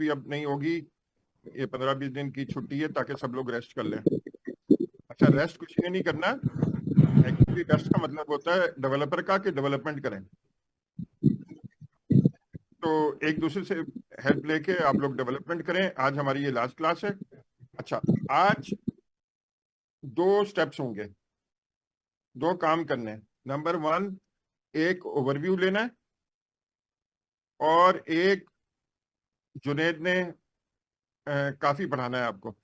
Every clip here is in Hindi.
भी अब नहीं होगी, ये 15-20 दिन की छुट्टी है ताकि सब लोग रेस्ट कर लें। अच्छा, रेस्ट कुछ नहीं करना, एक्चुअली रेस्ट का मतलब होता है डेवलपर का कि डेवलपमेंट करें। तो एक दूसरे से हेल्प लेके आप लोग डेवलपमेंट करें। आज हमारी ये लास्ट क्लास है। अच्छा, आज 2 स्टेप्स होंगे, 2 काम करने हैं। नंबर 1, एक ओवरव्यू लेना है, और एक जुनेद ने काफी पढ़ाना है आपको।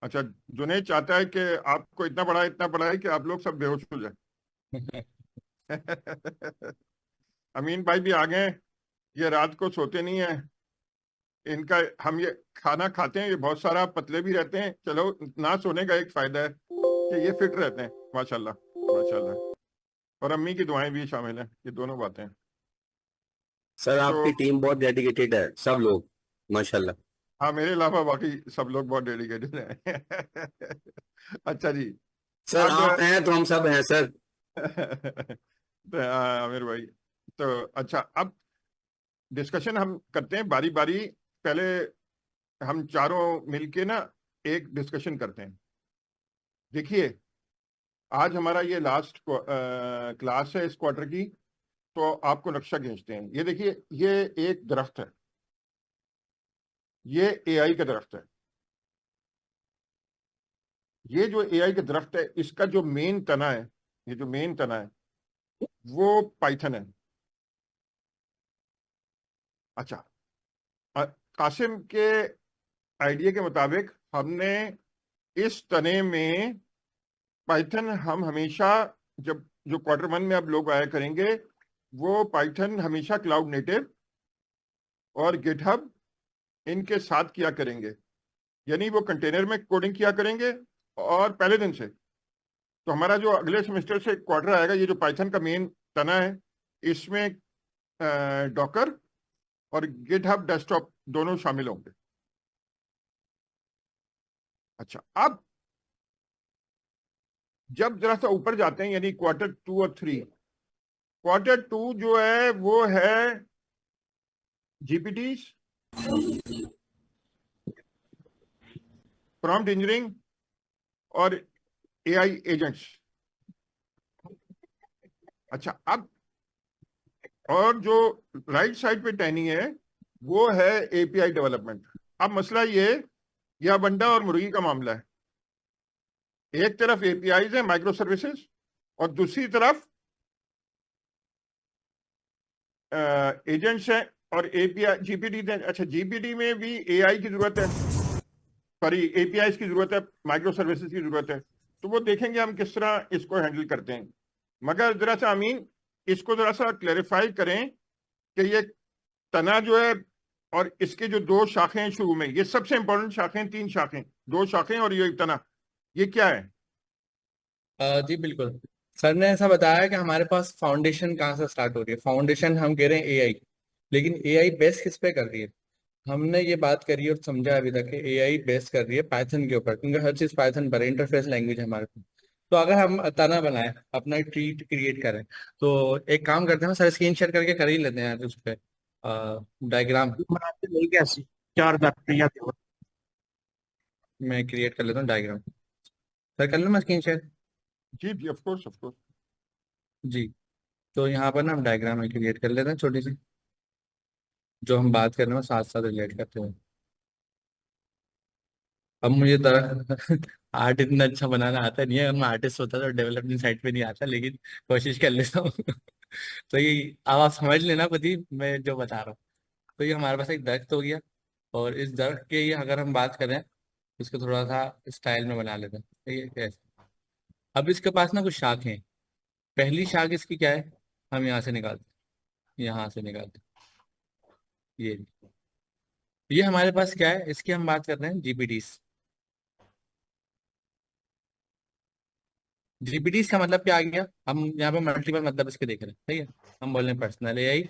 अच्छा, जुनेद चाहता है कि आपको इतना पढ़ाए, इतना पढ़ाए कि आप लोग सब बेहोश हो जाए। अमीन भाई भी आ गए, ये रात को सोते नहीं है। इनका हम ये खाना खाते हैं, ये बहुत सारा पतले भी रहते हैं। चलो, ना सोने का एक फायदा है कि ये फिट रहते हैं, माशाल्लाह माशाल्लाह। और अम्मी की दुआएं भी शामिल हैं, ये दोनों बातें। सर तो आपकी टीम बहुत डेडिकेटेड है, सब लोग माशाल्लाह। हाँ, मेरे अलावा बाकी सब लोग बहुत डेडिकेटेड हैं। अच्छा जी। सर अब आप हैं तो हम सब हैं सर। तो, आमिर भाई, तो अच्छा, अब डिस्कशन हम करते हैं बारी बारी। पहले हम चारों मिलके ना एक डिस्कशन करते हैं। देखिए, आज हमारा ये लास्ट क्लास है इस क्वार्टर की। तो आपको नक्शा खींचते हैं। ये देखिए, ये एक दरख्त है, ये एआई का दरख्त है। ये जो एआई का दरख्त है, इसका जो मेन तना है, ये जो मेन तना है वो पाइथन है। अच्छा, अ, कासिम के आइडिया के मुताबिक हमने इस तने में पाइथन, हम हमेशा जब जो क्वार्टर 1 में अब लोग आया करेंगे, वो पाइथन हमेशा क्लाउड नेटिव और गिटहब इनके साथ किया करेंगे। यानी वो कंटेनर में कोडिंग किया करेंगे, और पहले दिन से। तो हमारा जो अगले सेमेस्टर से क्वार्टर आएगा, ये जो पाइथन का मेन तना है, इसमें डॉकर और गिटहब डेस्कटॉप दोनों शामिल होंगे। अच्छा, अब जब जरा सा ऊपर जाते हैं, यानी क्वार्टर 2 और 3, क्वार्टर 2 जो है वो है जीपीटी, प्रॉम्प्ट इंजीनियरिंग और एआई एजेंट्स। अच्छा, अब और जो राइट साइड पे टहनी है वो है एपीआई डेवलपमेंट। अब मसला ये, यह बंडा और मुर्गी का मामला है। एक तरफ एपीआईज है, माइक्रो सर्विसेज, और दूसरी तरफ एजेंट्स हैं और एपीआई जीपीटी। अच्छा, जीपीटी में भी एआई की जरूरत है, सॉरी एपीआई की जरूरत है, माइक्रो सर्विसेज की जरूरत है। तो वो देखेंगे हम किस तरह इसको हैंडल करते हैं। मगर जरा सा अमीन, इसको जरा सा क्लेरिफाई करें कि ये तना जो है और इसके जो 2 शाखें हैं शुरू में, ये सबसे इंपॉर्टेंट शाखें, 3 शाखें, 2 शाखें और ये तना, ये क्या है? जी बिल्कुल। सर ने ऐसा बताया कि हमारे पास फाउंडेशन कहाँ से स्टार्ट हो रही है। फाउंडेशन हम कह रहे हैं एआई, लेकिन एआई बेस किस पे कर रही है? हमने ये बात करी और समझा अभी तक कि एआई बेस कर रही है पाइथन के ऊपर, क्योंकि हर चीज पाइथन पर इंटरफेस लैंग्वेज है हमारे पास। तो अगर हम तना बनाए, अपना ट्री क्रिएट करें, तो एक काम करते हैं सर, स्क्रीन शेयर करके कर ही लेते हैं उस पर डायग्राम। बनाते नहीं कैसे, 4 फैक्ट्रियाँ थी वो। मैं क्रिएट कर लेता हूँ डायग्राम। सर कर लूँ मैं स्क्रीन शेयर? जी जी, ऑफ कोर्स ऑफ कोर्स। जी। तो यहाँ पर ना हम डायग्राम में क्रिएट कर लेते हैं छोटी सी, जो हम बात कर रहे हैं साथ साथ रिलेट करते हैं। अब मुझे आर्ट इतना अच्छा बनाना आता नहीं है। अगर मैं आर्टिस्ट होता तो डेवलपमेंट साइड पे नहीं आता, लेकिन कोशिश कर लेता हूँ। तो ये अब आप समझ लेना खुद ही मैं जो बता रहा हूँ। तो ये हमारे पास एक दरख्त हो गया, और इस दरख्त के ये अगर हम बात करें, इसको थोड़ा सा स्टाइल में बना लेते हैं। ठीक है कैसे? अब इसके पास ना कुछ शाख हैं। पहली शाख इसकी क्या है? हम यहाँ से निकालते हैं, यहाँ से निकालते हैं। ये हमारे पास क्या है? इसकी हम बात कर रहे हैं जीपीटीज। जीपीटीज का मतलब क्या आ गया? हम यहाँ पे मल्टीपल मतलब इसके देख रहे हैं। ठीक है, हम बोल रहे हैं पर्सनल एआई।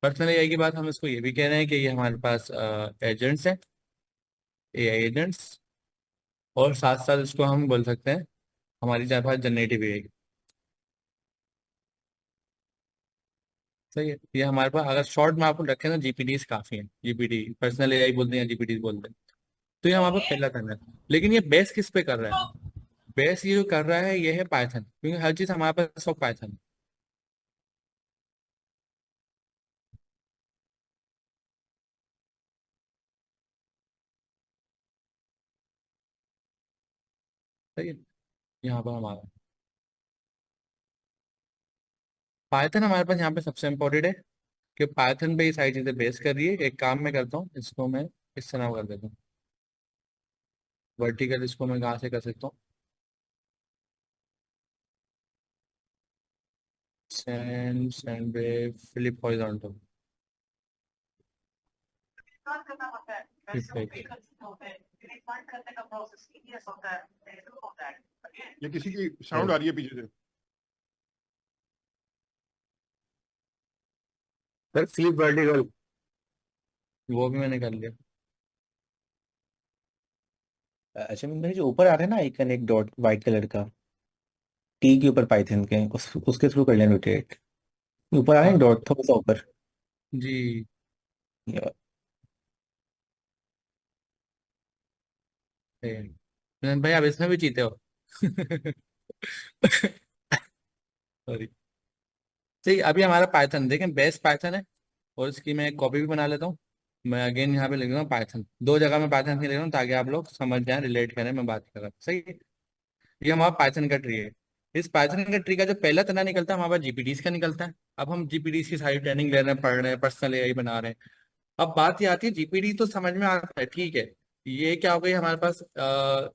पर्सनल एआई की बात हम इसको ये भी कह रहे हैं कि ये हमारे पास एजेंट्स हैं, एआई एजेंट्स। और साथ साथ इसको हम बोल सकते हैं हमारी चार पास जनरेटिव एआई। सही है। ये हमारे पास अगर शॉर्ट में आपको रखें तो जीपीटीज काफी है, जीपीटी पर्सनल एआई बोलते हैं, जीपीटी बोलते हैं। तो ये हमारे पास पहला करना है। लेकिन ये बेस किस पे कर रहा है? बेस ये जो कर रहा है ये है पाइथन, क्योंकि हर चीज हमारे पास सब पाइथन। सही है। यहाँ पर हमारा पाइथन हमारे पास यहाँ पे सबसे इम्पोर्टेंट है, कि पाइथन पे ही सारी चीजें बेस कर रही है। एक काम मैं करता हूँ, इसको मैं इस तरह कर देता हूँ, वर्टिकल इसको मैं कहाँ से कर सकता हूँ, सेंड सेंड फ्लिप हॉरिजॉन्टल, काम करना होता है, पैसे को पे करना होता है, रिफंड करने का प्रोसेस टीडीएस होता है, पैसे होता है। ये किसी की साउंड आ रही है पीछे से। Sir flip vertical. वो भी मैंने कर लिया। अच्छा, मेरे जो ऊपर आ रहा है ना आइकन, एक डॉट वाइट कलर का, टी के ऊपर पाइथन के, उसके थ्रू कर लें रोटेट। ऊपर आ रहा है हाँ डॉट थोड़ा सा ऊपर। जी। ये- भाई आप इसमें भी जीते हो। सॉरी। सही, अभी हमारा पाइथन देखें, बेस्ट पाइथन है। और इसकी मैं कॉपी भी बना लेता हूँ। मैं अगेन यहाँ पे लिख दूंगा पाइथन, दो जगह में पाइथन लिख रहा हूँ ताकि आप लोग समझ जाएं, रिलेट करें मैं बात कर रहा हूँ। सही है। ये हमारा पाइथन का ट्री है। इस पाइथन का ट्री का जो पहला तना निकलता है हमारे पास जीपीटीज का निकलता है। अब हम जीपीटीज की सारी ट्रेनिंग ले रहे हैं, पढ़ रहे हैं, पर्सनल एआई बना रहे हैं। अब बात ये आती है, जीपीटी तो समझ में आता है, ठीक है। ये क्या हो गई हमारे पास,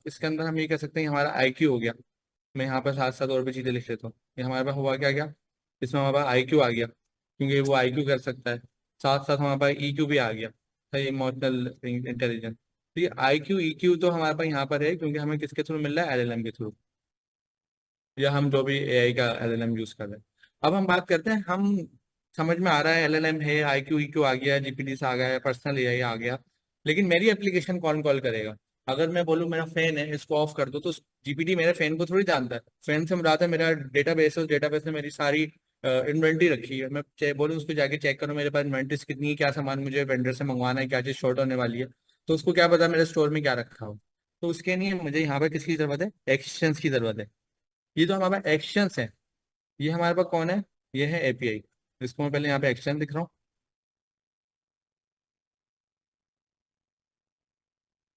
इसके अंदर हम ये कह सकते हैं हमारा आईक्यू हो गया। मैं यहाँ पर साथ साथ और भी चीजें लिख लेता हूँ। ये हमारे पास हुआ क्या गया, इसमें हमारे पास आईक्यू आ गया, क्योंकि वो आईक्यू कर सकता है। साथ साथ हमारे पास ईक्यू भी आ गया, सही, इमोशनल इंटेलिजेंस। तो ये आईक्यू ईक्यू तो हमारे पास यहाँ पर है, क्योंकि हमें किसके थ्रू मिल रहा है, एलएलएम के थ्रू, या हम जो भी एआई का एलएलएम यूज कर रहे हैं। अब हम बात करते हैं, हम समझ में आ रहा है एलएलएम है, आईक्यू ईक्यू आ गया, जीपीटी से आ गया, पर्सनल एआई आ गया। लेकिन मेरी एप्लीकेशन कौन कॉल करेगा? अगर मैं बोलूँ मेरा फैन है, इसको ऑफ कर दो, तो जीपीटी मेरे फैन को थोड़ी जानता है। फैन से मुराद है मेरा डेटाबेस है, उस डेटाबेस में मेरी सारी इन्वेंट्री रखी है। मैं बोलूँ उसको जाके चेक करो मेरे पास इन्वेंट्रीज कितनी है, क्या सामान मुझे वेंडर से मंगवाना है, क्या चीज़ शॉर्ट होने वाली है, तो उसको क्या पता मेरे स्टोर में क्या रखा हो। तो उसके लिए मुझे यहाँ पर किसकी जरूरत है, एक्शंस की जरूरत है। ये तो हमारे पास एक्शंस है। ये हमारे पास कौन है, ये है एपीआई। इसको मैं पहले यहाँ पे एक्शन लिख रहा हूँ,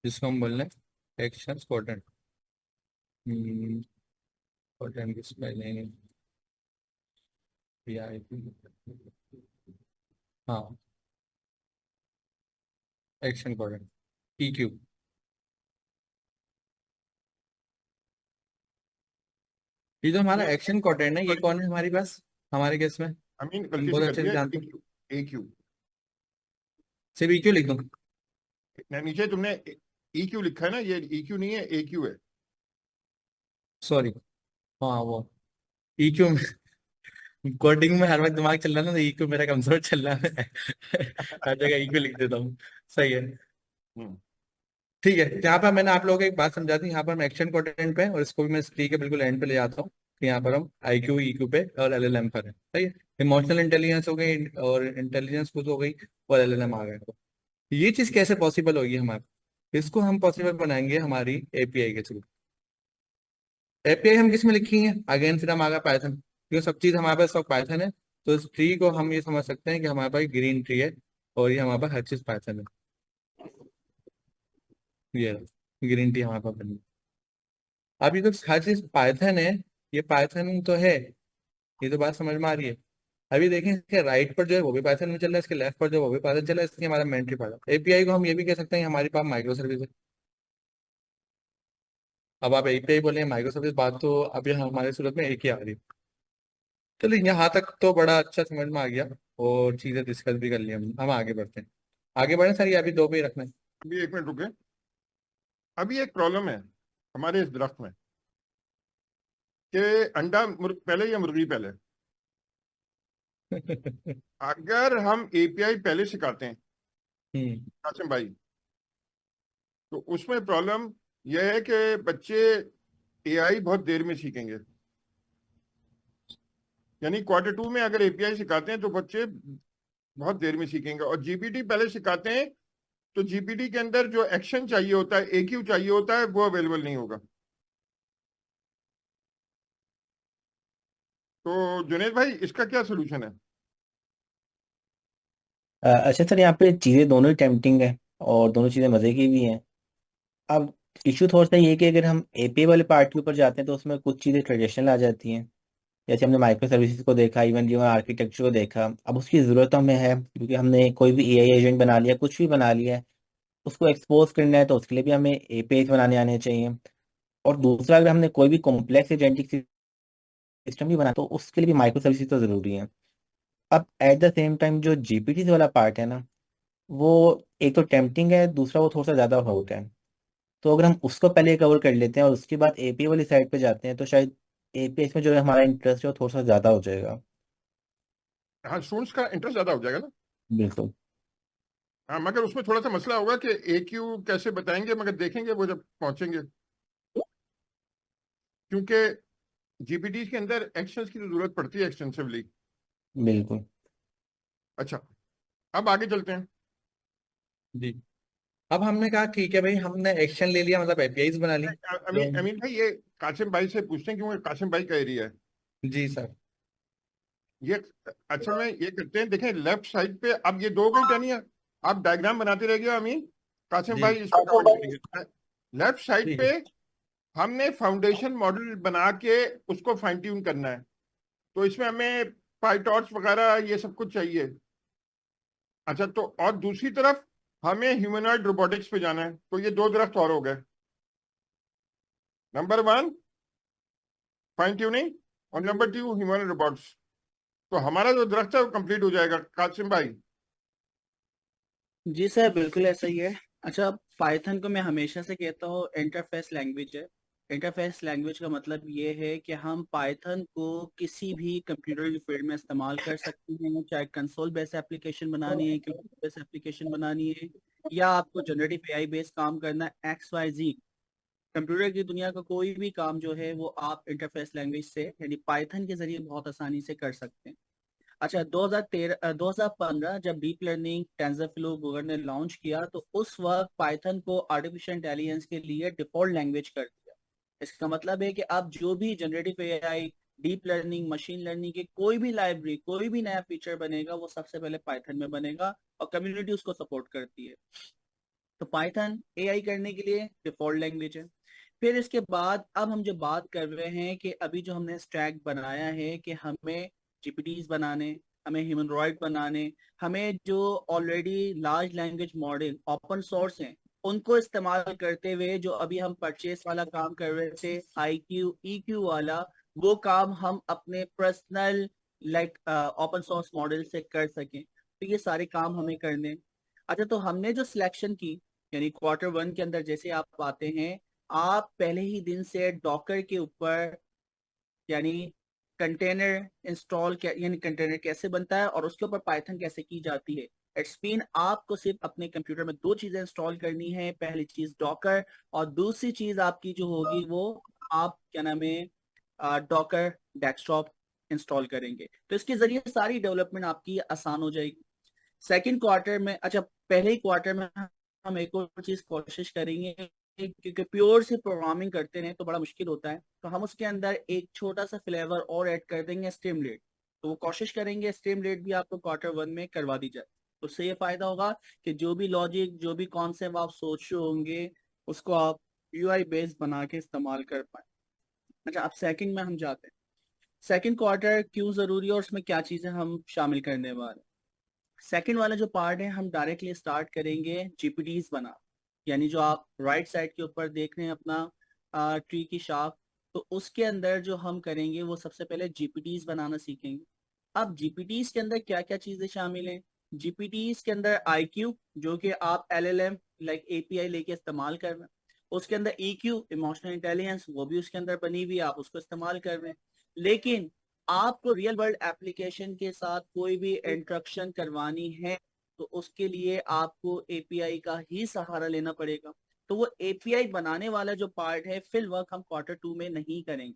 जिसको हम बोल रहे हैं एक्शन कोटेंट। कोटेंट की स्पेलिंग हाँ, एक्शन कोटेंट पीक्यू। ये जो हमारा एक्शन कोटेंट है, ये कौन है हमारे पास, हमारे केस में आई मीन हम गलती से बहुत कर अच्छे दिया, से जानते ए हैं। क्यू। ए क्यू सिर्फ ईक्यू लिख दूँ? नीचे तुमने ई क्यू लिखा है ना, ये ई क्यू नहीं है, ए क्यू है। सॉरी, हाँ वो ईक्यू में, कोडिंग में हर वक्त दिमाग चल रहा है ना, तो ईक्यू मेरा कमजोर चल रहा है। हर जगह ईक्यू लिख देता हूँ। सही है। हम्म। ठीक है, यहाँ पर मैंने आप लोगों को एक बात समझा दी, यहाँ पर हम एक्शन कोटेंट पे हैं, और इसको भी मैं ट्री के बिल्कुल एंड पे ले जाता हूँ, कि यहाँ पर हम आई क्यू ई क्यू पे और एलएलएम पर है। सही है। इमोशनल इंटेलिजेंस हो गई, और इंटेलिजेंस कुछ हो गई, और एलएलएम आ गया। तो ये चीज कैसे पॉसिबल होगी हमारे, इसको हम पॉसिबल बनाएंगे हमारी एपीआई के थ्रू। एपीआई हम किस में लिखेंगे, अगेन फिर हम आ गए पाइथन, क्योंकि सब चीज हमारे पास सब पाइथन है। तो इस ट्री को हम ये समझ सकते हैं कि हमारे पास ग्रीन ट्री है, और ये हमारे पास हर चीज पाइथन है। ये ग्रीन टी हमारे पास बनी। अब ये तो हर चीज पाइथन है, ये पाइथन तो है, ये तो बात समझ में आ रही है। अभी देखें, इसके राइट पर जो है वो भी पाइथन में चल रहा है, इसके लेफ्ट पर जो है वो भी पाइथन चल रहा है, इसलिए हमारा मेन ट्री पाइथन। एपीआई को हम ये भी कह सकते हैं हमारे पास माइक्रो सर्विस है। अब आप एपीआई बोले माइक्रो सर्विस, बात तो अभी हमारे सूरत में एक ही आ रही है। चलिए यहाँ तक तो बड़ा अच्छा समझ में आ गया, और चीजें डिस्कस भी कर ली हम आगे बढ़ते हैं। आगे बढ़े सर, ये अभी दो पे ही रखना है? अभी एक मिनट रुके। अभी एक प्रॉब्लम है हमारे इस दरख्त में, कि अंडा पहले या मुर्गी पहले। अगर हम एपीआई पहले सिखाते हैं कासिम भाई, तो उसमें प्रॉब्लम यह है कि बच्चे एआई बहुत देर में सीखेंगे। यानी Q2 में अगर एपीआई सिखाते हैं तो बच्चे बहुत देर में सीखेंगे, और जीपीटी पहले सिखाते हैं तो जीपीटी के अंदर जो एक्शन चाहिए होता है, AQ चाहिए होता है, वो अवेलेबल नहीं होगा। तो जुनेद भाई इसका क्या सोल्यूशन है? अच्छा सर, यहाँ पे चीज़ें दोनों ही टेम्पटिंग है और दोनों चीज़ें मज़े की भी हैं। अब इशू थोड़ा सा ये है कि अगर हम एपीआई वाले पार्ट के ऊपर जाते हैं तो उसमें कुछ चीज़ें ट्रेडिशनल आ जाती हैं। जैसे हमने माइक्रो सर्विसेज को देखा, इवन इवन आर्किटेक्चर को देखा। अब उसकी ज़रूरत हमें है क्योंकि हमने कोई भी एआई एजेंट बना लिया, कुछ भी बना लिया है, उसको एक्सपोज करना है, तो उसके लिए भी हमें एपीआई बनाने आने चाहिए। और दूसरा, अगर हमने कोई भी कॉम्प्लेक्स एजेंटिक सिस्टम भी बना तो उसके लिए भी माइक्रो सर्विसेज तो ज़रूरी है। अब एट द सेम टाइम जो जीपीटी वाला पार्ट है ना, वो एक तो टेम्पटिंग है, दूसरा वो थोड़ा सा ज़्यादा होता है। तो अगर हम उसको पहले कवर कर लेते हैं और उसके बाद एपीआई वाली साइड पे जाते हैं तो शायद एपीआई में जो है हमारा इंटरेस्ट है वो थोड़ा सा ज़्यादा हो जाएगा। हाँ, स्टूडेंट्स का इंटरेस्ट ज्यादा हो जाएगा ना। बिल्कुल। हाँ, मगर उसमें थोड़ा सा मसला होगा कि AQ कैसे बताएंगे, मगर देखेंगे वो जब पहुंचेंगे, क्योंकि जीपीटी के अंदर एक्शंस की तो जरूरत पड़ती है एक्सटेंसिवली। बिल्कुल। अच्छा, अब आगे चलते हैं। जी। अब हमने कहा ठीक है भाई, हमने एक्शन ले लिया, मतलब एपीआईज बना ली। अमीन अमीन भाई, ये कासिम भाई से पूछते हैं क्योंकि कासिम भाई का एरिया है जी सर। ये। असल में ये करते हैं, देखें लेफ्ट साइड पे, अब ये दो गई टर्निंग है, आप डायग्राम बनाते रहिए अमीन, कासिम जी भाई इसको कमेंट करेंगे। लेफ्ट साइड ठीक पे है। हमने फाउंडेशन मॉडल बना के उसको फाइन ट्यून करना है, तो इसमें हमें पाइटॉर्च वगैरह ये सब कुछ चाहिए। अच्छा, तो और दूसरी तरफ हमें ह्यूमनॉइड रोबोटिक्स पे जाना है, तो ये दो दरख्त और हो गए। नंबर 1 फाइन ट्यूनिंग, और नंबर 2 ह्यूमन रोबोट्स। तो हमारा जो दरख्त है वो कंप्लीट हो जाएगा कासिम भाई। जी सर, बिल्कुल ऐसा ही है। अच्छा, पाइथन को मैं हमेशा से कहता हूँ इंटरफेस लैंग्वेज है। इंटरफेस लैंग्वेज का मतलब ये है कि हम पाइथन को किसी भी कंप्यूटर की फील्ड में इस्तेमाल कर सकते हैं, चाहे कंसोल बेस्ड एप्लीकेशन बनानी है, कंप्यूटर बेस्ड एप्लीकेशन बनानी है, या आपको जनरेटिव एआई बेस्ड काम करना है, XYZ। कंप्यूटर की दुनिया का कोई भी काम जो है वो आप इंटरफेस लैंग्वेज से यानी पाइथन के जरिए बहुत आसानी से कर सकते हैं। अच्छा, 2015 जब डीप लर्निंग टेंसरफ्लो गूगल ने लॉन्च किया तो उस वक्त पाइथन को आर्टिफिशियल इंटेलिजेंस के लिए डिफॉल्ट लैंग्वेज कर दिया। इसका मतलब है कि अब जो भी generative AI, deep learning, machine learning के कोई भी लाइब्रेरी, कोई भी नया फीचर बनेगा वो सबसे पहले पाइथन में बनेगा, और कम्युनिटी उसको सपोर्ट करती है। तो पाइथन एआई करने के लिए डिफॉल्ट लैंग्वेज है। फिर इसके बाद अब हम जो बात कर रहे हैं कि अभी जो हमने स्टैक बनाया है कि हमें जीपीटीज बनाने, हमें ह्यूमनॉइड बनाने, हमें जो already large language model open source हैं उनको इस्तेमाल करते हुए जो अभी हम परचेस वाला काम कर रहे थे, IQ EQ वाला, वो काम हम अपने personal like open source model से कर सकें, तो ये सारे काम हमें करने। अच्छा, तो हमने जो सिलेक्शन की यानी Q1 के अंदर जैसे आप आते हैं, आप पहले ही दिन से डॉकर के ऊपर यानी कंटेनर इंस्टॉल यानी कंटेनर कैसे बनता है और उसके ऊपर पाइथन कैसे की जाती है। इट्स मीन आपको सिर्फ अपने कंप्यूटर में दो चीजें इंस्टॉल करनी है, पहली चीज डॉकर, और दूसरी चीज आपकी जो होगी वो आप क्या नाम है डॉकर डेस्कटॉप इंस्टॉल करेंगे, तो इसके जरिए सारी डेवलपमेंट आपकी आसान हो जाएगी। सेकेंड क्वार्टर में, अच्छा पहले ही क्वार्टर में हम एक और चीज कोशिश करेंगे, क्योंकि प्योर से प्रोग्रामिंग करते हैं तो बड़ा मुश्किल होता है, तो हम उसके अंदर एक छोटा सा फ्लेवर और ऐड कर देंगे, स्ट्रीमलेट। तो वो कोशिश करेंगे स्ट्रीमलेट भी आपको Q1 में करवा दी जाए। तो उससे ये फायदा होगा कि जो भी लॉजिक, जो भी कॉन्सेप्ट आप सोच रहे होंगे उसको आप UI बेस्ड बना के इस्तेमाल कर पाए। अच्छा, अब सेकंड में हम जाते हैं। सेकंड क्वार्टर क्यों जरूरी है और उसमें क्या चीजें हम शामिल करने वाले हैं। सेकंड वाला जो पार्ट है हम डायरेक्टली स्टार्ट करेंगे जीपीटीज बना, यानी जो आप राइट साइड के ऊपर देख रहे हैं अपना ट्री की शाख, तो उसके अंदर जो हम करेंगे वो सबसे पहले जीपीटीज बनाना सीखेंगे। अब जीपीटीज के अंदर क्या क्या चीजें शामिल हैं। जीपीटीज के अंदर IQ, जो कि आप LLM लाइक API लेके इस्तेमाल कर रहे हैं। उसके अंदर EQ, इमोशनल इंटेलिजेंस, वो भी उसके अंदर बनी हुई है, आप उसको इस्तेमाल कर रहे हैं। लेकिन आपको रियल वर्ल्ड एप्लीकेशन के साथ कोई भी इंटरेक्शन करवानी है तो उसके लिए आपको API का ही सहारा लेना पड़ेगा। तो वो API बनाने वाला जो पार्ट है फिल वर्क हम Q2 में नहीं करेंगे।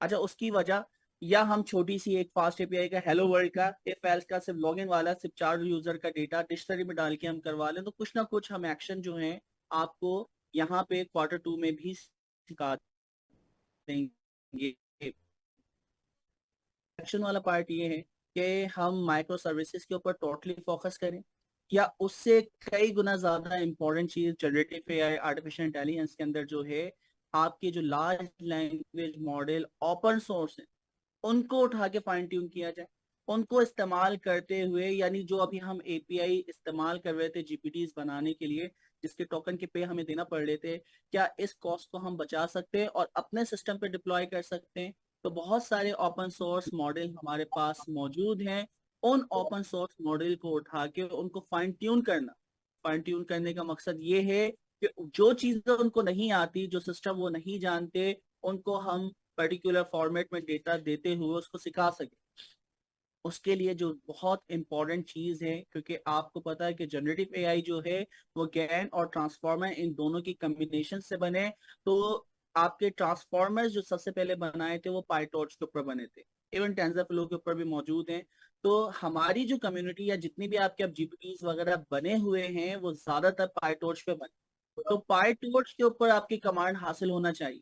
अच्छा, उसकी वजह या हम छोटी सी एक फास्ट एपीआई का हेलो वर्ल्ड का इफ एल्स का सिर्फ लॉगिन वाला सिर्फ 4 यूजर का डेटा डिक्शनरी में डाल के हम करवा लें, तो कुछ ना कुछ हम एक्शन जो है आपको यहाँ पे Q2 में भी सिखा देंगे। एक्शन वाला पार्ट ये है कि हम माइक्रो सर्विसेज के ऊपर टोटली फोकस करें, या उससे कई गुना ज्यादा इंपॉर्टेंट चीज जनरेटिव एआई आर्टिफिशियल इंटेलिजेंस के अंदर जो है आपके जो large language model open source है उनको उठा के फाइन ट्यून किया जाए, उनको इस्तेमाल करते हुए, यानी जो अभी हम एपीआई इस्तेमाल कर रहे थे जीपीटीज बनाने के लिए जिसके टोकन के पे हमें देना पड़ रहे थे, क्या इस कॉस्ट को हम बचा सकते हैं और अपने सिस्टम पे डिप्लॉय कर सकते हैं? तो बहुत सारे ओपन सोर्स मॉडल हमारे पास मौजूद हैं। उन ओपन सोर्स मॉडल को उठा के उनको फाइन ट्यून करना, फाइन ट्यून करने का मकसद ये है कि जो चीजें उनको नहीं आती, जो सिस्टम वो नहीं जानते, उनको हम पर्टिकुलर फॉर्मेट में डेटा देते हुए उसको सिखा सके। उसके लिए जो बहुत इंपॉर्टेंट चीज है, क्योंकि आपको पता है कि जनरेटिव एआई जो है वो गैन और ट्रांसफॉर्मर इन दोनों की कम्बिनेशन से बने, तो आपके ट्रांसफॉर्मर्स जो सबसे पहले बनाए थे वो पाइटॉर्च के ऊपर बने थे, इवन टेंसरफ्लो के ऊपर भी मौजूद हैं। तो हमारी जो कम्युनिटी या जितनी भी आपके अब जीपीटीज वगैरह बने हुए हैं वो ज्यादातर पाइटॉर्च पे बने, तो पाइटॉर्च के ऊपर आपकी कमांड हासिल होना चाहिए।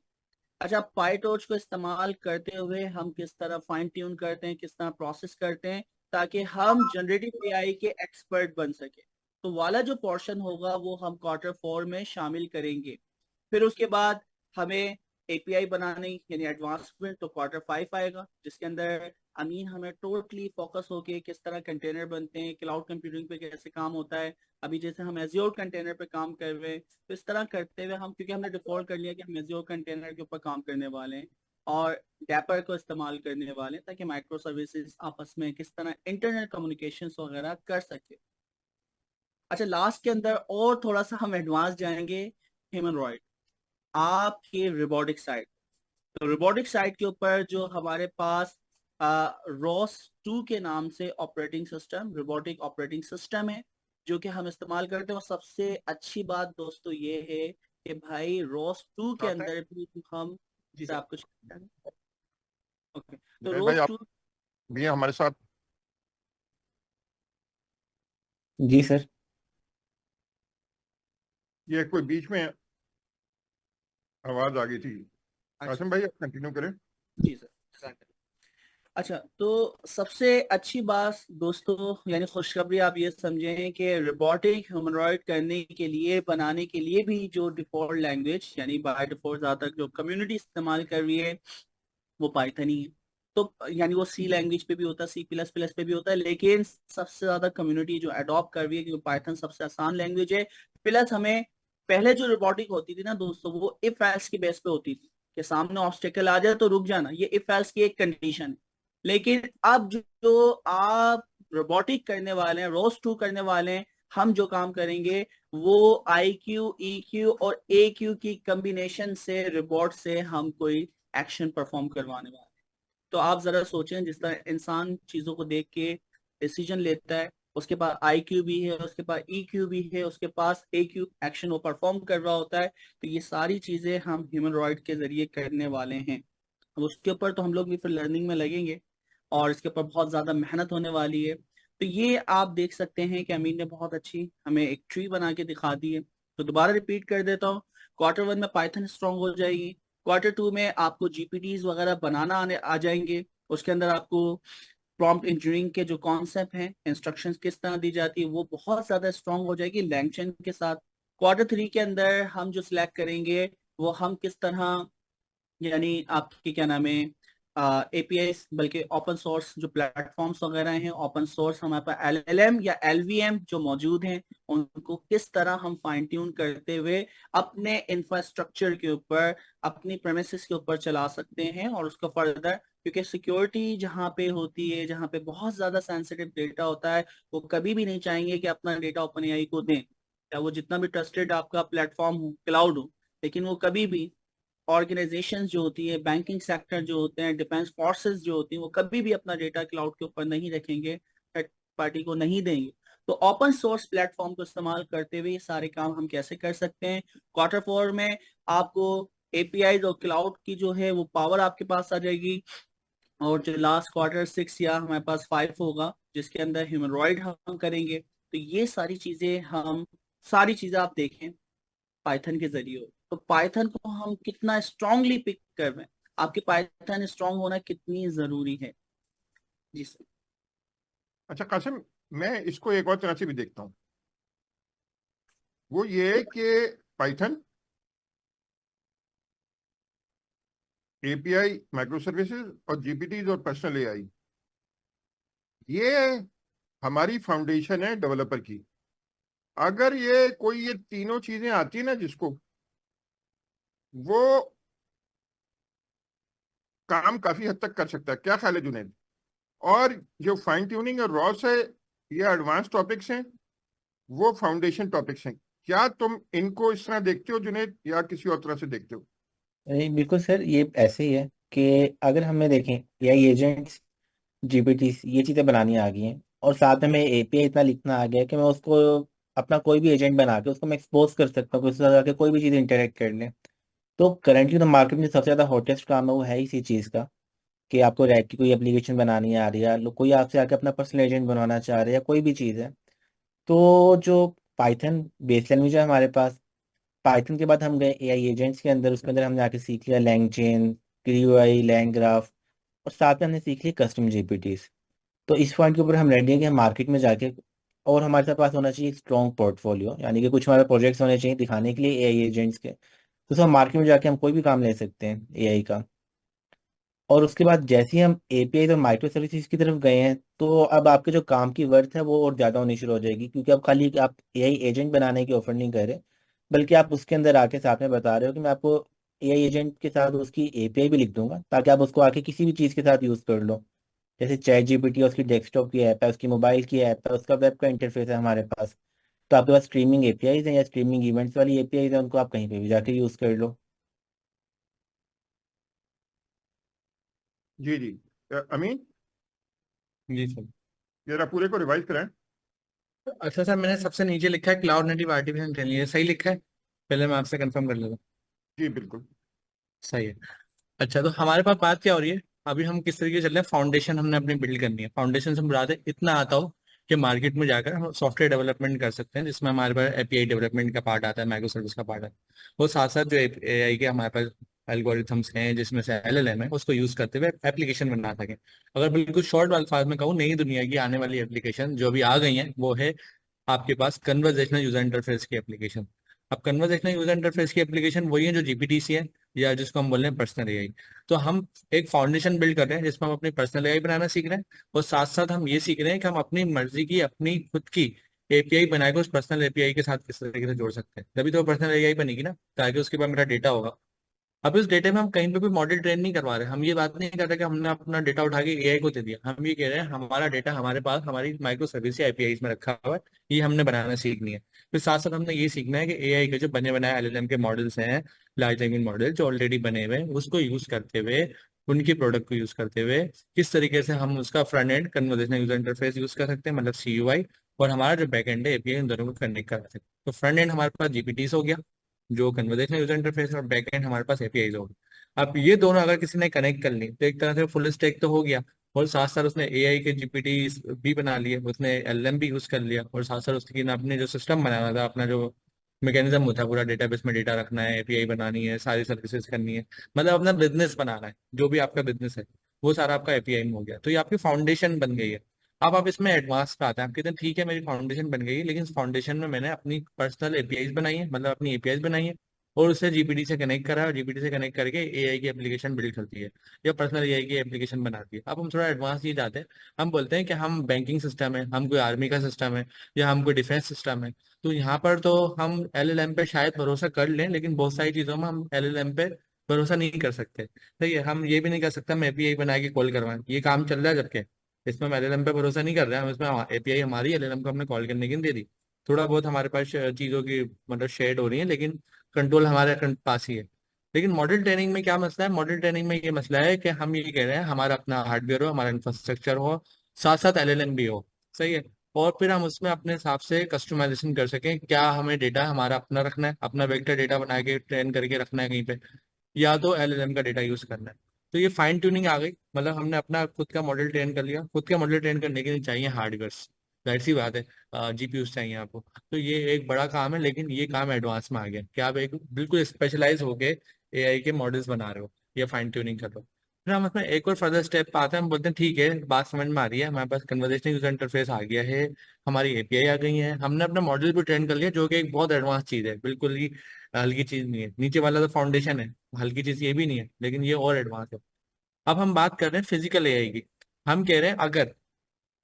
अच्छा, पाइटॉर्च को इस्तेमाल करते हुए हम किस तरह फाइन ट्यून करते हैं, किस तरह प्रोसेस करते हैं ताकि हम जनरेटिव एआई के एक्सपर्ट बन सके, तो वाला जो पोर्शन होगा वो हम Q4 में शामिल करेंगे। फिर उसके बाद हमें एपीआई बनाने यानी एडवांसमेंट तो Q5 आएगा, जिसके अंदर अमीन हमें टोटली फोकस होके किस तरह कंटेनर बनते हैं, क्लाउड कंप्यूटिंग पे कैसे काम होता है। अभी जैसे हम एज्योर कंटेनर पे काम कर रहे हैं, तो इस तरह करते हुए हम, क्योंकि हमने डिफॉल्ट कर लिया कि हम एज्योर कंटेनर के ऊपर काम करने वाले हैं और डैपर को इस्तेमाल करने वाले हैं ताकि माइक्रो सर्विसेज आपस में किस तरह इंटरनेट कम्युनिकेशन वगैरह कर सके। अच्छा, लास्ट के अंदर और थोड़ा सा हम एडवांस जाएंगे ह्यूमनॉइड आपके रोबोटिक साइड। तो रोबोटिक साइड के ऊपर जो हमारे पास रॉस 2 के नाम से operating system, robotic operating system है जो कि हम इस्तेमाल करते हैं। और सबसे अच्छी बात दोस्तों ये है कि भाई रॉस 2 के साथ है अंदर भी हम जी से सर। आपको ओके, तो जय भाई, रोस आप 2 भी हैं हमारे साथ। जी सर। ये कोई बीच में आवाज आ गई थी। अच्छा कासिम भाई, आप कंटिन्यू करें। जी सर। अच्छा, तो सबसे अच्छी बात दोस्तों यानी खुशखबरी आप ये समझें कि रोबोटिक ह्यूमनॉइड करने के लिए, बनाने के लिए भी जो डिफॉल्ट लैंग्वेज यानी बाय डिफॉल्ट ज्यादातर जो कम्युनिटी इस्तेमाल कर रही है वो पाइथन ही है। तो यानी वो सी लैंग्वेज पे भी होता है, C++ पे भी होता है, लेकिन सबसे ज्यादा कम्युनिटी जो अडॉप्ट कर रही है क्योंकि पाइथन सबसे आसान लैंग्वेज है। प्लस हमें पहले जो रोबोटिक होती थी ना दोस्तों, वो इफ एल्स की बेस पे होती थी कि सामने ऑब्स्टेकल आ जाए तो रुक जाना, ये इफ एल्स की एक कंडीशन है। लेकिन अब जो आप रोबोटिक करने वाले हैं, रोस 2 करने वाले हैं, हम जो काम करेंगे वो IQ, EQ और AQ की कॉम्बिनेशन से रोबोट से हम कोई एक्शन परफॉर्म करवाने वाले हैं। तो आप जरा सोचें, जिस तरह इंसान चीजों को देख के डिसीजन लेता है, उसके पास IQ भी है, उसके पास EQ भी है, उसके पास AQ एक्शन वो परफॉर्म कर रहा होता है, तो ये सारी चीजें हम ह्यूमनॉइड के जरिए करने वाले हैं। अब उसके ऊपर तो हम लोग भी फिर लर्निंग में लगेंगे और इसके ऊपर बहुत ज्यादा मेहनत होने वाली है। तो ये आप देख सकते हैं कि अमीन ने बहुत अच्छी हमें एक ट्री बना के दिखा दी है। तो दोबारा रिपीट कर देता हूँ, Q1 में पाइथन स्ट्रांग हो जाएगी, Q2 में आपको जीपीटीज वगैरह बनाना आने आ जाएंगे, उसके अंदर आपको प्रॉम्प्ट इंजीनियरिंग के जो कॉन्सेप्ट हैं, इंस्ट्रक्शंस किस तरह दी जाती है वो बहुत ज्यादा स्ट्रांग हो जाएगी लैंगचेन के साथ। Q3 के अंदर हम जो सिलेक्ट करेंगे वो हम किस तरह, यानी आपके क्या नाम है एपीआई, बल्कि ओपन सोर्स जो प्लेटफॉर्म्स वगैरह हैं, ओपन सोर्स हमारे पास LLM या LVM जो मौजूद हैं, उनको किस तरह हम फाइन ट्यून करते हुए अपने इंफ्रास्ट्रक्चर के ऊपर, अपनी प्रेमिसेस के ऊपर चला सकते हैं और उसको फर्दर, क्योंकि सिक्योरिटी जहाँ पे होती है, जहाँ पे बहुत ज्यादा सेंसिटिव डेटा होता है, वो कभी भी नहीं चाहेंगे कि अपना डेटा ओपन एआई को दें, या वो जितना भी ट्रस्टेड आपका प्लेटफॉर्म हो, क्लाउड हो, लेकिन वो कभी भी ऑर्गेनाइजेशंस जो होती है, बैंकिंग सेक्टर जो होते हैं, डिफेंस फोर्सेस जो होती हैं, वो कभी भी अपना डेटा क्लाउड के ऊपर नहीं रखेंगे, थर्ड पार्टी को नहीं देंगे। तो ओपन सोर्स प्लेटफॉर्म को इस्तेमाल करते हुए ये सारे काम हम कैसे कर सकते हैं? Q4 में आपको एपीआई और क्लाउड की जो है वो पावर आपके पास आ जाएगी। और जो लास्ट क्वार्टर 6 या हमारे पास 5 होगा जिसके अंदर ह्यूमरॉइड हम करेंगे। तो ये सारी चीजें आप देखें पाइथन के जरिए हो। तो पाइथन को हम कितना स्ट्रांगली पिक कर रहे हैं, आपकी पाइथन स्ट्रांग होना कितनी जरूरी है। जी सर। अच्छा कासिम, मैं इसको एक और तरह से भी देखता हूँ, वो ये कि पाइथन, एपीआई, माइक्रो सर्विसेज और जीपीटीज और पर्सनल एआई, ये हमारी फाउंडेशन है डेवलपर की। अगर ये कोई ये तीनों चीजें आती है ना जिसको, वो काम काफी हद तक कर सकता है। क्या ख्याल है जुनेद? और जो फाइन ट्यूनिंग और रॉस है, ये एडवांस टॉपिक्स हैं, वो फाउंडेशन टॉपिक्स हैं। क्या तुम इनको इस तरह देखते हो जुनेद, या किसी और तरह से देखते हो? नहीं बिल्कुल सर, ये ऐसे ही है कि अगर हमें देखें एआई एजेंट्स, जीपीटी, ये चीज़ें बनानी आ गई हैं, और साथ में मैं एपीआई इतना लिखना आ गया है कि मैं उसको अपना कोई भी एजेंट बना के उसको मैं एक्सपोज कर सकता हूँ, उससे जाके कोई भी चीज़ इंटरेक्ट कर ले। तो करंटली तो मार्केट में सबसे ज़्यादा हॉटेस्ट काम है वो है इसी चीज़ का, कि आपको रैक की कोई एप्लीकेशन बनानी आ रही है, कोई आपसे आके अपना पर्सनल एजेंट बनवाना चाह रहा है, या कोई भी चीज़ है। तो जो पाइथन बेस लैंग्वेज है हमारे पास, पाइथन के बाद हम गए एआई एजेंट्स के अंदर, उसके अंदर हमने आके सीख लिया लैंग चेन, क्यूआई, लैंग ग्राफ, और साथ में हमने सीख लिया कस्टम जीपीटीज। तो इस पॉइंट के ऊपर हम रेडी हैं कि हम मार्केट में जाके, और हमारे साथ पास होना चाहिए एक स्ट्रॉन्ग पोर्टफोलियो, यानी कि कुछ हमारे प्रोजेक्ट्स होने चाहिए दिखाने के लिए एआई एजेंट्स के, तो सब मार्केट में जाके हम कोई भी काम ले सकते हैं एआई का। और उसके बाद जैसे ही हम एपीआई और माइक्रो सर्विसेज की तरफ गए हैं, तो अब आपके जो काम की वर्थ है वो और ज़्यादा होनी शुरू हो जाएगी, क्योंकि अब खाली आप एआई एजेंट बनाने की ऑफर नहीं कर रहे, बल्कि आप उसके अंदर आके साथ में बता रहे हो कि मैं आपको एआई एजेंट के साथ उसकी एपीआई भी लिख दूंगा, ताकि आप उसको आके किसी भी चीज़ के साथ यूज़ कर लो। जैसे चैट जीपीटी, उसकी डेस्कटॉप की ऐप है, उसकी मोबाइल की ऐप है, उसका वेब का इंटरफेस है हमारे पास। तो आपके पास स्ट्रीमिंग एपीआईज हैं या स्ट्रीमिंग इवेंट्स वाली एपीआईज हैं, उनको आप कहीं पे भी जाके यूज़ कर लो। जी जी। अमीन, जी सर। जरा पूरे को रिवाइज कराएं। अच्छा सर, मैंने सबसे नीचे लिखा है क्लाउड नेटिव आर्टिफिशियल इंटेलिजेंस, सही लिखा है? पहले मैं आपसे कंफर्म कर लेता हूँ। जी बिल्कुल। सही है। अच्छा, तो हमारे पास बात क्या हो रही है? अभी हम किस तरीके से चल रहे हैं, फाउंडेशन हमने अपनी बिल्ड करनी है। फाउंडेशन से मुराद है इतना आता हो कि मार्केट में जाकर हम सॉफ्टवेयर डेवलपमेंट कर सकते हैं, जिसमें हमारे पास एपीआई डेवलपमेंट का पार्ट आता है, माइक्रो सर्विस का पार्ट है। वो साथ साथ जो एआई के हमारे पास एल्गोरिथम्स हैं, जिसमें से एलएलएम है, उसको यूज करते हुए एप्लीकेशन बना सके। अगर बिल्कुल शॉर्ट अल्फाज में कहूँ, नई दुनिया की आने वाली एप्लीकेशन जो अभी आ गई है, वो है आपके पास कन्वर्जेशनल यूजर इंटरफेस की एप्लीकेशन। अब कन्वर्जेशनल यूजर इंटरफेस की एप्लीकेशन वही है जो जीपीटीसी है, या जिसको हम बोल रहे हैं पर्सनल एआई। तो हम एक फाउंडेशन बिल्ड कर रहे हैं जिसमें हम अपनी पर्सनल एआई बनाना सीख रहे हैं, और साथ साथ हम ये सीख रहे हैं कि हम अपनी मर्जी की, अपनी खुद की एपीआई बनाकर उस पर्सनल एपीआई के साथ किस तरीके से जोड़ सकते हैं। तभी तो पर्सनल एआई बनेगी ना, ताकि उसके बाद मेरा डेटा होगा। अब इस डेटा में हम कहीं पे भी मॉडल ट्रेन नहीं करवा रहे। हम ये बात नहीं कर रहे कि हमने अपना डेटा उठा के एआई को दे दिया। हम ये कह रहे हैं हमारा डेटा हमारे पास हमारी माइक्रो सर्विस या एपीआई में रखा हुआ है, ये हमने बनाना सीखनी है। फिर साथ साथ हमने ये सीखना है कि एआई के जो बने बनाए एलएलएम के मॉडल्स हैं, लार्ज लैंग्वेज मॉडल जो ऑलरेडी बने हुए हैं, उसको यूज करते हुए, उनकी प्रोडक्ट को यूज करते हुए किस तरीके से हम उसका front end conversational user interface use कर सकते हैं, मतलब सीयूआई, और हमारा जो बैक एंड है एपीआई, इन दोनों को कनेक्ट कर सकते हैं। तो फ्रंट एंड हमारे पास जीपीटीस हो गया, जो कन्वर्सेशनल यूजर इंटरफेस, और बैक एंड हमारे पास एपीआई हो गया। अब ये दोनों अगर किसी ने कनेक्ट कर ली तो एक तरह से फुल स्टैक तो हो गया, और साथ साथ उसने एआई के जीपीटी भी बना लिए, उसने एलएम भी यूज कर लिया, और साथ साथ उसकी अपने जो सिस्टम बनाना था, अपना जो मैकेनिज्म होता है पूरा डेटाबेस में डेटा रखना है, एपीआई बनानी है, सारी सर्विसेज करनी है, मतलब अपना बिजनेस बनाना है, जो भी आपका बिजनेस है वो सारा आपका एपीआई में हो गया। तो ये आपकी फाउंडेशन बन गई है। अब आप इसमें एडवांस पे आते हैं, आप कहते हैं ठीक है मेरी फाउंडेशन बन गई है, लेकिन इस फाउंडेशन में मैंने अपनी पर्सनल एपीआईज बनाई है, मतलब अपनी एपीआईज बनाई है, और उसे जीपीटी से कनेक्ट करा है, और जीपीटी से कनेक्ट करके एआई की एप्लीकेशन बिल्ड करती है, या पर्सनल एआई की एप्लीकेशन बनाती है। अब हम थोड़ा एडवांस ये जाते हैं, हम बोलते हैं कि हम बैंकिंग सिस्टम है, हम कोई आर्मी का सिस्टम है, या हम कोई डिफेंस सिस्टम है। तो यहाँ पर तो हम एलएलएम पे शायद भरोसा कर लें, लेकिन बहुत सारी चीज़ों में हम एलएलएम पे भरोसा नहीं कर सकते। सही है, हम ये भी नहीं कर सकते हम एपीआई बना के कॉल करवाएं, ये काम चल रहा है जबकि इसमें हम एलएलएम पे भरोसा नहीं कर रहे हैं। हम इसमें एपीआई हमारी, एलएलएम को हमने कॉल करने की दे दी। थोड़ा बहुत हमारे पास चीज़ों की मतलब शेड हो रही है, लेकिन कंट्रोल हमारे पास ही है। लेकिन मॉडल ट्रेनिंग में क्या मसला है? मॉडल ट्रेनिंग में ये मसला है कि हम ये कह रहे हैं हमारा अपना हार्डवेयर हो, हमारा इंफ्रास्ट्रक्चर हो, साथ साथ एलएलएम भी हो। सही है। और फिर हम उसमें अपने हिसाब से कस्टमाइजेशन कर सकें, क्या हमें डेटा हमारा अपना रखना है, अपना वेक्टर डेटा बना के ट्रेन करके रखना है कहीं पे, या तो एलएलएम का डेटा यूज करना है। तो ये फाइन ट्यूनिंग आ गई, मतलब हमने अपना खुद का मॉडल ट्रेन कर लिया। खुद का मॉडल ट्रेन करने के लिए चाहिए हार्डवेयर, जाहिर सी बात है, जीपीयूज चाहिए आपको। तो ये एक बड़ा काम है, लेकिन ये काम एडवांस में आ गया कि आप एक बिल्कुल स्पेशलाइज होके एआई के मॉडल्स बना रहे हो या फाइन ट्यूनिंग कर रहे हो। फिर हम उसमें एक और फर्दर स्टेप पे आते हैं, हम बोलते हैं ठीक है बात समझ में आ रही है, हमारे पास कन्वर्सेशनल यूजर इंटरफेस आ गया है, हमारी एपीआई आ गई है, हमने अपना मॉडल भी ट्रेन कर लिया, जो कि एक बहुत एडवांस चीज है, बिल्कुल ही हल्की चीज नहीं है। नीचे वाला तो फाउंडेशन है, हल्की चीज ये भी नहीं है, लेकिन ये और एडवांस है। अब हम बात कर रहे हैं फिजिकल एआई की। हम कह रहे हैं अगर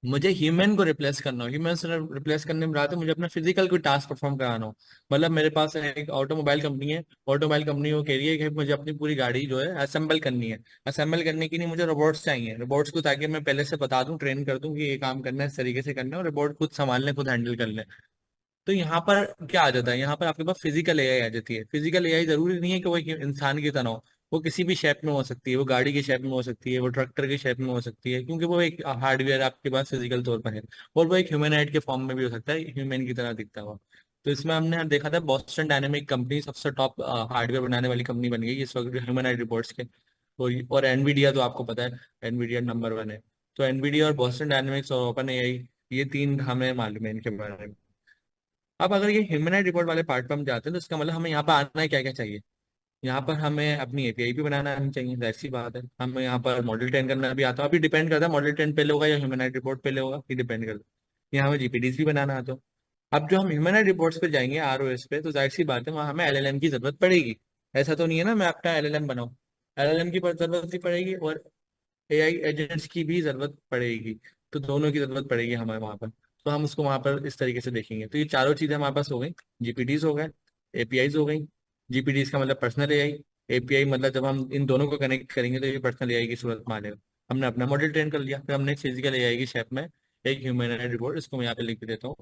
मुझे ह्यूमन को रिप्लेस करना हो, ह्यूमन से रिप्लेस करने में रहा तो मुझे अपना फिजिकल कोई टास्क परफॉर्म कराना हो। मतलब मेरे पास एक ऑटोमोबाइल कंपनी है, ऑटोमोबाइल कंपनी वो कह रही है कि मुझे अपनी पूरी गाड़ी जो है असेंबल करनी है। असेंबल करने के लिए मुझे रोबोट्स चाहिए, रोबोट्स को ताकि मैं पहले से बता दूं, ट्रेन कर दूं कि ये काम करना है, इस तरीके से करना है, और रोबोट खुद संभाल लें, खुद हैंडल कर लें। तो यहाँ पर क्या आ जाता है, यहाँ पर आपके पास फिजिकल एआई आ जाती है। फिजिकल एआई जरूरी नहीं है कि वो एक इंसान की तरह हो, वो किसी भी शेप में हो सकती है, वो गाड़ी के शेप में हो सकती है, वो ट्रैक्टर के शेप में हो सकती है, क्योंकि वो एक हार्डवेयर आपके पास फिजिकल तौर पर है। और वो एक ह्यूमनॉइड के फॉर्म में भी हो सकता है, ह्यूमन की तरह दिखता हुआ। तो इसमें हमने देखा था बॉस्टन डायनेमिक कंपनी सबसे टॉप हार्डवेयर बनाने वाली कंपनी बन गई इस वक्त ह्यूमनॉइड रिपोर्ट्स के। और एनवीडिया तो आपको पता है, एनवीडिया नंबर 1 है। तो एनवीडिया और बॉस्टन डायनेमिक्स और ओपन एआई, ये तीन हमें मालूम है इनके बारे में। अब अगर ये ह्यूमनॉइड रिपोर्ट वाले पार्ट पर हम जाते हैं, तो इसका मतलब हमें यहाँ पर आना है क्या क्या चाहिए। यहाँ पर हमें अपनी एपीआई भी बनाना आनी चाहिए, जाहिर सी बात है। हमें यहाँ पर मॉडल ट्रेन करना भी आता है, अभी डिपेंड करता है मॉडल ट्रेन पहले होगा या ह्यूमनॉइड रिपोर्ट पहले होगा, ये डिपेंड करता है। यहाँ हमें जीपीडीज भी बनाना आता है। अब जो हम ह्यूमनॉइड रिपोर्ट्स पे जाएंगे, आरओएस पे, तो जाहिर सी बात है वहाँ हमें एलएलएम की जरूरत पड़ेगी। ऐसा तो नहीं है ना मैं अपना एलएलएम बनाऊँ, एलएलएम की जरूरत भी पड़ेगी और एआई एजेंट्स की भी जरूरत पड़ेगी। तो दोनों की जरूरत पड़ेगी हमें वहां पर। तो हम उसको वहां पर इस तरीके से देखेंगे। तो ये चारों चीजें हमारे पास हो गई, जीपीटीज हो गए, एपीआईज हो गई। जीपीटीज का मतलब पर्सनल एआई, एपीआई मतलब जब हम इन दोनों को कनेक्ट करेंगे तो ये पर्सनल एआई की सूरत में आ जाएगा। हमने अपना मॉडल ट्रेन कर लिया, फिर हमने फिजिकल एआई की शेप में एक ह्यूमन रिपोर्ट, इसको मैं यहाँ पे लिख देता हूँ,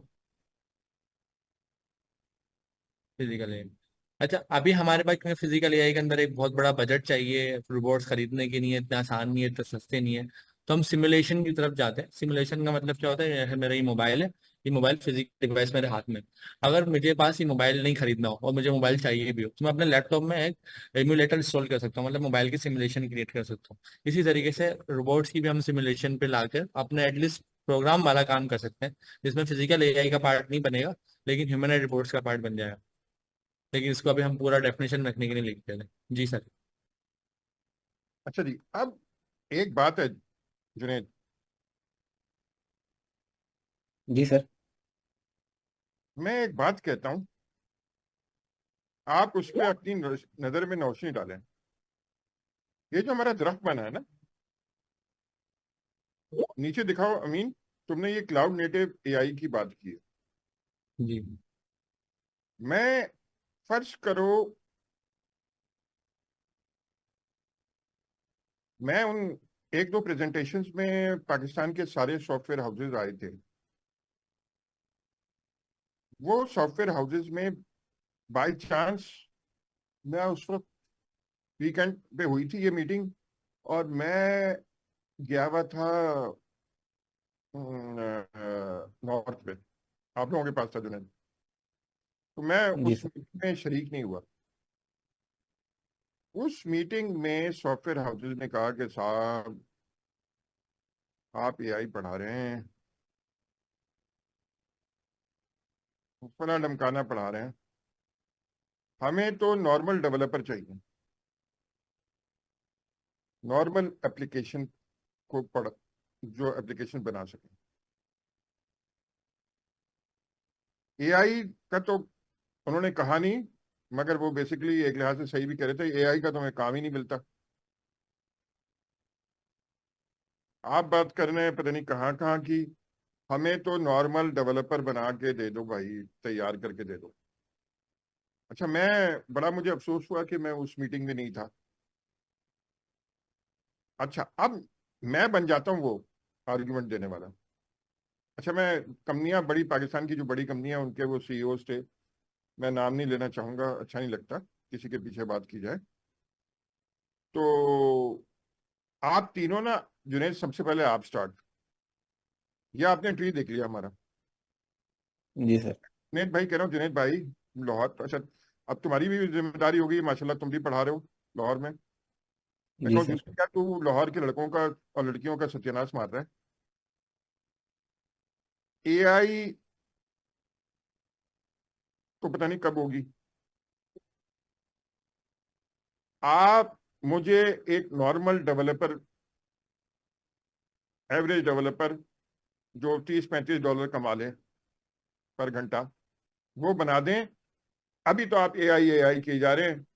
फिजिकल एआई। अच्छा, अभी हमारे पास क्योंकि फिजिकल एआई के अंदर एक बहुत बड़ा बजट चाहिए, रोबोट्स खरीदने की नहीं है, इतना आसान नहीं है, इतना सस्ते नहीं है, तो हम सिमुलेशन की तरफ जाते हैं। सिमुलेशन का मतलब क्या होता है, ये मेरा ये मोबाइल है, ये मोबाइल फिजिकल डिवाइस मेरे हाथ में। अगर मुझे पास ये मोबाइल नहीं खरीदना हो और मुझे मोबाइल चाहिए भी हो, तो मैं अपने लैपटॉप में एक एमुलेटर इंस्टॉल कर सकता हूँ, मतलब मोबाइल की सिमुलेशन क्रिएट कर सकता हूँ। इसी तरीके से रोबोट्स की भी हम सिमुलेशन पे लाकर अपने एटलीस्ट प्रोग्राम वाला काम कर सकते हैं, जिसमें फिजिकल एआई का पार्ट नहीं बनेगा, लेकिन ह्यूमन रिपोर्ट्स का पार्ट बन जाएगा। लेकिन इसको अभी हम पूरा डेफिनेशन रखने के लिए लिखते हैं। जी सर। अच्छा जी, अब एक बात है जुनेद, जी सर। मैं एक बात कहता हूँ, आप उस पर अपनी नजर में रोशनी डालें। ये जो हमारा दरख्त बना है ना, नीचे दिखाओ अमीन, तुमने ये क्लाउड नेटिव एआई की बात की है। जी मैं फर्ज करो, मैं उन एक दो प्रेजेंटेशंस में पाकिस्तान के सारे सॉफ्टवेयर हाउसेज आए थे। वो सॉफ्टवेयर हाउसेज में बाय चांस मैं उस वक्त वीकेंड पे हुई थी ये मीटिंग, और मैं गया हुआ था नॉर्थ में, आप लोगों के पास था जुनेद। तो मैं जी उस सर। मीटिंग में शरीक नहीं हुआ। उस मीटिंग में सॉफ्टवेयर हाउसेज ने कहा कि साहब आप एआई पढ़ा रहे हैं, फला ढमकाना पढ़ा रहे हैं, हमें तो नॉर्मल डेवलपर चाहिए, नॉर्मल एप्लीकेशन को पढ़, जो एप्लीकेशन बना सके। एआई का तो उन्होंने कहा नहीं, मगर वो बेसिकली एक लिहाज से सही भी कह रहे थे, एआई का तो हमें काम ही नहीं मिलता। आप बात कर रहे हैं पता नहीं कहाँ कहाँ की, हमें तो नॉर्मल डेवलपर बना के दे दो भाई, तैयार करके दे दो। अच्छा, मैं बड़ा मुझे अफसोस हुआ कि मैं उस मीटिंग में नहीं था। अच्छा, अब मैं बन जाता हूँ वो आर्गुमेंट देने वाला। अच्छा, मैं कंपनियां बड़ी, पाकिस्तान की जो बड़ी कंपनियां उनके वो सीईओ थे, मैं नाम नहीं लेना चाहूंगा, अच्छा नहीं लगता किसी के पीछे बात की जाए। तो आप तीनों ना, जुनेद सबसे पहले आप स्टार्ट, या आपने ट्री देख लिया हमारा? जी सर। जुनेद भाई कह रहा हूँ, जुनेद भाई लाहौर, अच्छा अब तुम्हारी भी जिम्मेदारी होगी माशाल्लाह, तुम भी पढ़ा रहे हो लाहौर में। जी देखो सर। क्या तू लाहौर के लड़कों का और लड़कियों का सत्यानाश मार रहा है? एआई तो पता नहीं कब होगी। आप मुझे एक नॉर्मल डेवलपर, एवरेज डेवलपर जो $30-35 कमा ले पर घंटा, वो बना दें। अभी तो आप एआई एआई किए जा रहे हैं,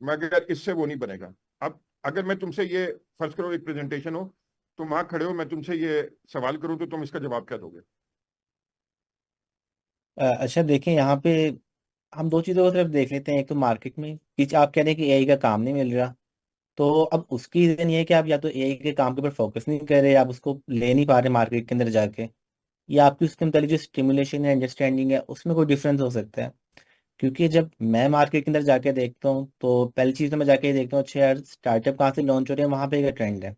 मगर इससे वो नहीं बनेगा। अब अगर मैं तुमसे ये फर्ज करो, एक प्रेजेंटेशन हो, तुम वहां खड़े हो, मैं तुमसे ये सवाल करूं तो तुम इसका जवाब क्या दोगे? अच्छा देखें यहाँ पे हम दो चीज़ों को सिर्फ देख लेते हैं। एक तो मार्केट में कि आप कह रहे हैं कि एआई का काम नहीं मिल रहा, तो अब उसकी रीज़न ये है कि आप या तो एआई के काम के ऊपर फोकस नहीं कर रहे, आप उसको ले नहीं पा रहे मार्केट के अंदर जाके, या आपकी उसके अंदर जो स्टिमुलेशन है, अंडरस्टैंडिंग है, उसमें कोई डिफरेंस हो सकता है। क्योंकि जब मैं मार्केट के अंदर जाके देखता हूँ तो पहली चीज़ तो मैं जाके देखता हूँ, अच्छा यार स्टार्टअप कहाँ से लॉन्च हो रहे हैं, वहाँ पे एक ट्रेंड है।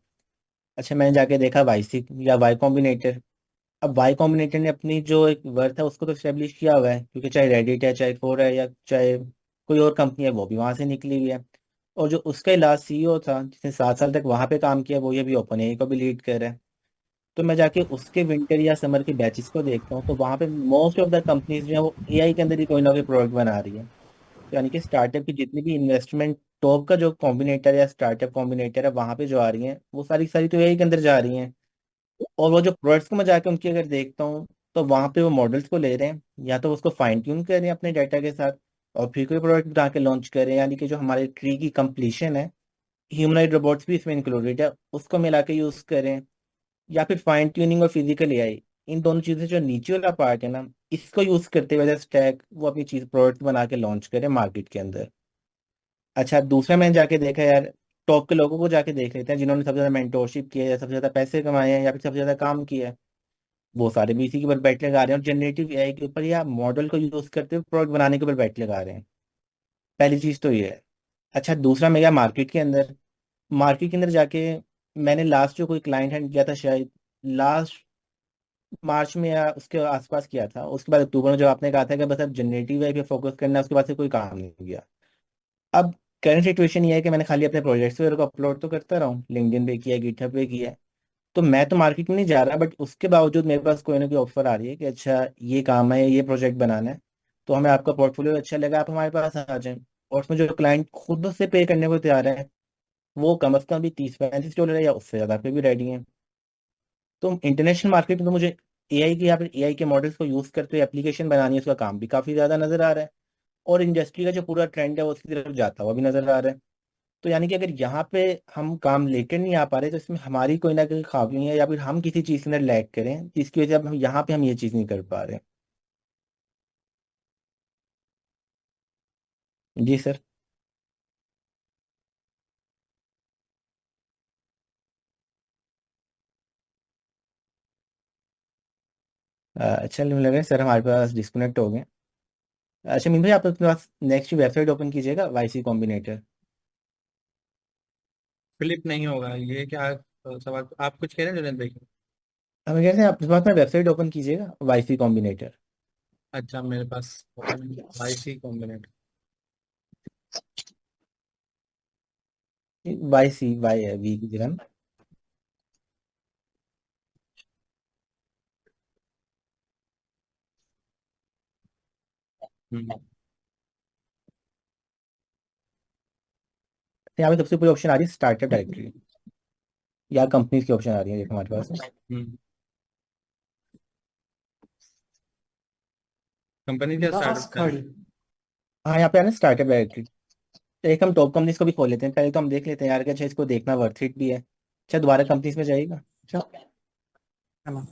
अच्छा मैंने जाके देखा वाईसी या वाई कॉम्बिनेटर। अब वाई कॉम्बिनेटर ने अपनी जो एक वर्थ है उसको तो स्टेब्लिश किया हुआ है, क्योंकि चाहे रेडिट है, चाहे कोर है, या चाहे कोई और कंपनी है, वो भी वहां से निकली हुई है। और जो उसका लास्ट सीईओ था जिसने 7 साल तक वहां पे काम किया, वो ये भी ओपन एआई को भी लीड कर रहा है। तो मैं जाके उसके विंटर या समर के बैचेस को देखता हूँ, तो वहां पे मोस्ट ऑफ द कंपनीज जो है वो एआई के अंदर ही कोई ना कोई प्रोडक्ट बना रही है। तो यानी कि स्टार्टअप की जितनी भी इन्वेस्टमेंट टॉप का जो कॉम्बिनेटर या स्टार्टअप कॉम्बिनेटर है वहां पे जो आ रही है, वो सारी सारी तो एआई के अंदर जा रही हैं। और वो जो प्रोडक्ट्स को मैं जाके उनकी अगर देखता हूँ, तो वहां पे वो मॉडल्स को ले रहे हैं, या तो उसको फाइन ट्यून कर रहे हैं अपने डाटा के साथ, और फिर कोई प्रोडक्ट बना के लॉन्च कर रहे हैं। यानी कि जो हमारे ट्री की कंप्लीशन है, ह्यूमनॉइड रोबोट्स भी इसमें इंक्लूडेड है, उसको मिला के यूज करें, या फिर फाइन ट्यूनिंग और फिजिकल एआई, इन दोनों चीजें जो नीचे वाला पार्ट है ना, इसको यूज करते हुए स्टैक वो अपनी चीज प्रोडक्ट बना के लॉन्च करें मार्केट के अंदर। अच्छा दूसरा मैंने जाके देखा यार, टॉप के लोगों को जाके देख लेते हैं जिन्होंने सबसे ज्यादा मेंटोरशिप किया है, या सबसे ज्यादा पैसे कमाए हैं, या फिर सबसे ज्यादा काम किया है। वो सारे भी इसी के ऊपर बैठ लगा रहे हैं, और जनरेटिव एआई के ऊपर या मॉडल को यूज करते हुए प्रोडक्ट बनाने के ऊपर बैठ लगा रहे हैं। पहली चीज तो ये है। अच्छा दूसरा मैं गया मार्केट के अंदर। मार्केट के अंदर जाके मैंने लास्ट जो कोई क्लाइंट हैंड किया था, शायद लास्ट मार्च में या उसके आसपास किया था, उसके बाद अक्टूबर में जब आपने कहा था कि बस अब जनरेटिव एआई पे फोकस करना है, उसके बाद से कोई काम नहीं किया। अब करंट सिचुएशन ये है कि मैंने खाली अपने प्रोजेक्ट्स वगैरह को अपलोड तो करता रहा हूँ, लिंक्डइन पे किया, गिटहब पे किया है। तो मैं तो मार्केट में नहीं जा रहा, बट उसके बावजूद मेरे पास कोई ना कोई ऑफर आ रही है कि अच्छा ये काम है, ये प्रोजेक्ट बनाना है, तो हमें आपका पोर्टफोलियो अच्छा लगा, आप हमारे पास आ जाएं। और उसमें जो क्लाइंट खुद से पे करने को तैयार है, वो कम अज कम भी $30-35 है, या उससे ज़्यादा पे भी रेडी है। तो इंटरनेशनल मार्केट में तो मुझे एआई के या फिर एआई के मॉडल्स को यूज़ करते हुए एप्लीकेशन बनानी है, उसका काम भी काफ़ी ज़्यादा नज़र आ रहा है। और इंडस्ट्री का जो पूरा ट्रेंड है वो उसकी तरफ जाता हुआ भी नज़र आ रहा है। तो यानी कि अगर यहाँ पे हम काम लेकर नहीं आ पा रहे, तो इसमें हमारी कोई ना कोई खामी है, या फिर हम किसी चीज़ के अंदर लैग करें जिसकी वजह से अब हम यहाँ पे हम ये चीज़ नहीं कर पा रहे। जी सर। अच्छा मुझे लगा सर हमारे पास डिस्कनेक्ट हो गए। अच्छा मीन भाई आप अपने पास नेक्स्ट वेबसाइट ओपन कीजिएगा, वाईसी कॉम्बिनेटर। फ्लिप नहीं होगा ये क्या सवाल आप कुछ कह रहे हैं जुनेद भाई? हमें कहते हैं अपने पास में वेबसाइट ओपन कीजिएगा, वाईसी कॉम्बिनेटर। अच्छा मेरे पास open I C combinate. Y C Y है, वी की जगह ना। हम्म। यहाँ पे सबसे ऊपर ऑप्शन आ रही है स्टार्टअप डायरेक्टरी, या कंपनीज की ऑप्शन आ रही है देखो हमारे पास। हम्म। कंपनी क्या बस स्टार्टअप है? खड़ी। हाँ यहाँ पे है ना स्टार्टअप डायरेक्टरी। तो एक हम टॉप कंपनीज को भी खोल लेते हैं, पहले तो हम देख लेते हैं यार कि अच्छा इसको देखना वर्थ इट भी है। अच्छा दोबारा कंपनीज में जाइएगा, चल है ना।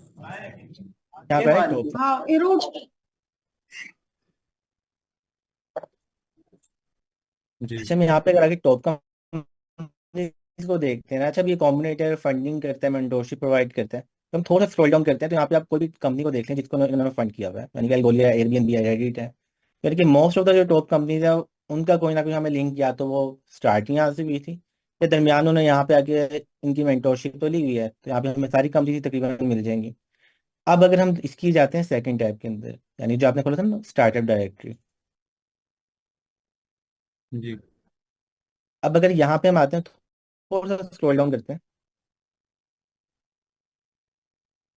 यहाँ पे है टॉप। हाँ ये रोड। जी। अच्छा हम यहाँ पे अगर आगे टॉप कंपनीज को देखते हैं ना, अच्छा अब ये कॉम्बिनेटर फंडिंग करता है, मेंटोरशिप प्रोवाइड करता है, तो हम थोड़ा स्क्रॉल डाउन करते हैं, तो यहाँ पे आप कोई भी कंपनी को देख लें जिसको इन्होंने फंड किया हुआ है, यानी कि एल्गोरिया है, एयरबीएनबी है, रेडिट है। यानी कि मोस्ट ऑफ द जो टॉप कंपनीज है उनका कोई ना कोई हमें लिंक, या तो वो स्टार्टिंग यहाँ से हुई थी, या दरमियान उन्होंने यहाँ पे आके इनकी मेंटोरशिप तो ली हुई है, तो यहाँ पे हमें सारी कंपनीज तकरीबन मिल जाएंगी। अब अगर हम इसकी जाते हैं सेकंड टैब के अंदर, यानी जो आपने खोला था ना स्टार्टअप डायरेक्टरी। जी। अब अगर यहाँ पे हम आते हैं थोड़ा सा स्क्रॉल डाउन करते हैं।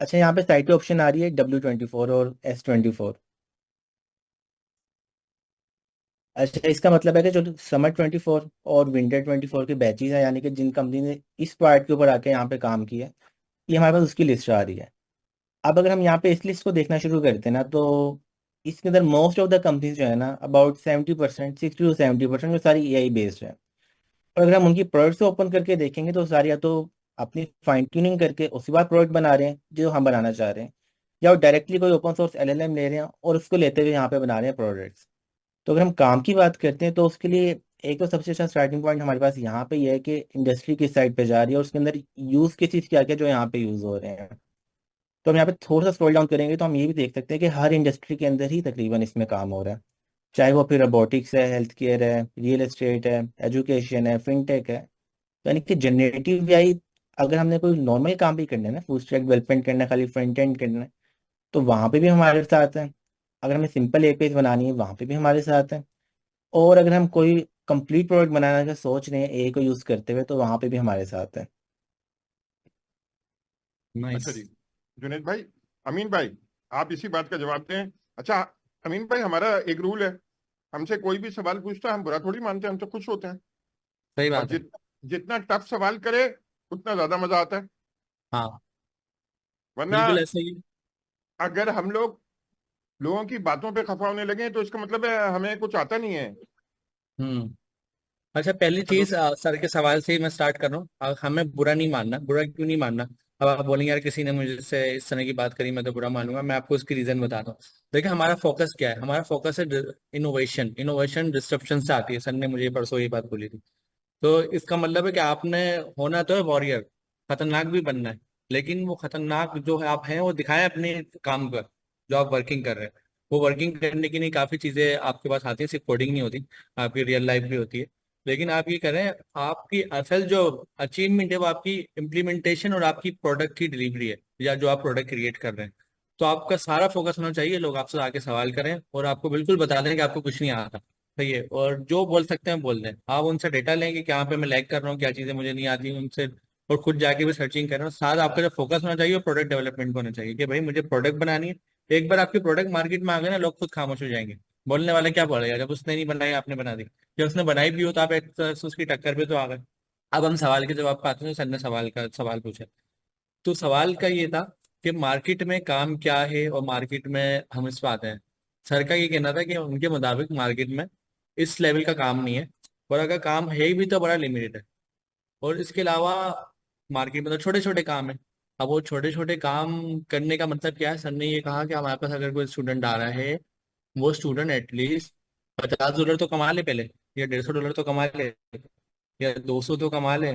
अच्छा, यहाँ पे साइड पे ऑप्शन आ रही है W24 और S24। अच्छा, इसका मतलब है कि जो समर 24 और विंटर 24 के बैचेज हैं, यानी कि जिन कंपनी ने इस पार्ट के ऊपर आके यहाँ पे काम किया, ये हमारे पास उसकी लिस्ट आ रही है। अब अगर हम यहाँ पे इस लिस्ट को देखना शुरू करते हैं ना, तो इसके अंदर मोस्ट ऑफ द कंपनीज जो है ना, अबाउट 70%, 60 to 70% वो सारी AI बेस्ड है। और अगर हम उनकी प्रोडक्ट्स को ओपन करके देखेंगे तो सारी या तो अपनी फाइन ट्यूनिंग करके उसके बाद प्रोडक्ट बना रहे हैं जो हम बनाना चाह रहे हैं, या वो डायरेक्टली कोई ओपन सोर्स LLM ले रहे हैं और उसको लेते हुए यहाँ पे बना रहे हैं प्रोडक्ट्स। तो अगर हम काम की बात करते हैं तो उसके लिए एक तो सबसे अच्छा स्टार्टिंग पॉइंट हमारे पास यहाँ पे ये है कि इंडस्ट्री किस साइड पे जा रही है और उसके अंदर यूज केसेस क्या क्या जो यहाँ पे यूज हो रहे हैं। तो हम यहाँ पे थोड़ा सा स्क्रॉल डाउन करेंगे तो हम ये भी देख सकते हैं कि हर इंडस्ट्री के अंदर ही तकरीबन इसमें काम हो रहा है, चाहे वो फिर रोबोटिक्स है, हेल्थ केयर है, रियल एस्टेट है, एजुकेशन है, फिनटेक है। तो यानी कि जनरेटिव AI, अगर हमने कोई नॉर्मल काम भी करना है ना, फुल स्टैक डेवलपमेंट करना है, खाली फ्रंट एंड करना है, तो वहाँ पे भी हमारे साथ है। अगर हमें सिंपल APIs बनानी है वहाँ पे भी हमारे साथ है। और अगर हम कोई कंप्लीट प्रोडक्ट बनाने का सोच रहे हैं AI को यूज़ करते हुए, तो वहाँ पे भी हमारे साथ है। नाइस। अच्छा जी, जुनेद भाई, अमीन भाई, आप इसी बात का जवाब दें। अच्छा अमीन भाई, हमारा एक रूल है, हमसे कोई भी सवाल पूछता है हम बुरा थोड़ी मानते हैं, हम तो खुश होते हैं। सही और बात है। जितना टफ सवाल करे उतना ज्यादा मजा आता है। हाँ, वरना बिल्कुल ऐसे ही। अगर हम लोगों की बातों पे खफा होने लगे तो इसका मतलब है हमें कुछ आता नहीं है। हम्म। अच्छा, पहली हेलो। चीज सर के सवाल से ही मैं स्टार्ट कर रहा हूँ। हमें बुरा नहीं मानना। बुरा क्यों नहीं मानना? अब आप बोलेंगे यार किसी ने मुझसे इस तरह की बात करी मैं तो बुरा मानूंगा। मैं आपको उसकी रीजन बताता हूँ। देखिए, हमारा फोकस क्या है? हमारा फोकस है इनोवेशन। इनोवेशन डिस्ट्रप्शन से आती है। सर ने मुझे परसों ये बात बोली थी। तो इसका मतलब है कि आपने होना तो है वॉरियर, खतरनाक भी बनना है। लेकिन वो खतरनाक जो है आप हैं वो दिखाएं अपने काम पर, जो आप वर्किंग कर रहे हैं। वो वर्किंग करने की नहीं, काफी चीजें आपके पास आती हैं, सिर्फ कोडिंग नहीं होती, आपकी रियल लाइफ भी होती है। लेकिन आप ये करें, आपकी असल जो अचीवमेंट है वो आपकी इम्प्लीमेंटेशन और आपकी प्रोडक्ट की डिलीवरी है, या जो आप प्रोडक्ट क्रिएट कर रहे हैं। तो आपका सारा फोकस होना चाहिए लोग आपसे आके सवाल करें और आपको बिल्कुल बता दें कि आपको कुछ नहीं आता। सही है। और जो बोल सकते हैं बोल दें। आप उनसे डेटा लेंगे कि यहाँ पे मैं लैग कर रहा हूँ, क्या चीजें मुझे नहीं आती उनसे, और खुद जाके भी सर्चिंग कर रहा हूँ। साथ आपका जो फोकस होना चाहिए वो प्रोडक्ट डेवलपमेंट को होना चाहिए कि भाई मुझे प्रोडक्ट बनानी है। एक बार आपकी प्रोडक्ट मार्केट में आ गए ना, लोग खुद खामोश हो जाएंगे। बोलने वाले क्या बोलेगा? जब उसने नहीं बनाई आपने बना दी। जब उसने बनाई भी हो तो आप एक तरह से उसकी टक्कर पे तो आ गए। अब हम सवाल के जवाब पे आते हैं। सर ने सवाल पूछा, तो सवाल का ये था कि मार्केट में काम क्या है और मार्केट में हम इस पे आते हैं। सर का ये कहना था कि उनके मुताबिक मार्केट में इस लेवल का काम नहीं है, और अगर काम है भी तो बड़ा लिमिटेड है। और इसके अलावा मार्केट में तो छोटे छोटे काम है। अब वो छोटे छोटे काम करने का मतलब क्या है? सर ने ये कहा कि हमारे पास अगर कोई स्टूडेंट आ रहा है, वो स्टूडेंट एटलीस्ट $50 तो कमा ले पहले, या $150 तो कमा ले, या 200 तो कमा ले।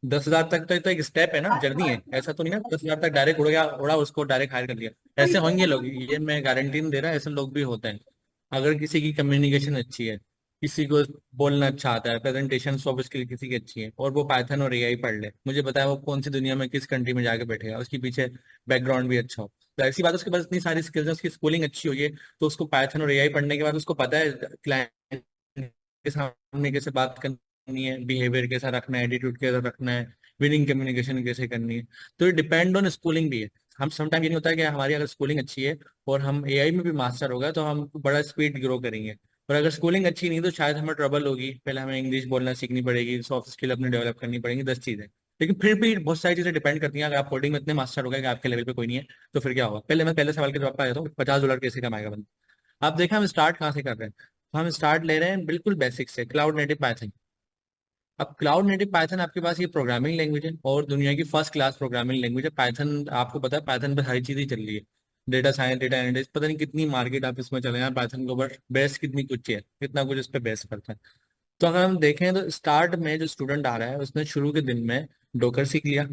10,000 तक तो एक स्टेप है ना, जर्नी है। ऐसा तो नहीं ना 10,000 तक डायरेक्ट उड़ गया, उड़ा उसको डायरेक्ट हायर कर लिया। ऐसे होंगे लोग, ये मैं गारंटी नहीं दे रहा, ऐसे लोग भी होते हैं। अगर किसी की कम्युनिकेशन अच्छी है, किसी को बोलना अच्छा आता है, प्रेजेंटेशन सॉफ्ट स्किल किसी की अच्छी है, और वो पाइथन और AI पढ़ ले, मुझे बताया वो कौन सी दुनिया में किस कंट्री में जाके बैठेगा, उसके पीछे बैकग्राउंड भी अच्छा हो। तो ऐसी बात है, उसके पास इतनी सारी स्किल्स है, उसकी स्कूलिंग अच्छी हुई है, तो उसको पाइथन और AI पढ़ने के बाद उसको पता है क्लाइंट के सामने कैसे बात करनी है, बिहेवियर कैसा रखना है, एटीट्यूड कैसा रखना है, विनिंग कम्युनिकेशन कैसे करनी है। तो ये डिपेंड ऑन स्कूलिंग भी है। हम समटाइम ये नहीं होता है कि हमारी अगर स्कूलिंग अच्छी है और हम AI में भी मास्टर होगा तो हम बड़ा स्पीड ग्रो करेंगे। और अगर स्कूलिंग अच्छी नहीं तो शायद हमें ट्रबल होगी, पहले हमें इंग्लिश बोलना सीखनी पड़ेगी, सॉफ्ट स्किल अपनी डेवलप करनी पड़ेगी, 10 चीजें। लेकिन फिर भी बहुत सारी चीजें डिपेंड करती हैं। अगर आप कोडिंग में इतने मास्टर हो गए कि आपके लेवल पे कोई नहीं है, तो फिर क्या होगा? पहले सवाल के जवाब पे आया था, $50 कैसे कमाएगा बंदा? आप देखा हम स्टार्ट कहाँ से कर रहे हैं? तो हम स्टार्ट ले रहे हैं बिल्कुल बेसिक से, क्लाउड नेटिव पाइथन। अब क्लाउड नेटिव पाइथन आपके पास ये प्रोग्रामिंग लैंग्वेज है और दुनिया की फर्स्ट क्लास प्रोग्रामिंग लैंग्वेज है पाइथन। आपको पता है पाइथन पर सारी चीजें चल रही है। डेटा साइंस, डेटा एनालिस्ट, पता नहीं कितनी मार्केट आप इसमें चले हैं पाइथन के ऊपर, बेस कितनी कुछ है, कितना कुछ इस पर बेस करते हैं। तो अगर हम देखें तो स्टार्ट में जो स्टूडेंट आ रहा है उसने शुरू के दिन में डोकर सीख लिया,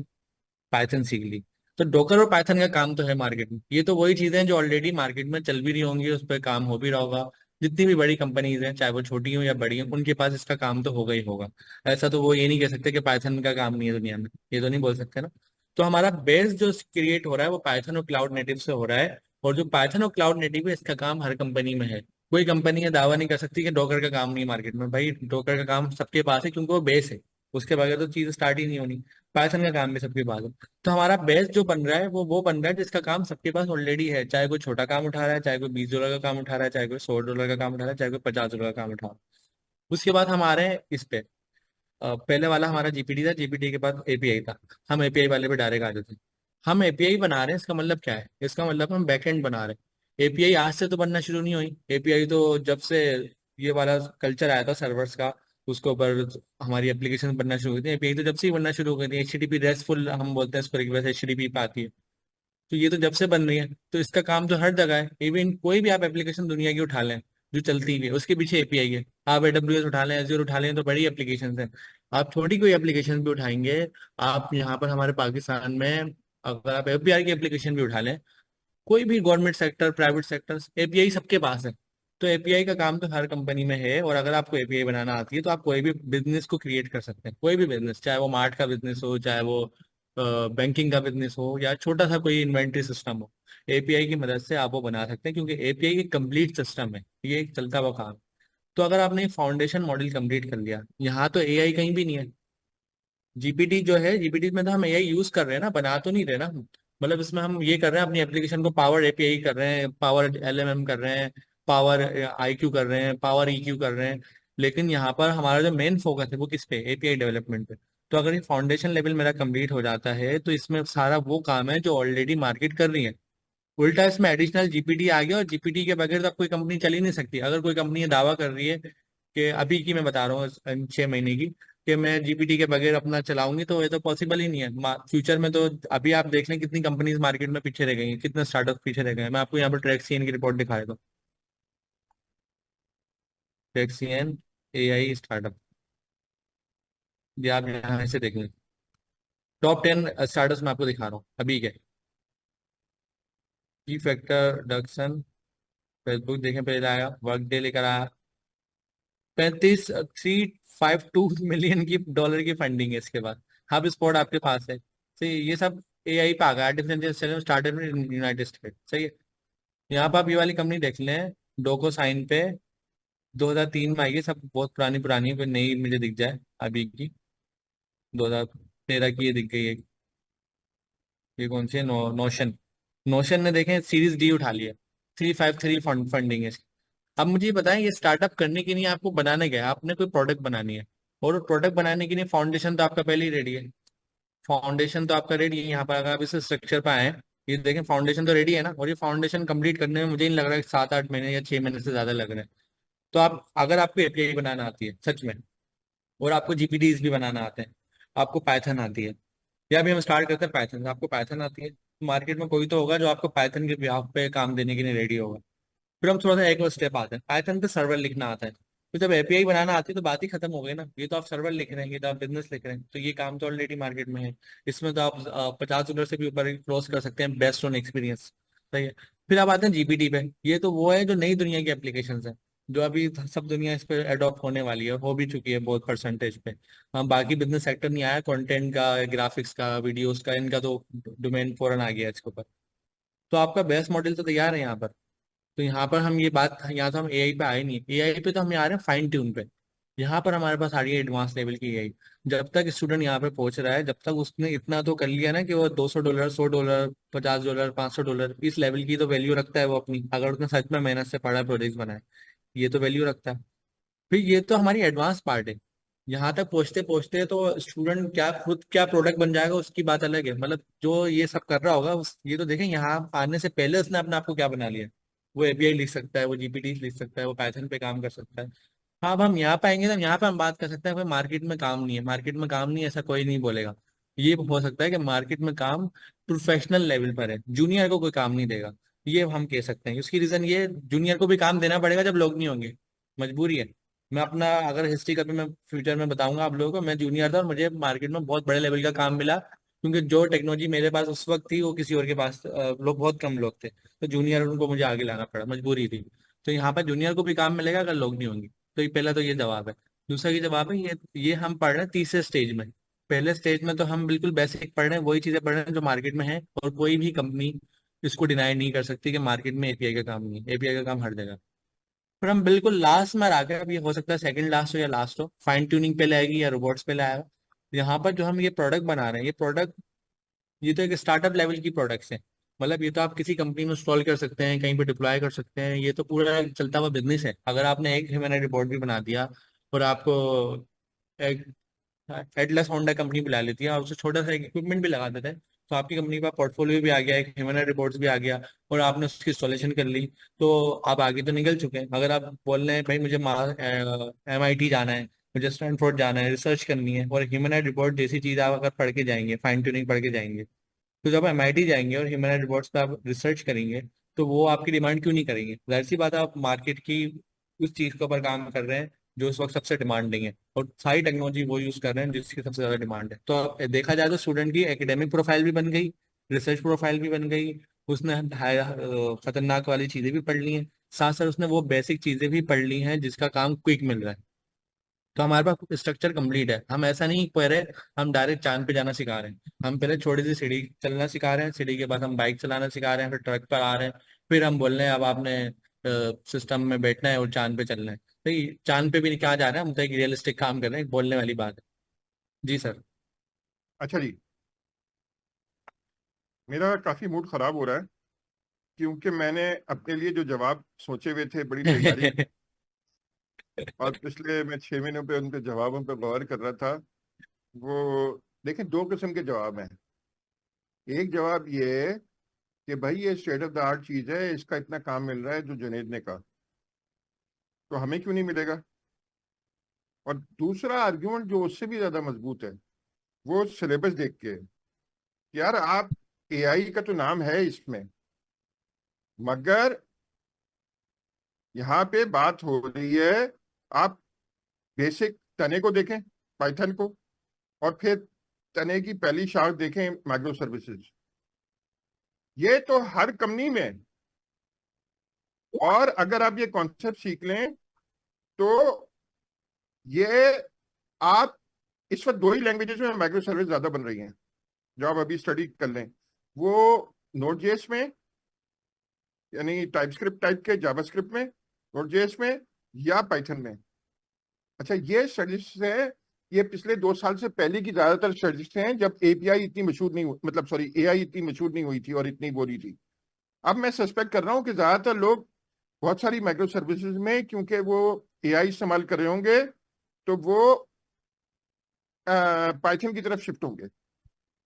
पाइथन सीख ली। तो डोकर और पाइथन का काम तो है मार्केट में, ये तो वही चीजें हैं जो ऑलरेडी मार्केट में चल भी रही होंगी, उस पर काम हो भी रहा होगा। जितनी भी बड़ी कंपनीज हैं, चाहे वो छोटी हो या बड़ी हो, उनके पास इसका काम तो होगा ही होगा। ऐसा तो वो ये नहीं कह सकते कि पाइथन का काम नहीं है दुनिया में, ये तो नहीं बोल सकते ना। तो हमारा बेस जो क्रिएट हो रहा है वो पाइथन और क्लाउड नेटिव से हो रहा है। और जो पाइथन और क्लाउड नेटिव है इसका काम हर कंपनी में है। कोई कंपनी ये दावा नहीं कर सकती कि डोकर का काम नहीं है मार्केट में। भाई डोकर का काम सबके पास है क्योंकि वो बेस है। उसके बगैर तो चीज स्टार्ट ही नहीं होनी। पाइथन का काम भी सबके पास है। तो हमारा बेस जो बन रहा है वो बन रहा है जिसका काम सबके पास ऑलरेडी है, चाहे कोई छोटा काम उठा रहा है, चाहे कोई $20 का काम उठा रहा है, चाहे कोई $100 का काम उठा रहा है, चाहे कोई $50 का काम उठा रहा है। उसके बाद हमारे इस पे पहले वाला हमारा जीपीटी था, जीपीटी के बाद एपीआई था। हम एपीआई वाले पे डायरेक्ट आ जाते हैं। हम एपीआई बना रहे हैं, इसका मतलब क्या है? इसका मतलब हम बैकएंड बना रहे हैं। एपीआई आज से तो बनना शुरू नहीं हुई। एपीआई तो जब से ये वाला कल्चर आया था सर्वर्स का, उसके ऊपर हमारी एप्लीकेशन बनना शुरू हुई थी। एपीआई तो जब से ही बनना शुरू हो गई थी। एचटीटीपी रेस्टफुल हम बोलते हैं इसको, रिक्वेस्ट एचटीटीपी पे आती है। तो ये तो जब से बन रही है, तो इसका काम तो हर जगह है। इवन कोई भी आप एप्लीकेशन दुनिया की उठा लें जो चलती भी है, उसके पीछे एपीआई है। आप एडब्ल्यूएस उठा लें, एज़्योर उठा लें, तो बड़ी एप्लीकेशन है। आप थोड़ी कोई एप्लीकेशन भी उठाएंगे। आप यहाँ पर हमारे पाकिस्तान में अगर आप एपीआई की एप्लीकेशन भी उठा लें, कोई भी government sector, private sector, API सबके पास है। तो एपीआई का काम तो हर कंपनी में है। और अगर आपको एपीआई बनाना आती है तो आप कोई भी बिजनेस को क्रिएट कर सकते हैं। कोई भी बिजनेस, चाहे वो मार्ट का बिजनेस हो, चाहे वो बैंकिंग का बिजनेस हो, या छोटा सा कोई इन्वेंट्री सिस्टम हो, एपीआई की मदद से आप वो बना सकते हैं। क्योंकि एपीआई एक कंप्लीट सिस्टम है, ये एक चलता हुआ काम। तो अगर आपने फाउंडेशन मॉडल कंप्लीट कर लिया, यहाँ तो एआई कहीं भी नहीं है। जीपीटी जो है, जीपीटी में तो हम एआई यूज कर रहे हैं ना, बना तो नहीं रहे ना। मतलब इसमें हम ये कर रहे हैं, अपनी एप्लीकेशन को पावर एपीआई कर रहे हैं, पावर एलएमएम कर रहे हैं, पावर आईक्यू कर रहे हैं, पावर ईक्यू कर रहे हैं। लेकिन यहाँ पर हमारा जो मेन फोकस है वो किस पे? एपीआई डेवलपमेंट पे। तो अगर ये फाउंडेशन लेवल मेरा कंप्लीट हो जाता है तो इसमें सारा वो काम है जो ऑलरेडी मार्केट कर रही है। उल्टा इसमें एडिशनल जीपीटी आ गया, और जीपीटी के बगैर तो अब कोई कंपनी चल ही नहीं सकती। अगर कोई कंपनी ये दावा कर रही है कि अभी की मैं बता रहा हूँ 6 महीने की, कि मैं जीपीटी के बगैर अपना चलाऊंगी, तो ये तो पॉसिबल ही नहीं है। फ्यूचर में तो अभी आप देख लें कितनी कंपनीज मार्केट में पीछे रह गई हैं, कितने स्टार्टअप पीछे रह गए हैं। मैं आपको यहाँ पर ट्रैक्सियन की रिपोर्ट दिखा देता हूँ। ट्रैक्सियन एआई स्टार्टअप, ये आप यहाँ से देख लें। टॉप 10 स्टार्टअप्स मैं आपको दिखा रहा हूँ अभी के। की फैक्टर, डक्सन, फेसबुक देखें पहले आया, वर्क डे लेकर आया। 352 मिलियन की डॉलर की फंडिंग है इसके बाद। हब स्पॉट आपके पास है। सही है, ये सब एआई पे आ गया, artificial intelligence started in United state. सही है। यहाँ पर आप ये वाली कंपनी देख लें, डोको साइन पे 2003 में आई है। सब बहुत पुरानी पुरानी है, कोई नई मुझे दिख जाए अभी की। 2013 की ये दिख गई है। ये कौन सी है? नोशन। नोशन ने देखें सीरीज डी उठा लिया। 353 फंडिंग है। अब मुझे ये बताएं, ये स्टार्टअप करने के लिए आपको बनाने गया, आपने कोई प्रोडक्ट बनानी है, और प्रोडक्ट बनाने के लिए फाउंडेशन तो आपका पहले ही रेडी है। फाउंडेशन तो आपका रेडी है। यहाँ पर अगर आप इस स्ट्रक्चर पर आए, ये देखें फाउंडेशन तो रेडी है ना। और ये फाउंडेशन कंप्लीट करने में मुझे नहीं लग रहा है 7-8 महीने या 6 महीने से ज्यादा लग रहे हैं। तो आप अगर आपको एपीआई बनाना आती है सच में, और आपको जीपीटीज भी बनाना आते हैं, आपको पाइथन आती है, या अभी हम स्टार्ट करते हैं पाइथन से, आपको पाइथन आती है, मार्केट में कोई तो होगा जो आपको पाइथन के बिहाफ पे काम देने के लिए रेडी होगा। फिर हम थोड़ा सा एक और स्टेप आते हैं, पाइथन पे सर्वर लिखना आता है। तो जब एपीआई बनाना आती है तो बात ही खत्म हो गई ना। ये तो आप सर्वर लिख रहे हैं, ये तो आप बिजनेस लिख रहे हैं, तो ये काम तो ऑलरेडी मार्केट में है। इसमें तो आप $50 से भी ऊपर क्लोज कर सकते हैं, बेस्ट ऑन एक्सपीरियंस। सही है। फिर आप आते हैं जीपीटी पे। ये तो वो है जो नई दुनिया की एप्लीकेशन है, जो अभी सब दुनिया इस पे अडॉप्ट होने वाली है, हो भी चुकी है बहुत परसेंटेज पे। हाँ, बाकी बिजनेस सेक्टर नहीं आया, कंटेंट का, ग्राफिक्स का, वीडियोस का, इनका तो डोमेन फौरन आ गया है इसके ऊपर। तो आपका बेस्ट मॉडल तो तैयार है यहाँ पर। तो यहाँ पर हम ये बात, यहाँ तो हम एआई पे आए नहीं, एआई पे तो हम आ रहे हैं फाइन ट्यून पे। यहाँ पर हमारे पास आ रही है एडवांस लेवल की एआई। जब तक स्टूडेंट यहाँ पे पहुंच रहा है, जब तक उसने इतना तो कर लिया ना कि वो $200, $100, $50, $500 इस लेवल की तो वैल्यू रखता है वो अपनी, अगर उसने सच में मेहनत से पढ़ा, प्रोजेक्ट बनाए, ये तो वैल्यू रखता है। फिर ये तो हमारी एडवांस पार्ट है। यहाँ तक पहुंचते पहुंचते तो स्टूडेंट क्या खुद क्या प्रोडक्ट बन जाएगा उसकी बात अलग है। मतलब जो ये सब कर रहा होगा ये तो देखें, यहाँ आने से पहले उसने अपने आप को क्या बना लिया। वो एपीआई लिख सकता है, वो जीपीटी लिख सकता है, वो पाइथन पे काम कर सकता है। हाँ, अब हम यहाँ पाएंगे तो यहाँ पे हम बात कर सकते हैं भाई मार्केट में काम नहीं है, मार्केट में काम नहीं है, ऐसा कोई नहीं बोलेगा। ये हो सकता है कि मार्केट में काम प्रोफेशनल लेवल पर है, जूनियर को कोई काम नहीं देगा, ये हम कह सकते हैं। उसकी रीजन ये, जूनियर को भी काम देना पड़ेगा जब लोग नहीं होंगे, मजबूरी है। मैं अपना अगर हिस्ट्री कभी मैं फ्यूचर में बताऊंगा आप लोगों को, मैं जूनियर था और मुझे मार्केट में बहुत बड़े लेवल का काम मिला, क्योंकि जो टेक्नोलॉजी मेरे पास उस वक्त थी वो किसी और के पास लोग बहुत कम लोग थे। तो जूनियर उनको मुझे आगे लाना पड़ा, मजबूरी थी। तो यहाँ पर जूनियर को भी काम मिलेगा अगर लोग नहीं होंगे। तो ये पहला तो ये जवाब है। दूसरा ये जवाब है, ये हम पढ़ रहे हैं तीसरे स्टेज में। पहले स्टेज में तो हम बिल्कुल बेसिक पढ़ रहे हैं, वही चीजें पढ़ रहे हैं जो मार्केट में है, और कोई भी कंपनी इसको डिनाई नहीं कर सकती कि मार्केट में एपीआई का काम नहीं है। एपीआई का काम हर जगह। फिर हम बिल्कुल लास्ट में आकर, अब ये हो सकता है सेकंड लास्ट हो या लास्ट हो, फाइन ट्यूनिंग पे लाएगी या रोबोट्स पे लाएगा। यहाँ पर जो हम ये प्रोडक्ट बना रहे हैं, ये तो एक स्टार्टअप लेवल की प्रोडक्ट्स हैं। मतलब ये तो आप किसी कंपनी में इंस्टॉल कर सकते हैं, कहीं पे डिप्लॉय कर सकते हैं, ये तो पूरा चलता हुआ बिजनेस है। अगर आपने एक ह्यूमन रिपोर्ट भी बना दिया और आपको एक हेडलेस होंडा कंपनी बुला लेती है और उससे छोटा सा इक्विपमेंट भी लगा देते हैं, तो आपकी कंपनी का पोर्टफोलियो भी आ गया, एक ह्यूमन रिपोर्ट्स भी आ गया, और आपने उसकी इंस्टॉलेशन कर ली, तो आप आगे तो निकल चुके हैं। अगर आप बोल रहे हैं भाई मुझे MIT जाना है, मुझे स्टैनफोर्ड जाना है, रिसर्च करनी है, और ह्यूमन रिपोर्ट जैसी चीज आप अगर पढ़ के जाएंगे, फाइन ट्यूनिंग पढ़ के जाएंगे, तो जब MIT जाएंगे और ह्यूमन रिपोर्ट्स पे आप रिसर्च करेंगे, तो वो आपकी डिमांड क्यों नहीं करेंगे? जाहिर सी बात है, आप मार्केट की उस चीज के ऊपर काम कर रहे हैं जो इस वक्त सबसे डिमांडिंग है, और सारी टेक्नोलॉजी वो यूज कर रहे हैं जिसकी सबसे ज्यादा डिमांड है। तो अब देखा जाए तो स्टूडेंट की एकेडमिक प्रोफाइल भी बन गई, रिसर्च प्रोफाइल भी बन गई, उसने खतरनाक वाली चीजें भी पढ़ ली हैं, साथ साथ उसने वो बेसिक चीजें भी पढ़ ली हैं जिसका काम क्विक मिल रहा है। तो हमारे पास स्ट्रक्चर कंप्लीट है। हम ऐसा नहीं पहले हम डायरेक्ट चांद पे जाना सिखा रहे हैं, हम पहले छोटी सी सीढ़ी चलना सिखा रहे हैं, सीढ़ी के बाद हम बाइक चलाना सिखा रहे हैं, फिर ट्रक पर आ रहे हैं, फिर हम बोल रहे हैं अब आपने सिस्टम में बैठना है और चांद पे चलना है। तो ये चांद पे भी कहाँ जा रहे हैं, हम तो एक रियलिस्टिक काम कर रहे हैं, बोलने वाली बात है। जी सर। अच्छा जी, मेरा काफी मूड खराब हो रहा है, क्योंकि मैंने अपने लिए जो जवाब सोचे हुए थे बड़ी तैयारी, और पिछले मैं 6 महीनों पे उनके जवाबों पे गौर कर रहा था। वो देखें, दो किस्म के जवाब हैं। एक जवाब ये है कि भाई ये स्टेट ऑफ द आर्ट चीज है, इसका इतना काम मिल रहा है जो जुनेद ने कहा, तो हमें क्यों नहीं मिलेगा। और दूसरा आर्ग्यूमेंट जो उससे भी ज्यादा मजबूत है, वो सिलेबस देख के, यार आप AI का तो नाम है इसमें, मगर यहाँ पे बात हो रही है, आप बेसिक तने को देखें, पाइथन को, और फिर तने की पहली शाख देखें, माइक्रो सर्विसेज। ये तो हर कंपनी में, और अगर आप ये कॉन्सेप्ट सीख लें तो ये आप इस वक्त दो ही लैंग्वेजेस में माइक्रो सर्विस ज्यादा बन रही हैं जो आप अभी स्टडी कर लें, वो नोड.js में, यानी टाइपस्क्रिप्ट टाइप के जावास्क्रिप्ट में, नोड.js में, या पाइथन में। अच्छा, ये स्टडीज है, ये पिछले 2 साल से पहले की ज्यादातर स्टडीज हैं, जब API इतनी मशहूर नहीं, मतलब सॉरी, AI इतनी मशहूर नहीं हुई थी और इतनी बोली थी। अब मैं सस्पेक्ट कर रहा हूँ कि ज्यादातर लोग बहुत सारी माइक्रो सर्विसेज में, क्योंकि वो AI इस्तेमाल कर रहे होंगे, तो वो पाइथन की तरफ शिफ्ट होंगे।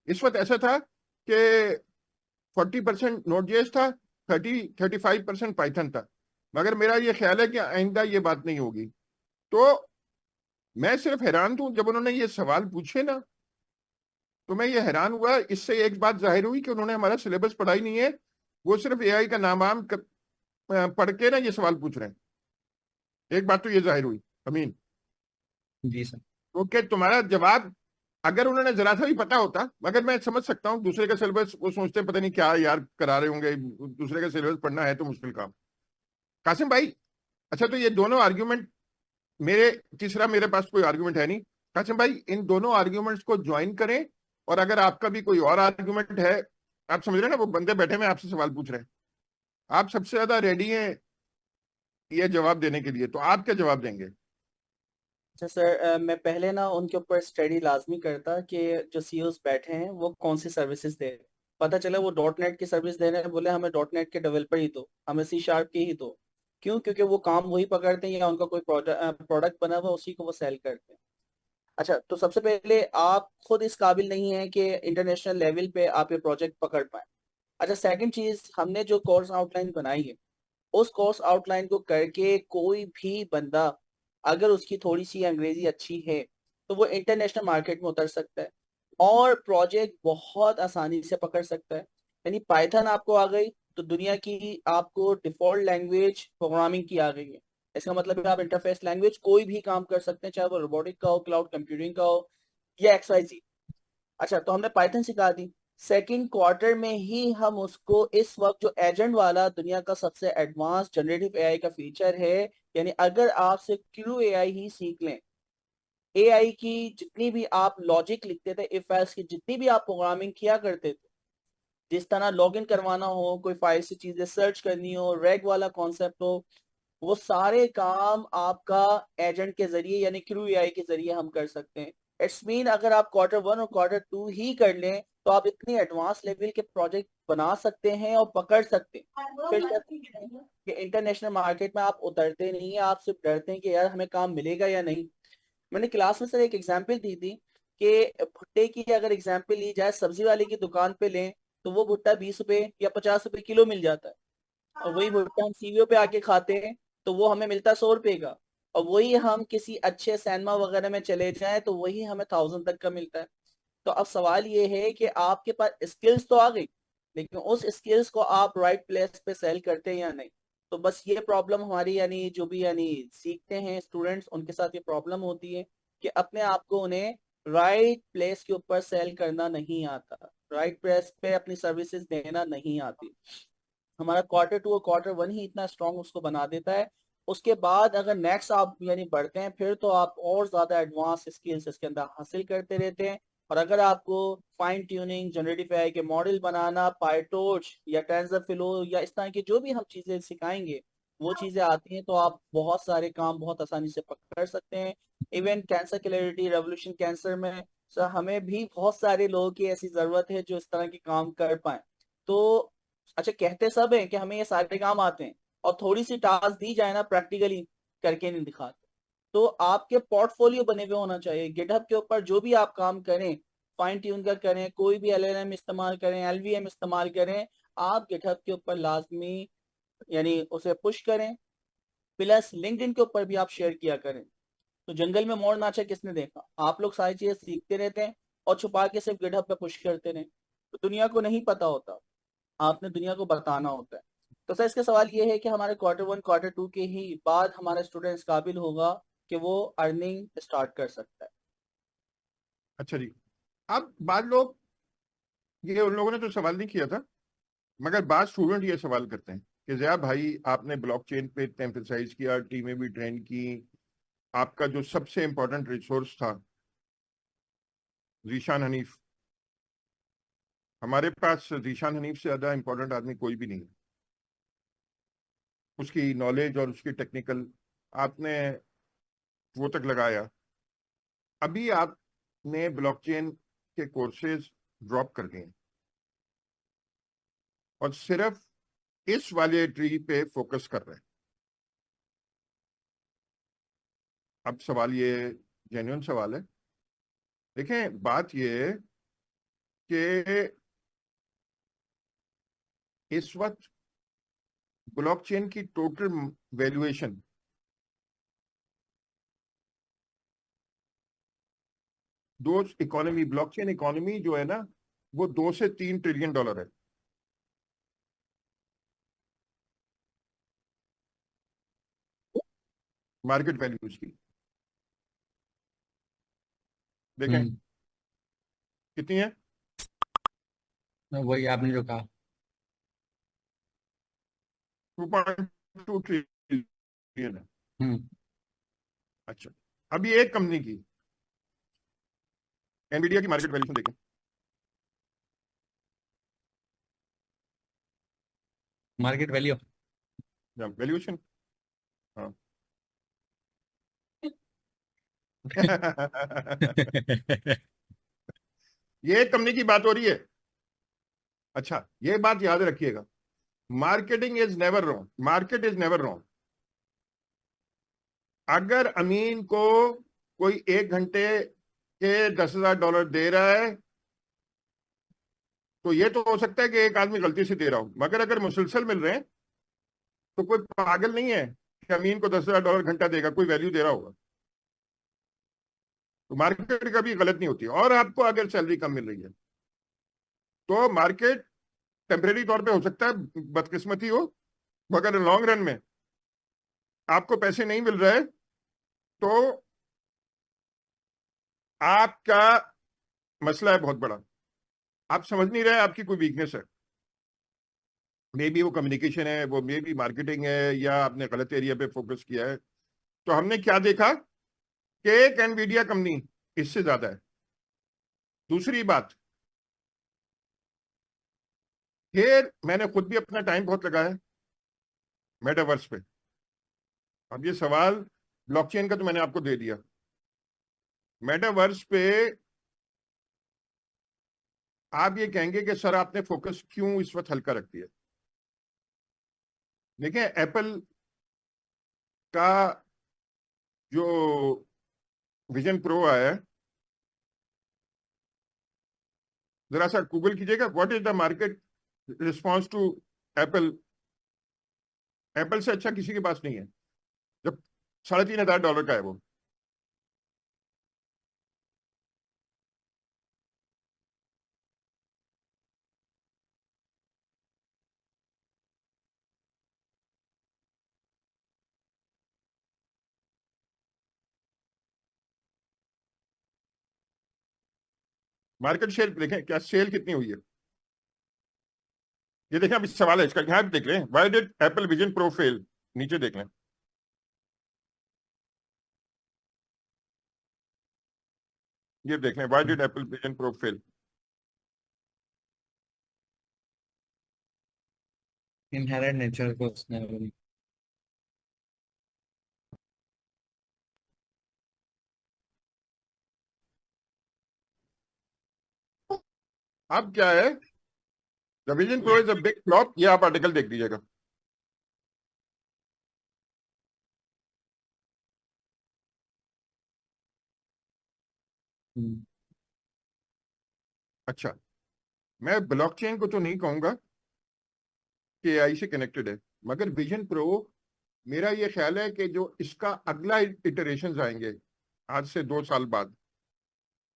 इस वक्त ऐसा था कि 40% नोड.js था, 35% पाइथन था, मगर मेरा ये ख्याल है कि आइंदा ये बात नहीं होगी। तो मैं सिर्फ हैरान हूं, जब उन्होंने ये सवाल पूछे ना, तो मैं ये हैरान हुआ। इससे एक बात जाहिर हुई कि उन्होंने हमारा सिलेबस पढ़ा ही नहीं है, वो सिर्फ AI का नाम पढ़ के ना ये सवाल पूछ रहे हैं। एक बात तो ये जाहिर हुई अमीन। जी सर। ओके, तुम्हारा जवाब अगर उन्होंने जरा सा भी पता होता, मगर मैं समझ सकता हूँ दूसरे का सिलेबस, वो सोचते पता नहीं क्या यार करा रहे होंगे, दूसरे का सिलेबस पढ़ना है तो मुश्किल काम। कासिम भाई, अच्छा तो ये दोनों आर्ग्यूमेंट मेरे, तीसरा मेरे पास कोई आर्ग्यूमेंट है नहीं। कासिम भाई, इन दोनों आर्ग्यूमेंट्स को ज्वाइन करें, और अगर आपका भी कोई और आर्ग्यूमेंट है, आप समझ रहे हैं ना, वो बंदे बैठे में आपसे सवाल पूछ रहे हैं, आप सबसे ज्यादा रेडी हैं ये जवाब देने के लिए, तो आप क्या जवाब देंगे? अच्छा सर, मैं पहले ना उनके ऊपर स्टडी लाजमी करता कि जो CEOs बैठे हैं वो कौन सी सर्विसेज दे रहे हैं। पता चला वो .NET की सर्विस दे रहे हैं, बोले हमें .NET के डेवलपर ही दो, हमें C# की ही दो। क्यों? क्योंकि वो काम वही पकड़ते हैं, या उनका कोई प्रोडक्ट बना हुआ उसी को वो सेल करते हैं। अच्छा, तो सबसे पहले आप खुद इस काबिल नहीं है कि इंटरनेशनल लेवल पे आप ये प्रोजेक्ट पकड़ पाए। अच्छा, सेकंड चीज, हमने जो कोर्स आउटलाइन बनाई है, उस कोर्स आउटलाइन को करके कोई भी बंदा, अगर उसकी थोड़ी सी अंग्रेजी अच्छी है, तो वो इंटरनेशनल मार्केट में उतर सकता है और प्रोजेक्ट बहुत आसानी से पकड़ सकता है। यानी पाइथन आपको आ गई तो दुनिया की आपको डिफॉल्ट लैंग्वेज प्रोग्रामिंग की आ गई है। इसका मतलब है आप इंटरफेस लैंग्वेज कोई भी काम कर सकते हैं, चाहे वो रोबोटिक का हो, क्लाउड कंप्यूटिंग का हो, या XYZ। अच्छा, तो हमने पाइथन सिखा दी। सेकेंड क्वार्टर में ही हम उसको इस वक्त जो एजेंट वाला दुनिया का सबसे एडवांस जनरेटिव AI का फीचर है, यानी अगर आप सिर्फ QAI ही सीख लें, AI की जितनी भी आप लॉजिक लिखते थे, इफ एल्स की जितनी भी आप प्रोग्रामिंग किया करते थे, जिस तरह लॉगिन करवाना हो, कोई फाइल से चीजें सर्च करनी हो, रैग वाला कॉन्सेप्ट हो, वो सारे काम आपका एजेंट के जरिए यानी QAI के जरिए हम कर सकते हैं। इट्स मीन अगर आप Q1 और Q2 ही कर लें तो आप इतनी एडवांस लेवल के प्रोजेक्ट बना सकते हैं और पकड़ सकते हैं। फिर कि इंटरनेशनल मार्केट में आप उतरते नहीं है, आप सिर्फ डरते हैं कि यार हमें काम मिलेगा या नहीं। मैंने क्लास में सर एक एग्जांपल दी थी कि भुट्टे की अगर एग्जांपल ली जाए, सब्जी वाले की दुकान पे लें तो वो भुट्टा 20 रुपए या 50 रुपए किलो मिल जाता है, और वही भुट्टा हम सीवीओ पे आके खाते हैं तो वो हमें मिलता है 100 रुपए का, और वही हम किसी अच्छे सिनेमा वगैरह में चले जाएं तो वही हमें 1000 तक का मिलता है। तो अब सवाल ये है कि आपके पास स्किल्स तो आ गई, लेकिन उस स्किल्स को आप राइट प्लेस पे सेल करते हैं या नहीं। तो बस ये प्रॉब्लम हमारी यानी जो भी यानी सीखते हैं स्टूडेंट्स, उनके साथ ये प्रॉब्लम होती है कि अपने आप को उन्हें राइट प्लेस के ऊपर सेल करना नहीं आता, राइट प्लेस पे अपनी सर्विसेज देना नहीं आती। हमारा Q2 और Q1 ही इतना स्ट्रांग उसको बना देता है। उसके बाद अगर नेक्स्ट आप यानी बढ़ते हैं फिर तो आप और ज्यादा एडवांस स्किल्स इसके अंदर हासिल करते रहते हैं। और अगर आपको फाइन ट्यूनिंग, जनरेटिव एआई के मॉडल बनाना, पाइटॉर्च या टेंसरफ्लो या इस तरह की जो भी हम चीजें सिखाएंगे वो चीजें आती हैं तो आप बहुत सारे काम बहुत आसानी से पकड़ सकते हैं। Even cancer clarity revolution cancer में सर हमें भी बहुत सारे लोगों की ऐसी जरूरत है जो इस तरह के काम कर पाए। तो अच्छा, कहते सब हैं कि हमें ये सारे काम आते हैं और थोड़ी सी टास्क दी जाए ना प्रैक्टिकली करके नहीं दिखाते। तो आपके पोर्टफोलियो बने हुए होना चाहिए गिटहब के ऊपर, जो भी आप काम करें फाइन ट्यून का करें, कोई भी एलएलएम इस्तेमाल करें, एलवीएम इस्तेमाल करें, आप गिटहब के ऊपर लाजमी यानी उसे पुश करें। प्लस लिंक्डइन के ऊपर भी आप शेयर किया करें। तो जंगल में मोर नाचा किसने देखा, आप लोग सारी चीजें सीखते रहते हैं और छुपा के सिर्फ गिटहब पे पुश करते रहे, तो दुनिया को नहीं पता होता, आपने दुनिया को बताना होता है। तो सर इसका सवाल ये है कि हमारे Q1 Q2 के ही बाद हमारा स्टूडेंट्स काबिल होगा कि वो अर्निंग स्टार्ट कर सकता है। अच्छा जी, अब बाद लोग, ये उन लोगों ने तो सवाल नहीं किया था, मगर बाद स्टूडेंट ये सवाल करते हैं कि ज़िया भाई आपने ब्लॉकचेन पे इतना एम्फेसाइज किया, टीमें भी ट्रेन की, आपका जो सबसे इम्पोर्टेंट रिसोर्स था जीशान हनीफ, हमारे पास जीशान हनीफ से ज़्यादा इम्पोर्टेंट आदमी कोई भी नहीं है। उसकी नॉलेज और उसकी टेक्निकल आपने वो तक लगाया। अभी आपने ब्लॉकचेन के कोर्सेज ड्रॉप कर दिए और सिर्फ इस वाले ट्री पे फोकस कर रहे हैं। अब सवाल ये जेन्युइन सवाल है। देखें, बात ये है कि इस वक्त ब्लॉकचेन की टोटल वैल्यूएशन दो इकोनॉमी, ब्लॉकचेन इकोनॉमी जो है ना, वो 2 से 3 ट्रिलियन डॉलर है। मार्केट वैल्यूज की देखें कितनी है। वही आपने जो कहा 2.2 ट्रिलियन है। हम्म अच्छा, अभी एक कंपनी की एनवीडिया की मार्केट वैल्यूएशन देखें। मार्केट वैल्यू वैल्यूएशन, हाँ। ये कंपनी की बात हो रही है। अच्छा, ये बात याद रखिएगा, marketing is never wrong, market is never wrong. अगर अमीन को कोई 1 घंटे के $10,000 दे रहा है तो ये तो हो सकता है कि एक आदमी गलती से दे रहा हो, मगर अगर मुसलसल मिल रहे हैं तो कोई पागल नहीं है कि अमीन को $10,000 घंटा देगा, कोई वैल्यू दे रहा होगा। तो मार्केट कभी गलत नहीं होती। और आपको अगर सैलरी कम मिल रही है तो मार्केट टेम्परेरी तौर पे हो सकता है बदकिस्मती हो, मगर लॉन्ग रन में आपको पैसे नहीं मिल रहे तो आपका मसला है बहुत बड़ा। आप समझ नहीं रहे, आपकी कोई वीकनेस है, मे बी वो कम्युनिकेशन है, वो मे बी मार्केटिंग है, या आपने गलत एरिया पे फोकस किया है। तो हमने क्या देखा कि एक एनवीडिया कंपनी इससे ज्यादा है। दूसरी बात, फिर मैंने खुद भी अपना टाइम बहुत लगाया मेटावर्स पे। अब ये सवाल ब्लॉकचेन का तो मैंने आपको दे दिया, मेटावर्स पे आप ये कहेंगे कि सर आपने फोकस क्यों इस वक्त हल्का रख दिया। देखिए एप्पल का जो विजन प्रो आया है, जरा सा गूगल कीजिएगा what is the market response to Apple. Apple से अच्छा किसी के पास नहीं है, जब $3,500 का है वो। मार्केट शेयर देखें, क्या सेल कितनी हुई है, ये देखें। अभी सवाल है इसका, यहाँ पे देख लें why did Apple vision pro fail, नीचे देख लें। ये देख लें why did Apple vision pro fail. Inherent nature को उसने अब क्या है, the vision pro is a big flop, ये आप आर्टिकल देख लीजिएगा। अच्छा, मैं ब्लॉकचेन को तो नहीं कहूंगा कि एआई से कनेक्टेड है, मगर विजन प्रो, मेरा ये ख्याल है कि जो इसका अगला इटरेशन आएंगे आज से 2 साल बाद,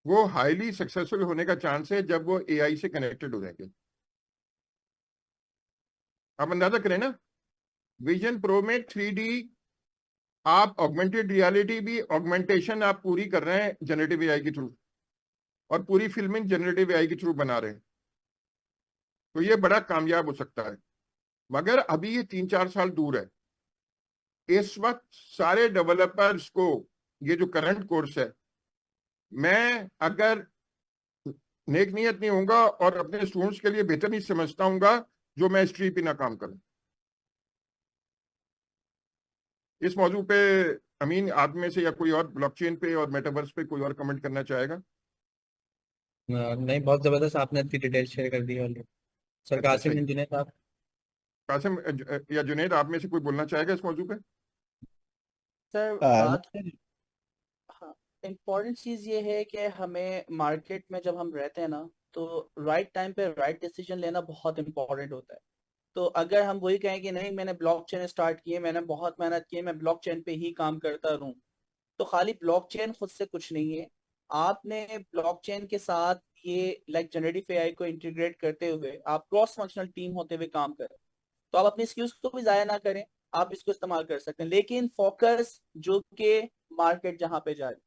वो हाईली सक्सेसफुल होने का चांस है जब वो एआई से कनेक्टेड हो जाएंगे। आप अंदाजा करें ना, विजन प्रो में 3D, आप ऑगमेंटेड रियलिटी भी, ऑगमेंटेशन आप पूरी कर रहे हैं जनरेटिव एआई के थ्रू, और पूरी फिल्मिंग जनरेटिव एआई के थ्रू बना रहे हैं, तो ये बड़ा कामयाब हो सकता है। मगर अभी ये 3-4 साल दूर है। इस वक्त सारे डेवलपर्स को, ये जो करंट कोर्स है, मैं अगर नेक नियत नहीं होऊंगा और अपने स्टूडेंट्स के लिए बेहतर नहीं समझता हूंगा जो मैं इस ट्री पे ना काम करूं। इस मौजू पे अमीन, आप में से या कोई और ब्लॉकचेन पे और मेटावर्स पे कोई और कमेंट करना चाहेगा? नहीं, बहुत जबरदस्त, आपने इतनी डिटेल शेयर कर दी ऑलरेडी। सर अच्छा, कासिम सही। इंजीनियर साहब। कासिम या जुनेद, आप में से कोई बोलना चाहेगा इस मौजू पे? सर आ, बात हाँ, इम्पोर्टेंट चीज़ ये है कि हमें मार्केट में जब हम रहते हैं ना, तो राइट टाइम पे राइट डिसीजन लेना बहुत इम्पोर्टेंट होता है। तो अगर हम वही कहें कि नहीं, मैंने ब्लॉकचेन स्टार्ट किए, मैंने बहुत मेहनत की, मैं ब्लॉकचेन पे ही काम करता रहूं, तो खाली ब्लॉकचेन खुद से कुछ नहीं है। आपने ब्लॉकचेन के साथ ये लाइक जनरेटिव एआई को इंटीग्रेट करते हुए आप क्रॉस फंक्शनल टीम होते हुए काम करें, तो आप अपनी स्किल्स को भी जाया ना करें। आप इसको इस्तेमाल कर सकते हैं, लेकिन फोकस जो कि मार्केट जहां पे जा रही,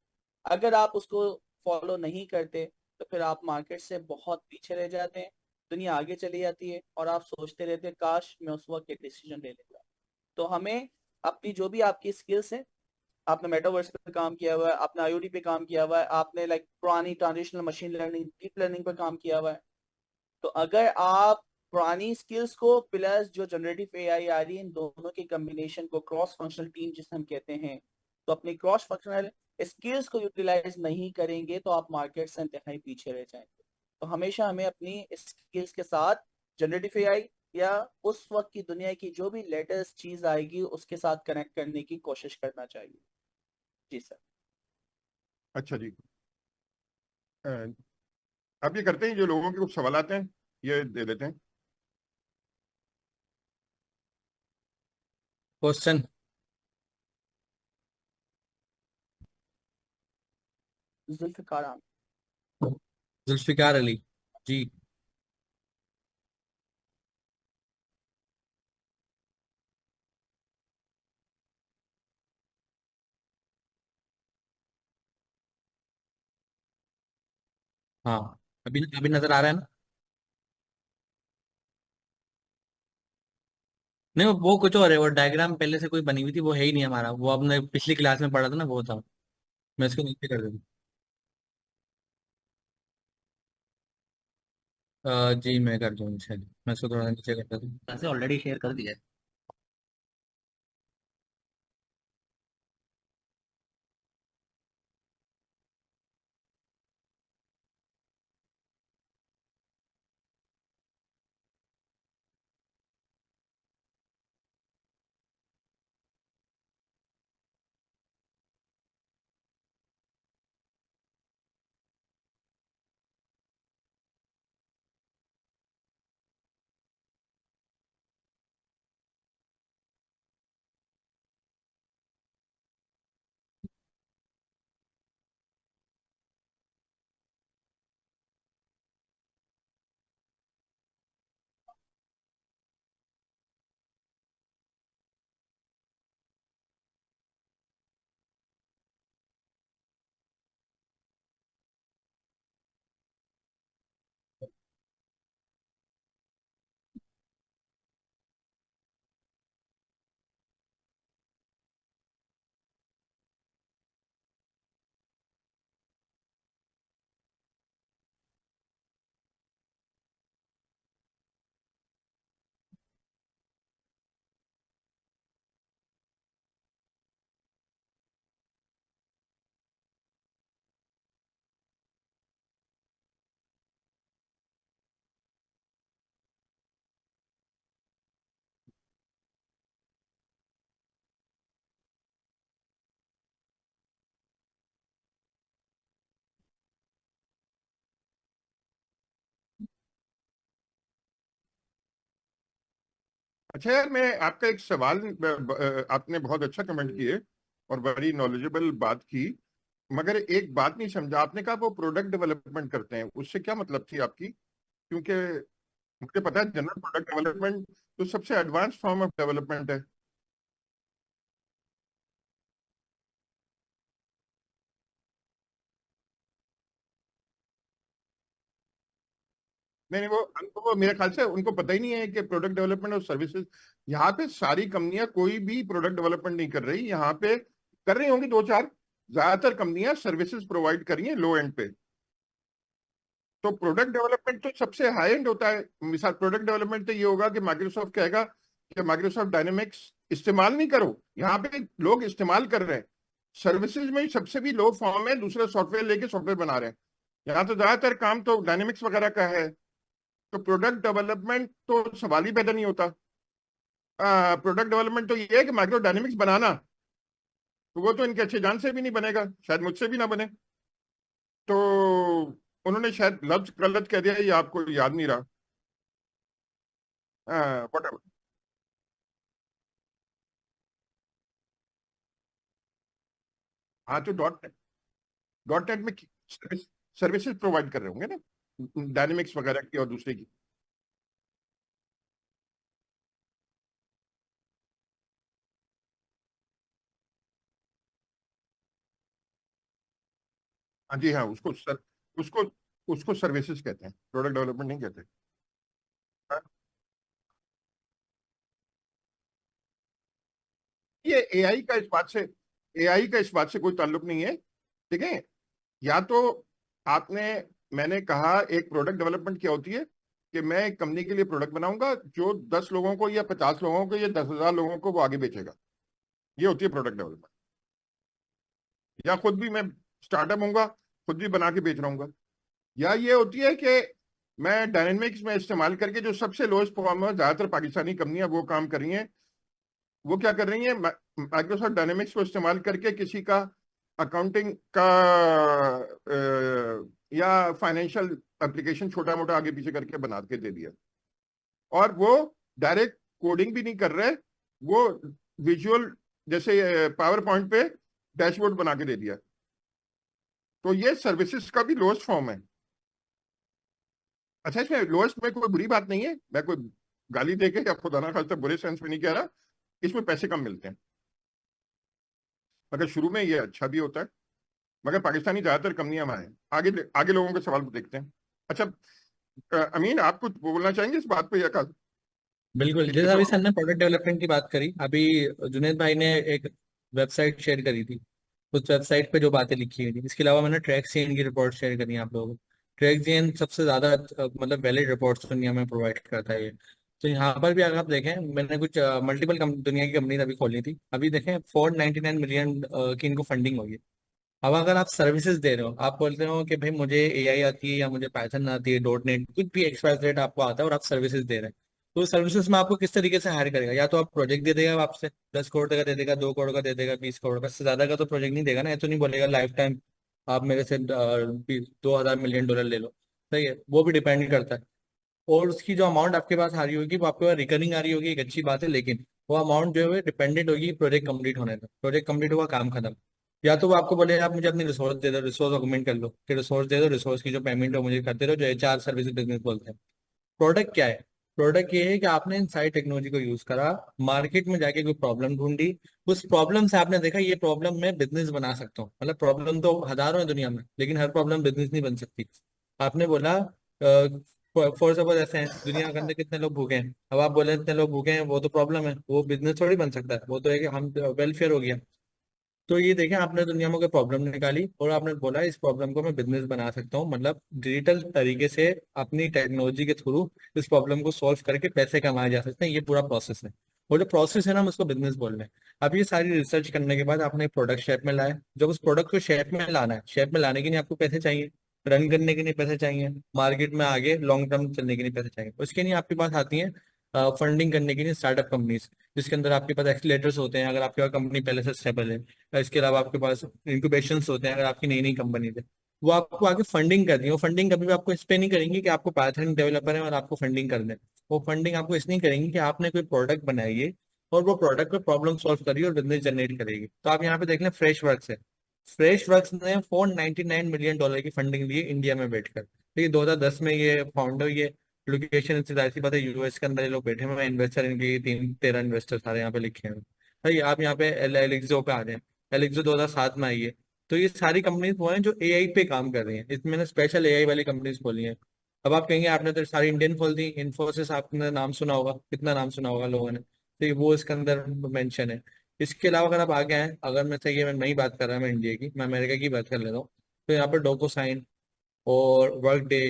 अगर आप उसको फॉलो नहीं करते, तो फिर आप मार्केट से बहुत पीछे रह जाते हैं। दुनिया आगे चली जाती है और आप सोचते रहते हैं काश मैं उस वक्त एक डिसीजन ले लेता। तो हमें अपनी जो भी आपकी स्किल्स हैं, आपने मेटावर्स पे काम किया हुआ है, आपने आईओटी पे काम किया हुआ है, आपने लाइक पुरानी transitional machine learning, deep learning पर काम किया हुआ है, तो अगर आप पुरानी स्किल्स को प्लस जो जनरेटिव एआई आ रही है, इन दोनों के कॉम्बिनेशन को, क्रॉस फंक्शनल टीम जिसे हम कहते हैं, तो अपनी क्रॉस फंक्शनल स्किल्स को यूटिलाइज नहीं करेंगे तो आप मार्केट से इंतहाई पीछे रह जाएंगे। तो हमेशा हमें अपनी स्किल्स के साथ जनरेटिव एआई या उस वक्त की दुनिया की जो भी लेटेस्ट चीज आएगी उसके साथ कनेक्ट करने की कोशिश करना चाहिए। जी सर। अच्छा जी। अ, अब ये करते हैं, जो लोगों के कुछ सवाल आते हैं ये दे देते हैं। क्वेश्चन। जुल्फिकार आमिर। जुल्फिकार अली जी। हाँ, अभी अभी नजर आ रहा है ना? नहीं, वो कुछ और है, वो डायग्राम पहले से कोई बनी हुई थी, वो है ही नहीं हमारा, वो आपने पिछली क्लास में पढ़ा था ना, वो था। मैं इसको नीचे कर दूँ? जी मैं कर दूँ शायद, मैं इसको थोड़ा नीचे कर दूँ। वैसे ऑलरेडी शेयर कर दिया है। अच्छा यार, मैं आपका एक सवाल, आपने बहुत अच्छा कमेंट किए और बड़ी नॉलेजेबल बात की, मगर एक बात नहीं समझा। आपने कहा वो प्रोडक्ट डेवलपमेंट करते हैं, उससे क्या मतलब थी आपकी? क्योंकि मुझे पता है जनरल प्रोडक्ट डेवलपमेंट तो सबसे एडवांस फॉर्म ऑफ डेवलपमेंट है। नहीं नहीं, वो मेरे ख्याल से उनको पता ही नहीं है कि प्रोडक्ट डेवलपमेंट और सर्विसेज, यहाँ पे सारी कंपनियां कोई भी प्रोडक्ट डेवलपमेंट नहीं कर रही। यहाँ पे कर रही होंगी दो चार, ज्यादातर कंपनियां सर्विसेज प्रोवाइड कर रही हैं लो एंड पे। तो प्रोडक्ट डेवलपमेंट तो सबसे हाई एंड होता है। मिसाल प्रोडक्ट डेवलपमेंट तो ये होगा कि माइक्रोसॉफ्ट कहेगा कि माइक्रोसॉफ्ट डायनेमिक्स इस्तेमाल नहीं करो, यहाँ पे लोग इस्तेमाल कर रहे हैं। सर्विसेज में सबसे भी लो फॉर्म है, दूसरा सॉफ्टवेयर लेके सॉफ्टवेयर बना रहे हैं। यहाँ तो ज्यादातर काम तो डायनेमिक्स वगैरह का है। तो प्रोडक्ट डेवलपमेंट तो सवाल ही पैदा नहीं होता। प्रोडक्ट डेवलपमेंट तो ये है कि माइक्रो डायनेमिक्स बनाना, तो वो तो इनके अच्छे जान से भी नहीं बनेगा, शायद मुझसे भी ना बने। तो उन्होंने शायद लफ्ज गलत कह दिया, ये आपको याद नहीं रहा। whatever। हाँ तो डॉट नेट में सर्विसेज प्रोवाइड कर रहे होंगे ना, डायनेमिक्स वगैरह की और दूसरे की। हाँ जी हाँ, उसको उसको सर्विसेज कहते हैं, प्रोडक्ट डेवलपमेंट नहीं कहते। हाँ, ये एआई का इस बात से कोई ताल्लुक नहीं है। ठीक है। या तो आपने, मैंने कहा एक प्रोडक्ट डेवलपमेंट क्या होती है कि मैं एक कंपनी के लिए प्रोडक्ट बनाऊंगा जो 10 लोगों को या 50 लोगों को या 10,000 लोगों को वो आगे बेचेगा। ये होती है प्रोडक्ट डेवलपमेंट। या खुद भी मैं स्टार्टअप होऊंगा, खुद भी बना के बेच रहा हूँ। या ये होती है कि मैं डायनेमिक्स में इस्तेमाल करके, जो सबसे लोएस्ट फॉर्म है, ज्यादातर पाकिस्तानी कंपनियां वो काम कर रही हैं। वो क्या कर रही हैं, माइक्रोसॉफ्ट डायनेमिक्स को इस्तेमाल करके किसी का अकाउंटिंग का या फाइनेंशियल एप्लीकेशन छोटा मोटा आगे पीछे करके बना के दे दिया। और वो डायरेक्ट कोडिंग भी नहीं कर रहे, वो विजुअल जैसे पावर पॉइंट पे डैशबोर्ड बना के दे दिया। तो ये सर्विसेज का भी लोएस्ट फॉर्म है। अच्छा, इसमें लोएस्ट में कोई बुरी बात नहीं है, मैं कोई गाली देके या खुदा ना खास्ता बुरे सेंस में नहीं कह रहा। इसमें पैसे कम मिलते हैं, मगर शुरू में ये अच्छा भी होता है। मगर पाकिस्तानी ज्यादातर कंपनियां वहां हैं। आगे आगे लोगों के सवाल को देखते हैं। अच्छा, अमीन आप कुछ बोलना चाहेंगे इस बात पे या कल? बिल्कुल, इसके जैसे अभी सवाल। सर ने प्रोडक्ट डेवलपमेंट की बात करी, अभी जुनेद भाई ने एक वेबसाइट शेयर करी थी। उस वेबसाइट पे जो बातें लिखी हुई थी, इसके अलावा मैंने ट्रैक्सीन की रिपोर्ट शेयर करी है आप लोगों को। ट्रैक्सीन सबसे ज्यादा मतलब वैलिड रिपोर्ट्स दुनिया में प्रोवाइड करता है ये। तो यहाँ पर भी अगर आप देखें, मैंने कुछ मल्टीपल दुनिया की कंपनी अभी खोली थी, अभी देखें 499 मिलियन की इनको फंडिंग होगी। अब अगर आप सर्विसेज दे रहे हो, आप बोलते हो कि भाई मुझे एआई आती है या मुझे पाइथन आती है, डॉट नेट, कुछ भी XYZ आपको आता है और आप सर्विसेज दे रहे हैं, तो सर्विसेज में आपको किस तरीके से हायर करेगा? या तो आप प्रोजेक्ट दे देगा आपसे, 10 करोड़ का दे देगा, 2 करोड़ का दे देगा, 20 करोड़ का, इससे ज्यादा का तो प्रोजेक्ट नहीं देगा ना। ये तो नहीं बोलेगा लाइफ टाइम आप मेरे से 2,000 मिलियन डॉलर ले लो। सही है, वो भी डिपेंड करता है। और उसकी जो अमाउंट आपके पास आ रही होगी वो आपके पास रिकरिंग आ रही होगी, एक अच्छी बात है, लेकिन वो अमाउंट जो है डिपेंडेंट होगी प्रोजेक्ट कंप्लीट होने तक। प्रोजेक्ट कंप्लीट हुआ, काम खत्म। या तो वो आपको बोले आप मुझे अपनी रिसोर्स दे दो, रिसोर्स ऑगमेंट कर लो, कि रिसोर्स दे दो, रिसोर्स की जो पेमेंट हो मुझे करते रहो, जो HR सर्विस बिजनेस बोलते हैं। प्रोडक्ट क्या है? प्रोडक्ट ये है कि आपने इन सारी टेक्नोलॉजी को यूज करा, मार्केट में जाके कोई प्रॉब्लम ढूंढी, उस प्रॉब्लम से आपने देखा ये प्रॉब्लम मैं बिजनेस बना सकता हूँ। मतलब प्रॉब्लम तो हजारों है दुनिया में, लेकिन हर प्रॉब्लम बिजनेस नहीं बन सकती। आपने बोला फॉर सपोज ऐसे हैं दुनिया के अंदर कितने लोग भूखे हैं, अब आप बोले इतने लोग भूखे हैं, वो तो प्रॉब्लम है, वो बिजनेस थोड़ी बन सकता है, वो तो है कि हम वेलफेयर हो गया। तो ये देखें, आपने दुनिया में कोई प्रॉब्लम निकाली और आपने बोला इस प्रॉब्लम को मैं बिजनेस बना सकता हूँ, मतलब डिजिटल तरीके से अपनी टेक्नोलॉजी के थ्रू इस प्रॉब्लम को सॉल्व करके पैसे कमाए जा सकते हैं। ये पूरा प्रोसेस है, वो जो प्रोसेस है ना, हम उसको बिजनेस बोल रहे हैं। अब ये सारी रिसर्च करने के बाद आपने प्रोडक्ट शेप में लाए। जब उस प्रोडक्ट को शेप में लाना है, शेप में लाने के लिए आपको पैसे चाहिए, रन करने के लिए पैसे चाहिए, मार्केट में आगे लॉन्ग टर्म चलने के लिए पैसे चाहिए। उसके लिए आपके पास आती है फंडिंग करने के लिए स्टार्टअप कंपनीज, जिसके अंदर आपके पास एक्सीलेटर्स होते हैं अगर आपके पास कंपनी पहले से स्टेबल है। इसके अलावा आपके पास इंक्यूबेशंस होते हैं अगर आपकी नई नई कंपनी है। वो आपको आगे फंडिंग करती है। वो फंडिंग कभी भी आपको इस पे नहीं करेंगी कि आपको पाइथन डेवलपर है और आपको फंडिंग कर दें। वो फंडिंग आपको इसलिए करेंगी कि आपने कोई प्रोडक्ट बनाई है और वो प्रोडक्ट पे प्रॉब्लम सॉल्व करिए और बिजनेस जनरेट करेगी। तो आप यहाँ पे देख लें फ्रेश वर्क्स है। फ्रेश वर्क्स ने $499 मिलियन की फंडिंग दी है इंडिया में बैठकर। तो ये 2010 में ये फाउंड हुई है। लोकेशन इससे जाहिर सी बात है यूएस के अंदर ये लोग बैठे हुए हैं। इन्वेस्टर इनके 3-13 इन्वेस्टर सारे यहाँ पे लिखे हैं भाई। आप यहाँ पे एलेक्सो पे आ जाए। एलेक्सो 2007 में आई है। तो ये सारी कंपनीज वो हैं जो एआई पे काम कर रही हैं। इसमें मैंने स्पेशल एआई वाली कंपनीज खोली हैं। अब आप कहेंगे आपने तो सारी इंडियन खोल दी। इन्फोसिस आपने नाम सुना होगा, कितना नाम सुना होगा लोगों ने। तो ये वो इसके अंदर मेंशन है। इसके अलावा अगर आप आगे आए, अगर मैं सही है मैं नहीं बात कर रहा, मैं इंडिया की, मैं अमेरिका की बात कर लेता हूँ। तो यहाँ पर डोको साइन और work day,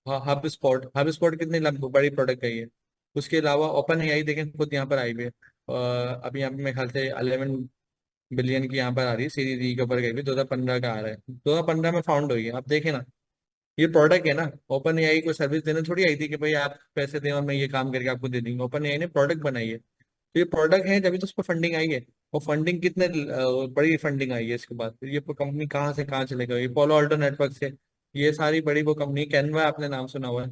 hub spot. Hub spot कितनी बड़ी प्रोडक्ट है ये। उसके अलावा ओपन एआई देखें खुद यहाँ पर आई हुई है। अभी यहाँ पे मेरे ख्याल से 11 बिलियन की यहाँ पर आ रही है, सीरीज ई के ऊपर गई हुई 2015 का आ रहा है। 2015 में फाउंड हुई है। आप देखें ना, ये प्रोडक्ट है ना। ओपन एआई को सर्विस देने थोड़ी आई थी कि भाई आप पैसे दें और मैं ये काम करके आपको दे दूंगा। ओपन एआई ने प्रोडक्ट बनाई है। तो ये प्रोडक्ट है जब तो उस पर फंडिंग आई है। और फंडिंग कितने बड़ी फंडिंग आई है इसके बाद। फिर ये कंपनी कहाँ से कहाँ चले गई। पोलो ऑल्टो नेटवर्क से ये सारी बड़ी वो कंपनी। कैनवा आपने नाम सुना हुआ है,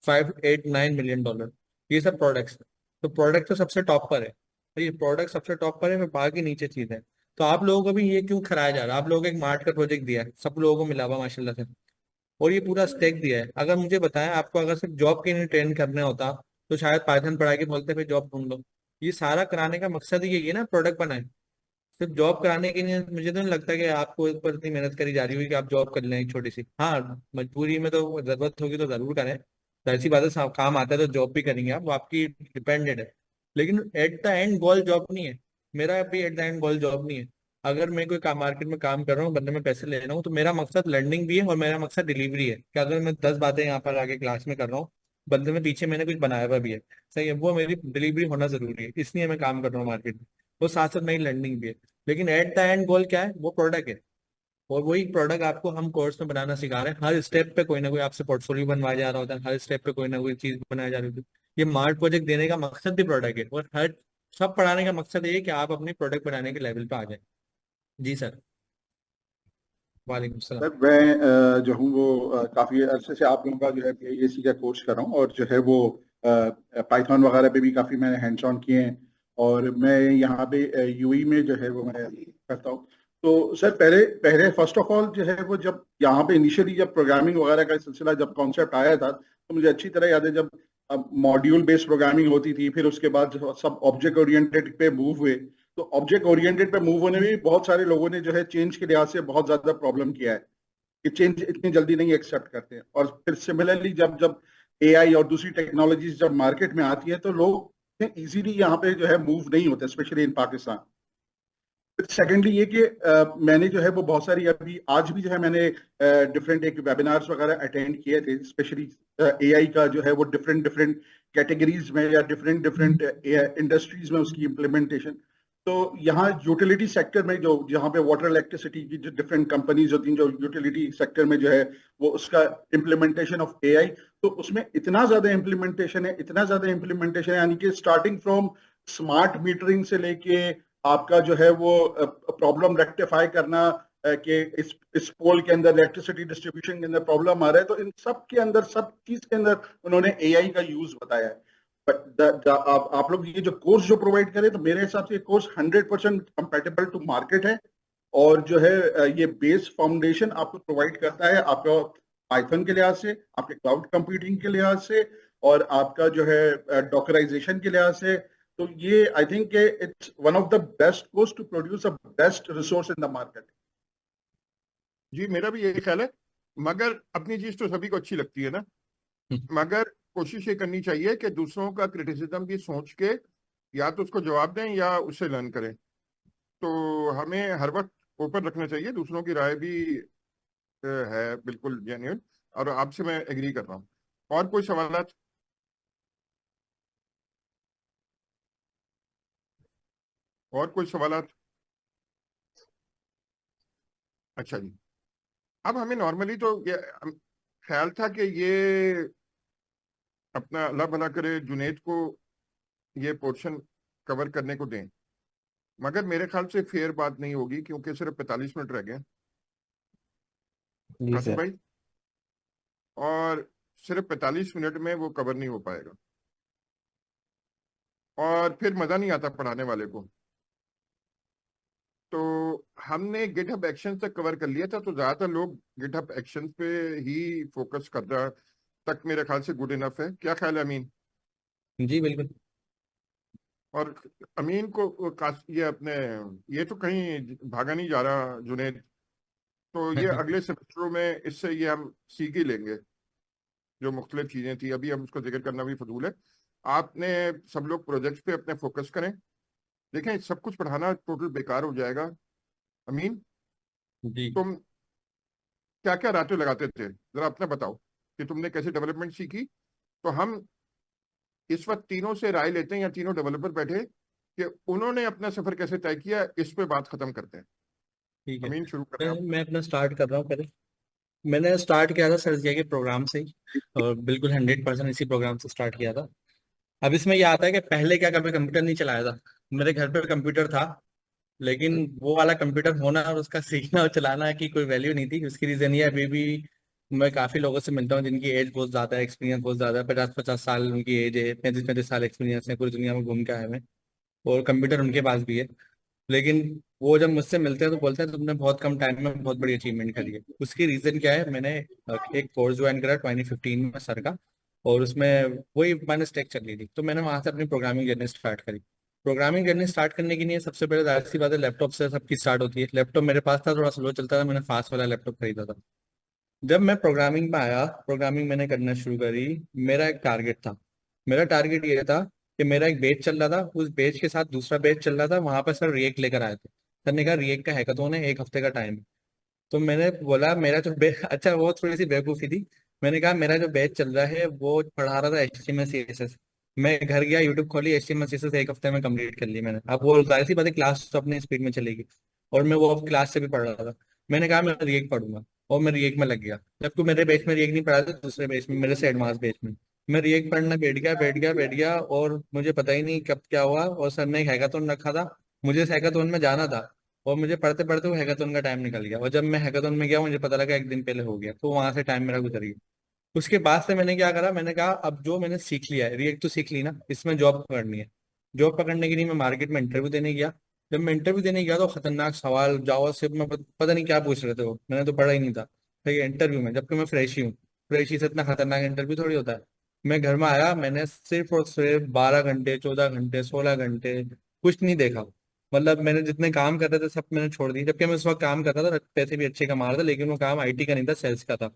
$589 मिलियन। ये सब प्रोडक्ट्स हैं। तो प्रोडक्ट तो सबसे टॉप पर है। तो ये प्रोडक्ट सबसे टॉप पर है, फिर बाकी नीचे चीज है। तो आप लोगों को भी ये क्यों खराया जा रहा है। आप लोगों को एक मार्ट का प्रोजेक्ट दिया है, सब लोगों को मिला हुआ माशाल्लाह से। और ये पूरा स्टैक दिया है। अगर मुझे बताएं आपको अगर सिर्फ जॉब के लिए ट्रेन करना होता तो शायद पाइथन पढ़ा के बोलते फिर जॉब ढूंढ लो। ये सारा कराने का मकसद ही यही है ना, प्रोडक्ट बनाए। सिर्फ जॉब कराने के लिए मुझे तो नहीं लगता कि आपको इस पर इतनी मेहनत करी जा रही होगी कि आप जॉब कर लें एक छोटी सी। हाँ, मजबूरी में तो जरूरत होगी तो जरूर करें। तो ऐसी बात है, काम आता है तो जॉब भी करेंगे आप, वो आपकी डिपेंडेंट है। लेकिन at the end goal job नहीं है। मेरा भी at the end goal job नहीं है। अगर मैं कोई काम मार्केट में काम कर रहा हूँ, बंदे में पैसे ले रहा हूँ, तो मेरा मकसद लर्निंग भी है और मेरा मकसद डिलीवरी है कि अगर मैं 10 बातें यहाँ पर आगे क्लास में कर रहा हूँ, बंदे में पीछे मैंने कुछ बनाया हुआ भी है, सही है, वो मेरी डिलीवरी होना जरूरी है, इसलिए मैं काम कर रहा हूँ मार्केट में। वो साथ साथ मेरी लर्निंग भी है। लेकिन एट द एंड गोल क्या है, वो प्रोडक्ट है। और वही प्रोडक्ट आपको हम कोर्स में बनाना सिखा रहे हैं। हर स्टेप पे कोई ना कोई आपसे पोर्टफोलियो बनवाया जा रहा होता है, हर स्टेप पे कोई ना कोई चीज बनाई जा रही होती है। ये मार्ट प्रोजेक्ट देने का मकसद भी प्रोडक्ट है और हर सब पढ़ाने का मकसद ये है कि आप अपनी प्रोडक्ट बनाने के लेवल पे आ जाए। जी सर। वालेकुम सलाम। सर मैं जो हूँ वो काफ़ी अरसे से आप लोगों का जो है एसी का कोर्स कर रहा हूँ और जो है वो पाइथन वगैरह पे भी काफ़ी मैंने हैंड्स ऑन किए हैं। और मैं यहाँ पे यूई में जो है वो मैं करता हूँ। तो सर पहले पहले फर्स्ट ऑफ ऑल जो है वो जब यहाँ पे इनिशियली जब प्रोग्रामिंग वगैरह का सिलसिला जब कॉन्सेप्ट आया था तो मुझे अच्छी तरह याद है जब मॉड्यूल बेस्ड प्रोग्रामिंग होती थी, फिर उसके बाद जो सब ऑब्जेक्ट ओरिएंटेड पे मूव हुए। तो ऑब्जेक्ट ओरिएंटेड पे मूव होने में भी बहुत सारे लोगों ने जो है चेंज के लिहाज से बहुत ज्यादा प्रॉब्लम किया है कि चेंज इतनी जल्दी नहीं एक्सेप्ट करते हैं। और फिर सिमिलरली जब जब एआई और दूसरी टेक्नोलॉजीज जब मार्केट में आती है तो लोग इजीली यहाँ पे जो है मूव नहीं होते, स्पेशली इन पाकिस्तान। सेकेंडली ये कि मैंने जो है वो बहुत सारी अभी आज भी जो है मैंने डिफरेंट एक वेबिनार्स वगैरह अटेंड किए थे, स्पेशली एआई का जो है वो डिफरेंट डिफरेंट कैटेगरीज में या डिफरेंट डिफरेंट इंडस्ट्रीज में उसकी इम्प्लीमेंटेशन। तो यहाँ यूटिलिटी सेक्टर में जो जहाँ पे वाटर इलेक्ट्रिसिटी की जो डिफरेंट कंपनीज होती हैं जो यूटिलिटी सेक्टर में जो है वो उसका इम्प्लीमेंटेशन ऑफ एआई, तो उसमें इतना ज्यादा इम्प्लीमेंटेशन है, इतना ज्यादा इम्प्लीमेंटेशन है, यानी कि स्टार्टिंग फ्रॉम स्मार्ट मीटरिंग से लेके आपका जो है वो प्रॉब्लम रेक्टिफाई करना कि इस पोल के अंदर इलेक्ट्रिसिटी डिस्ट्रीब्यूशन के अंदर प्रॉब्लम आ रहा है, तो इन सब के अंदर सब चीज के अंदर उन्होंने एआई का यूज बताया है। बट आप लोग ये जो कोर्स जो प्रोवाइड करें तो मेरे हिसाब से कोर्स 100% कंपेटेबल टू मार्केट है। और जो है ये बेस फाउंडेशन आपको प्रोवाइड करता है आपका पाइथन के लिहाज से, आपके क्लाउड कंप्यूटिंग के लिहाज से और आपका जो है डॉकराइजेशन के लिहाज से। तो ये I think it's one of the best course to produce a best resource in the market. जी मेरा भी यही ख्याल है। मगर अपनी चीज तो सभी को अच्छी लगती है ना, मगर कोशिश ये करनी चाहिए कि दूसरों का क्रिटिसिज्म भी सोच के या तो उसको जवाब दें या उससे लर्न करें। तो हमें हर वक्त ओपन रखना चाहिए, दूसरों की राय भी है बिल्कुल जेन्युइन, और आपसे मैं एग्री कर रहा हूँ। और कोई सवाल? और कोई सवाल? अच्छा जी। अब हमें नॉर्मली तो ये ख्याल था कि ये अपना अल्लाह भला करे जुनेद को ये पोर्शन कवर करने को दें, मगर मेरे ख्याल से फेयर बात नहीं होगी क्योंकि सिर्फ 45 मिनट रह गए। जी कासिम सर। भाई, और सिर्फ 45 मिनट में वो कवर नहीं हो पाएगा, और फिर मजा नहीं आता पढ़ाने वाले को। तो हमने गिटहब एक्शन तक कवर कर लिया था, तो ज्यादातर लोग गिटहब एक्शन पे ही फोकस कर रहा तक मेरे ख्याल से गुड इनफ है। क्या ख्याल है अमीन? जी बिल्कुल। और अमीन को ये अपने, ये तो कहीं भागा नहीं जा रहा जुनेद, तो ये अगले सेमेस्टरों में इससे ये हम सीख ही लेंगे। जो मुख्तलिफ चीजें थी अभी हम उसको जिक्र करना भी फजूल है। आपने सब लोग प्रोजेक्ट्स पे अपने फोकस करें। देखें, सब कुछ पढ़ाना टोटल बेकार हो जाएगा। अमीन, जी तुम क्या क्या रातें लगाते थे, जरा अपना बताओ कि तुमने कैसे डेवलपमेंट सीखी। तो हम इस वक्त तीनों से राय लेते हैं, या तीनों डेवलपर बैठे कि उन्होंने अपना सफर कैसे तय किया, इस पे बात खत्म करते हैं। ठीक है। अमीन, शुरू करें आप। मैं अपना स्टार्ट कर रहा हूँ पहले। मैंने स्टार्ट किया था सर्जिया के प्रोग्राम से ही, और बिल्कुल 100% इसी प्रोग्राम से स्टार्ट किया था। अब इसमें ये आता है कि पहले क्या कभी कंप्यूटर नहीं चलाया था। मेरे घर पे कंप्यूटर था, लेकिन वो वाला कंप्यूटर होना और उसका सीखना और चलाना की कोई वैल्यू नहीं थी। उसकी रीजन ये अभी भी मैं काफी लोगों से मिलता हूँ जिनकी एज बहुत ज्यादा है, एक्सपीरियंस बहुत ज्यादा है, 50-50 साल उनकी एज है, 35-35 साल एक्सपीरियंस है, पूरी दुनिया में घूम के आए हैं, और कंप्यूटर उनके पास भी है। लेकिन वो जब मुझसे मिलते हैं तो बोलते हैं तुमने बहुत कम टाइम में बहुत बड़ी अचीवमेंट करी है। उसकी रीजन क्या है, मैंने एक कोर्स ज्वाइन करा 2015 में सर का, और उसमें वही मैंने स्टेक चल रही थी, तो मैंने वहां से अपनी प्रोग्रामिंग जर्नी स्टार्ट करी। प्रोग्रामिंग जर्नी स्टार्ट करने के लिए सबसे पहले जाहिर सी बात है लैपटॉप से सबकी स्टार्ट होती है। लैपटॉप मेरे पास था, थोड़ा स्लो चलता था, मैंने फास्ट वाला लैपटॉप खरीदा था। जब मैं प्रोग्रामिंग में आया, प्रोग्रामिंग मैंने करना शुरू करी, मेरा एक टारगेट था। मेरा टारगेट ये था कि मेरा एक बेच चल रहा था, उस बेच के साथ दूसरा बेच चल रहा था, वहां पर सर रिएक्ट लेकर आए थे। सर ने कहा रिएक्ट का हैकाथॉन है, 1 हफ्ते का टाइम है। तो मैंने बोला मेरा जो अच्छा वो थोड़ी सी बेवकूफ़ी थी। मैंने कहा मेरा जो बैच चल रहा है वो पढ़ा रहा था HTML CSS। मैं घर गया, यूट्यूब खोली, HTML CSS 1 हफ्ते में कंप्लीट कर ली मैंने। अब वो जाहिर सी बात है क्लास तो अपने स्पीड में चलेगी, और मैं वो अब क्लास से भी पढ़ रहा था। मैंने कहा मैं रिएक्ट पढ़ूंगा, और मैं रिएक्ट में लग गया। जबकि मेरे बैच में रिएक्ट नहीं पढ़ा था, दूसरे बैच में, मेरे से एडवांस बैच में मैं रिएक्ट पढ़ने बैठ गया, और मुझे पता ही नहीं कब क्या हुआ, और सर ने एक हैकाथॉन रखा था, मुझे इस हैकाथॉन में जाना था, और मुझे पढ़ते पढ़ते वो हैकाथॉन का टाइम निकल गया। और जब मैं हैकाथॉन में गया मुझे पता लगा 1 दिन पहले हो गया, तो वहां से टाइम मेरा गुजर गया। उसके बाद से मैंने क्या करा, मैंने कहा अब जो मैंने सीख लिया है, रिएक्ट तो सीख ली ना, इसमें जॉब पकड़नी है। जॉब पकड़ने के लिए मैं मार्केट में इंटरव्यू देने गया। जब मैं इंटरव्यू देने गया तो खतरनाक सवाल जावा स्क्रिप्ट में पता नहीं क्या पूछ रहे थे वो, मैंने तो पढ़ा ही नहीं था। ठीक है, इंटरव्यू में, जबकि मैं फ्रेश ही हूँ, फ्रेश ही से इतना खतरनाक इंटरव्यू थोड़ी होता है। मैं घर में आया, मैंने सिर्फ और सिर्फ 12 घंटे, 14 घंटे, 16 घंटे कुछ नहीं देखा। मतलब मैंने जितने काम कर रहे थे सब मैंने छोड़ दिए, जबकि मैं उस वक्त काम कर रहा था, पैसे भी अच्छे कमा रहा था, लेकिन वो काम IT का नहीं था, सेल्स का था।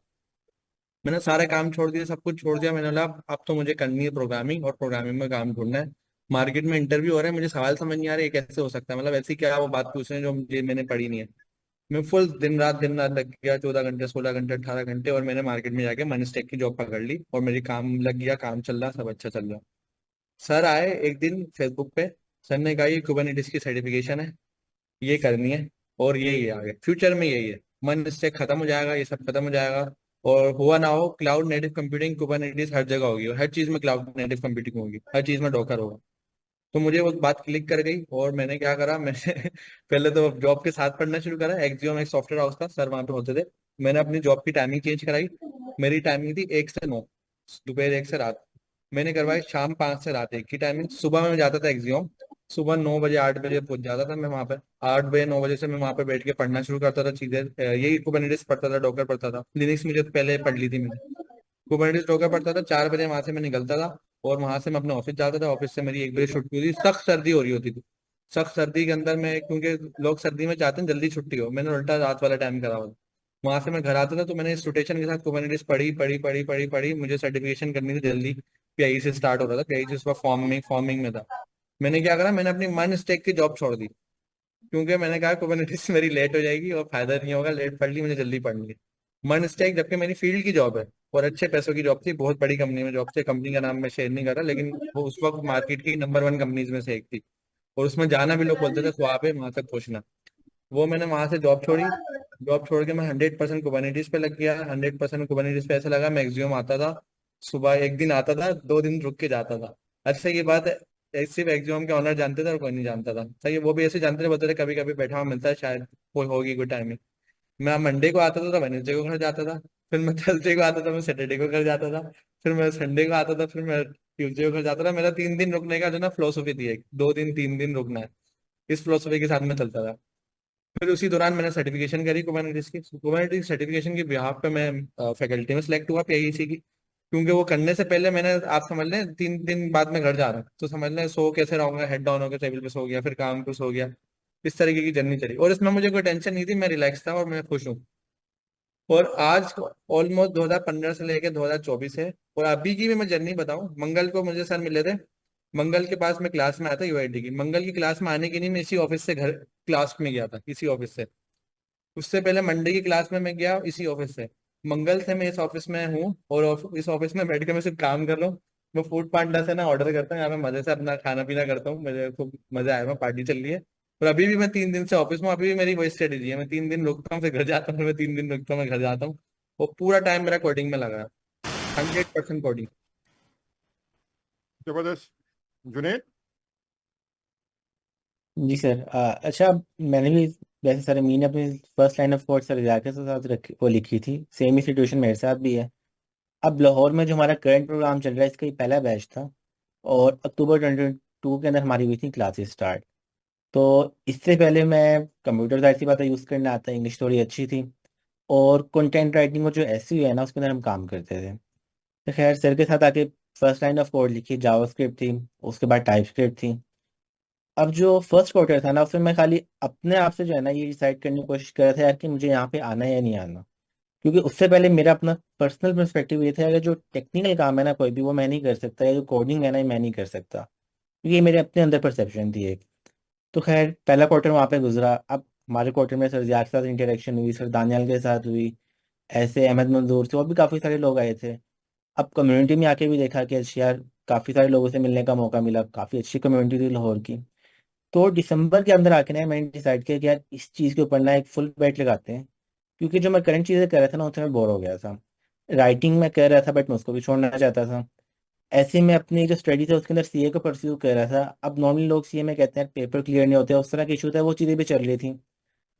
मैंने सारे काम छोड़ दिए, सब कुछ छोड़ दिया। मैंने बोला अब तो मुझे करनी है प्रोग्रामिंग, और प्रोग्रामिंग में काम ढूंढना है। मार्केट में इंटरव्यू हो रहा है, मुझे सवाल समझ नहीं आ रहा है ये कैसे हो सकता है, मतलब ऐसी क्या वो बात पूछ रहे हैं जो मुझे मैंने पढ़ी नहीं है। मैं फुल दिन रात लग गया, 14 घंटे, 16 घंटे, 18 घंटे, और मैंने मार्केट में जाके मनी स्टेक की जॉब पकड़ ली, और मेरी काम लग गया, काम चल रहा, सब अच्छा चल रहा। सर आए एक दिन फेसबुक पे, सर ने कहा ये कुबरनेटिस की सर्टिफिकेशन है, ये करनी है, और ये आगे फ्यूचर में यही है, मन इससे खत्म हो जाएगा, ये सब खत्म हो जाएगा, और हुआ ना हो क्लाउड नेटिव कंप्यूटिंग कुबरनेटिस हर जगह होगी, और हर चीज में क्लाउड नेटिव कंप्यूटिंग होगी, हर चीज में डॉकर होगा। तो मुझे वो बात क्लिक कर गई, और मैंने क्या करा, मैंने पहले तो जॉब के साथ पढ़ना शुरू करा। एक्सियोम एक सॉफ्टवेयर हाउस था, सर वहां पे होते थे। मैंने अपनी जॉब की टाइमिंग चेंज कराई। मेरी टाइमिंग थी 1 से 9, दोपहर 1 से रात। मैंने करवाई शाम 5 से रात 1 की टाइमिंग। सुबह में जाता था एक्सियोम, सुबह 9 बजे 8 बजे पहुंच जाता था मैं वहां पे। 8 बजे 9 बजे से मैं वहां पे बैठ के पढ़ना शुरू करता था चीजें, यही कुबरनेटिस पढ़ता था, डॉकर पढ़ता था, लिनक्स मुझे पहले पढ़ ली थी मैंने। कुबरनेटिस डॉकर पढ़ता था, 4 बजे वहां से मैं निकलता था, और वहां से मैं अपने ऑफिस जाता था। ऑफिस से मेरी 1 बजे छुट्टी होती थी, सख्त सर्दी हो रही होती थी। सख्त सर्दी के अंदर मैं, क्योंकि लोग सर्दी में चाहते हैं जल्दी छुट्टी हो, मैंने उल्टा रात वाला टाइम करा हुआ था। वहां से मैं घर आता था, तो मैंने इस रोटेशन के साथ कुबरनेटिस पढ़ी पढ़ी पढ़ी पढ़ी पढ़ी, मुझे सर्टिफिकेशन करनी थी जल्दी। PIE से स्टार्ट हो रहा था, PIE उस वक्त फॉर्मिंग में था। मैंने क्या करा, मैंने अपनी मन स्टेक की जॉब छोड़ दी, क्योंकि मैंने कहा कुबरनेटिस मेरी लेट हो जाएगी और फायदा नहीं होगा, लेट पढ़ ली, मुझे जल्दी पढ़नी है। मन स्टैक जबकि मेरी फील्ड की जॉब है, और अच्छे पैसों की जॉब थी, बहुत बड़ी कंपनी में जॉब थी, कंपनी का नाम मैं शेयर नहीं कर रहा, लेकिन वो उस वक्त मार्केट की नंबर 1 कंपनीज में से एक थी, और उसमें जाना भी लोग बोलते थे ख्वाब है, वहां तक पहुंचना। वो मैंने वहां से जॉब छोड़ी। जॉब छोड़ के मैं 100% कुबरनेटिस पे लग गया। 100% कुबरनेटिस पे ऐसा लगा, मैक्सिमम आता था, सुबह एक दिन आता था, 2 दिन रुक के जाता था। अच्छा ये बात है, सिर्फ एक्सियम के ऑनर जानते थे और कोई नहीं जानता था। सही है, वो भी ऐसे जानते थे, बोलते थे कभी कभी बैठा हुआ मिलता है, शायद कोई होगी कोई टाइम में। मैं मंडे को आता था तो वेडनेसडे को घर जाता था, फिर मैं थर्सडे को आता था, मैं सैटरडे को घर जाता था, फिर मैं संडे को आता था, फिर मैं ट्यूसडे को घर जाता था। मेरा 3 दिन रुकने का जो ना फिलोसफी थी, एक 2 दिन 3 दिन रुकना है, इस फिलोसफी के साथ मैं चलता था। फिर उसी दौरान मैंने सर्टिफिकेशन करी कुबरनेटिस की। कुबरनेटिस सर्टिफिकेशन के बिहाफ पे मैं फैकल्टी में सेलेक्ट हुआ पीआईसी की। क्योंकि वो करने से पहले मैंने, आप समझ लें 3 दिन बाद मैं घर जा रहा हूँ, तो समझ लें सो कैसे रहूंगा, हेड डाउन होकर टेबल पे सो गया, फिर काम पे सो गया। इस तरीके की जर्नी चली और इसमें मुझे कोई टेंशन नहीं थी, मैं रिलैक्स था और मैं खुश हूँ। और आज ऑलमोस्ट 2015 से लेके 2024 है। और अभी की भी मैं जर्नी बताऊं, मंगल को मुझे सर मिले थे, मंगल के पास मैं क्लास में आया था यूआईटी की। मंगल की क्लास में आने की नहीं, मैं इसी ऑफिस से घर क्लास में गया था, इसी ऑफिस से। उससे पहले मंडे की क्लास में मैं गया इसी ऑफिस से। मंगल से मैं इस ऑफिस में हूँ और इस ऑफिस में बैठ के मैं सिर्फ काम कर रहा हूँ। मैं फूड पांडा से ना ऑर्डर करता हूँ, यहाँ पे मजे से अपना खाना पीना करता हूँ, मुझे खूब मजा आया, मैं पार्टी चल रही है। और अभी भी मैं 3 दिन से ऑफिस में हूँ, अभी भी मेरी वही स्ट्रेटेजी है, मैं 3 दिन रुकता हूँ फिर घर जाता हूँ, फिर मैं 3 दिन रुकता हूँ मैं घर जाता हूँ। वो पूरा टाइम मेरा कोडिंग में लगा है, 100% कोडिंग। जबरदस्त। जुनेद। जी सर। अच्छा, मैंने भी, वैसे सर मीन ने अपनी first line of code sir जाके के साथ रखी, वो लिखी थी। सेम ही सिचुएशन मेरे साथ भी है। अब लाहौर में जो हमारा करंट प्रोग्राम चल रहा है, इसका ही पहला बैच था और अक्टूबर 2022 के अंदर हमारी हुई थी क्लासेस स्टार्ट। तो इससे पहले मैं कंप्यूटर, जाहिर सी बात है, यूज़ करना आता है, इंग्लिश थोड़ी अच्छी थी और कंटेंट राइटिंग और जो एसईओ है ना, उसके अंदर हम काम करते थे। तो खैर सर के साथ आके फर्स्ट लाइन ऑफ कोड लिखी, जावास्क्रिप्ट थी, उसके बाद टाइपस्क्रिप्ट थी। अब जो फर्स्ट क्वार्टर था ना, उसमें मैं खाली अपने आप से जो है ना ये डिसाइड करने की कोशिश कर रहा था यार कि मुझे यहाँ पे आना है या नहीं आना। क्योंकि उससे पहले मेरा अपना पर्सनल पर्सपेक्टिव ये था, अगर जो टेक्निकल काम है ना कोई भी, वो मैं नहीं कर सकता, या जो कोडिंग है ना, ये मैं नहीं कर सकता। क्योंकि ये मेरे अपने अंदर परसेप्शन थी एक। तो खैर पहला क्वार्टर वहाँ पे गुजरा। अब हमारे क्वार्टर में सर जियाद के साथ इंटरेक्शन हुई, सर दानियाल के साथ हुई, ऐसे अहमद मंजूर से और भी काफ़ी सारे लोग आए थे। अब कम्युनिटी में आके भी देखा कि अच्छा यार, काफ़ी सारे लोगों से मिलने का मौका मिला, काफ़ी अच्छी कम्युनिटी थी लाहौर की। तो दिसंबर के अंदर आके ना मैंने डिसाइड किया कि यार इस चीज़ के ऊपर ना एक फुल बैट लगाते हैं। क्योंकि जो मैं करंट चीज़ें कर रहा था ना, उसमें मैं बोर हो गया था। राइटिंग में कर रहा था बट मैं उसको भी छोड़ना चाहता था। ऐसे में अपनी जो स्टडी था उसके अंदर सीए को परस्यू कर रहा था। अब नॉर्मली लोग सीए में कहते हैं पेपर क्लियर नहीं होते, उस तरह के इशू था, वो चीज़ें भी चल रही थी।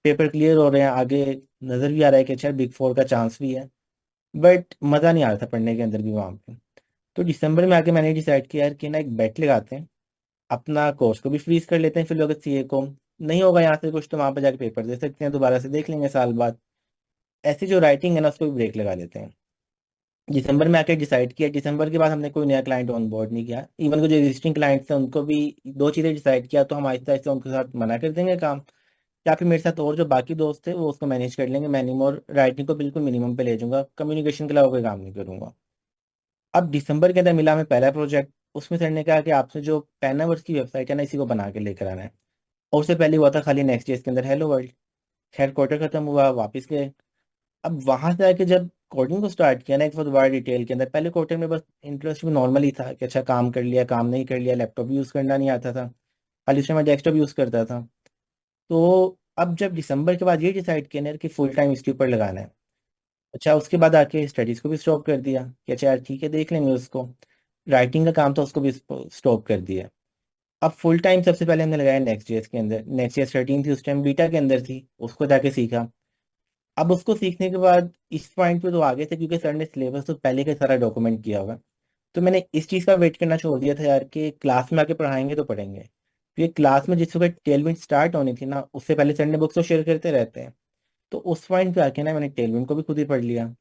पेपर क्लियर हो रहे हैं, आगे नज़र भी आ रहा है कि अच्छा बिग फोर का चांस भी है। बट मज़ा नहीं आ रहा था पढ़ने के अंदर भी वहाँ पे। तो दिसंबर में आके मैंने डिसाइड किया यार कि ना एक बेट लगाते हैं, अपना कोर्स को भी फ्रीज कर लेते हैं, फिर लोग सीए को नहीं होगा यहाँ से कुछ तो वहाँ पर जाके पेपर दे सकते हैं, दोबारा से देख लेंगे साल बाद। ऐसी जो राइटिंग है ना, उसको भी ब्रेक लगा लेते हैं। दिसंबर में आके डिसाइड किया। दिसंबर के बाद हमने कोई नया क्लाइंट ऑन बोर्ड नहीं किया, इवन को जो एग्जिस्टिंग क्लाइंट्स थे उनको भी दो चीज़ें डिसाइड किया, तो हम आहिस्ता आहिस्ता उनके साथ मना कर देंगे काम, या फिर मेरे साथ और जो बाकी दोस्त थे वो उसको मैनेज कर लेंगे। मैंने और राइटिंग को बिल्कुल मिनिमम पे ले जाऊंगा, कम्युनिकेशन के अलावा कोई काम नहीं करूंगा। अब दिसंबर के अंदर मिला हमें पहला प्रोजेक्ट। उसमें सर ने कहा कि आपसे जो पैनावर्स की वेबसाइट है ना, इसी को बना के लेकर आना है। और उससे पहले हुआ था खाली नेक्स्ट डे के अंदर हेलो वर्ल्ड। खैर क्वार्टर खत्म हुआ, वापस गए। अब वहां से आके जब कोडिंग को स्टार्ट किया ना, एक बहुत बड़ा डिटेल के अंदर, पहले क्वार्टर में बस इंटरेस्ट भी नॉर्मल ही था कि अच्छा काम कर लिया, काम नहीं कर लिया, लैपटॉप यूज़ करना नहीं आता था, खाली उसमें मैं डेस्कटॉप यूज़ करता था। तो अब जब दिसंबर के बाद ये डिसाइड किया ना कि फुल टाइम इसके ऊपर लगाना है, अच्छा उसके बाद आके स्टडीज़ को भी स्टॉप कर दिया कि अच्छा यार ठीक है देख लेंगे उसको। राइटिंग का काम था उसको भी स्टॉप कर दिया। अब फुल टाइम सबसे पहले हमने लगाया नेक्स्ट जेएस के अंदर। नेक्स्ट जेएस 13 थी उस टाइम, बीटा के अंदर थी, उसको जाके सीखा। अब उसको सीखने के बाद इस पॉइंट पे तो आगे थे, क्योंकि सर ने सिलेबस तो पहले का सारा डॉक्यूमेंट किया होगा। तो मैंने इस चीज़ का वेट करना छोड़ दिया था यार कि क्लास में आके पढ़ाएंगे तो पढ़ेंगे, क्योंकि क्लास में जिस वक्त टेलविंड स्टार्ट होनी थी ना, उससे पहले सर ने बुक्स तो शेयर करते रहते हैं। तो उस पॉइंट पे आके ना मैंने टेलविंड को भी खुद ही पढ़ लिया।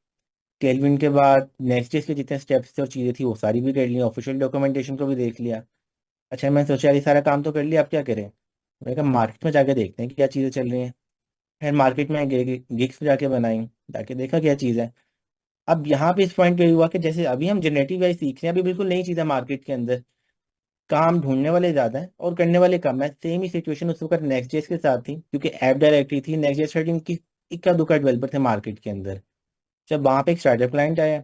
टेलविंड के बाद नेक्स्ट डे के जितने स्टेप्स थे और चीज़ें थी वो सारी भी कर ली, ऑफिशियल डॉक्यूमेंटेशन को भी देख लिया। अच्छा मैं सोचा यार ये सारा काम तो कर लिया, अब क्या करें। मैंने कहा मार्केट में जाके देखते हैं कि क्या चीज़ें चल रही हैं। फिर मार्केट में गए, गिग्स पे जाके बनाई, जाके देखा क्या चीज़ है। अब यहाँ पे इस पॉइंट पे हुआ कि जैसे अभी हम जनरेटिव एआई सीख रहे हैं, अभी बिल्कुल नई चीज़ है मार्केट के अंदर। काम ढूंढने वाले ज़्यादा हैं और करने वाले कम है। सेम ही सिचुएशन उस वक्त नेक्स्ट जेस के साथ थी, क्योंकि ऐप डायरेक्टरी थी, नेक्स्ट जेस 13 की इक्का दुक्का डेवलपर थे मार्केट के अंदर। जब वहाँ पे एक स्टार्टअप क्लाइंट आया,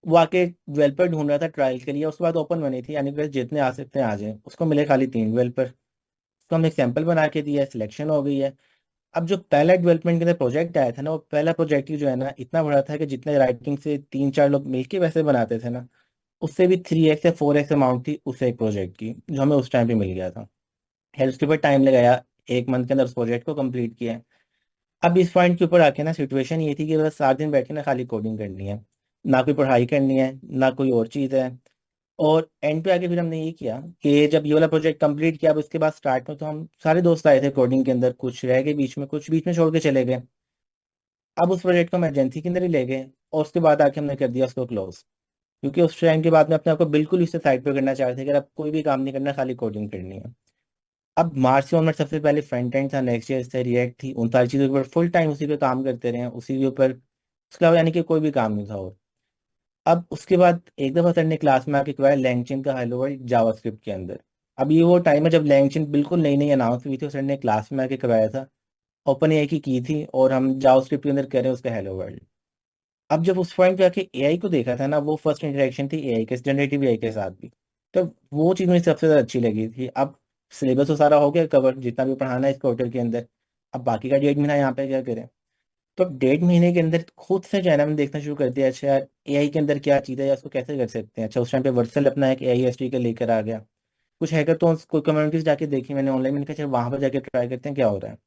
वो आके डेवलपर ढूंढ रहा था ट्रायल के लिए, उसके बाद ओपन बनी थी, यानी कि जितने आ सकते हैं आ जाए। उसको मिले खाली 3 डेवलपर। उसको हमने एक सैंपल बना के दिया, सिलेक्शन हो गई है। अब जो पहला डेवलपमेंट के अंदर प्रोजेक्ट आया था ना, वो पहला प्रोजेक्ट ही जो है ना इतना बड़ा था कि जितने राइटिंग से 3-4 लोग मिलके वैसे बनाते थे ना, उससे भी 3x या 4x अमाउंट थी उस एक प्रोजेक्ट की, जो हमें उस टाइम पे मिल गया था। खैर उसके बाद टाइम लगाया, 1 मंथ के अंदर उस प्रोजेक्ट को कंप्लीट किया। अब इस पॉइंट के ऊपर आके ना सिचुएशन ये थी कि बस 7 दिन बैठ के ना खाली कोडिंग करनी है, ना कोई पढ़ाई करनी है, ना कोई और चीज़ है। और एंड पे आके फिर हमने ये किया कि जब ये वाला प्रोजेक्ट कंप्लीट किया, अब उसके बाद स्टार्ट में तो हम सारे दोस्त आए थे कोडिंग के अंदर, कुछ रह गए बीच में, कुछ बीच में छोड़ के चले गए। अब उस प्रोजेक्ट को हम एजेंसी के अंदर ही ले गए और उसके बाद आके हमने कर दिया उसको क्लोज, क्योंकि उस टाइम के बाद में अपने आप को बिल्कुल इससे साइड पे करना चाहते थे कि अब कोई भी काम नहीं करना, खाली कोडिंग करनी है। अब मार्च से ऑनवर्ड सबसे पहले फ्रंट एंड था, नेक्स्ट ईयर से रिएक्ट थी, उन सारी चीज़ों के ऊपर फुल टाइम उसी पे काम करते रहे, उसी के ऊपर, उसके अलावा यानी कि कोई भी काम नहीं था। और अब उसके बाद एक दफ़ा सर ने क्लास में आके करवाया लैंगचिन का हेलो वर्ल्ड जावास्क्रिप्ट के अंदर। अब ये वो टाइम है जब लैंगचिन बिल्कुल नई नई अनाउंस हुई थी, सर ने क्लास में आके करवाया था, ओपन एआई की थी, और हम जावास्क्रिप्ट के अंदर कर रहे हैं उसका हेलो वर्ल्ड। अब जब उस पॉइंट पे आके एआई को देखा था ना, वो फर्स्ट इंटरेक्शन थी एआई के, जनरेटिव एआई के साथ भी, तो वो चीज़ मुझे सबसे ज़्यादा अच्छी लगी थी। अब सिलेबस तो सारा हो गया कवर, जितना भी पढ़ाना है इस क्वार्टर के अंदर, अब बाकी का 1.5 महीना यहाँ पे क्या करें। तो अब 1.5 महीने के अंदर खुद से जो है ना मैंने देखना शुरू कर दिया, अच्छा यार एआई के अंदर क्या चीज़ है या उसको कैसे कर सकते हैं। अच्छा उस टाइम पे वर्सल अपना एक एआई एसटी का लेकर आ गया, कुछ हैकाथॉन्स कोई कम्युनिटीज जाके देखी मैंने ऑनलाइन, मैंने कहा चल वहां पर जाके ट्राई करते हैं क्या हो रहा है।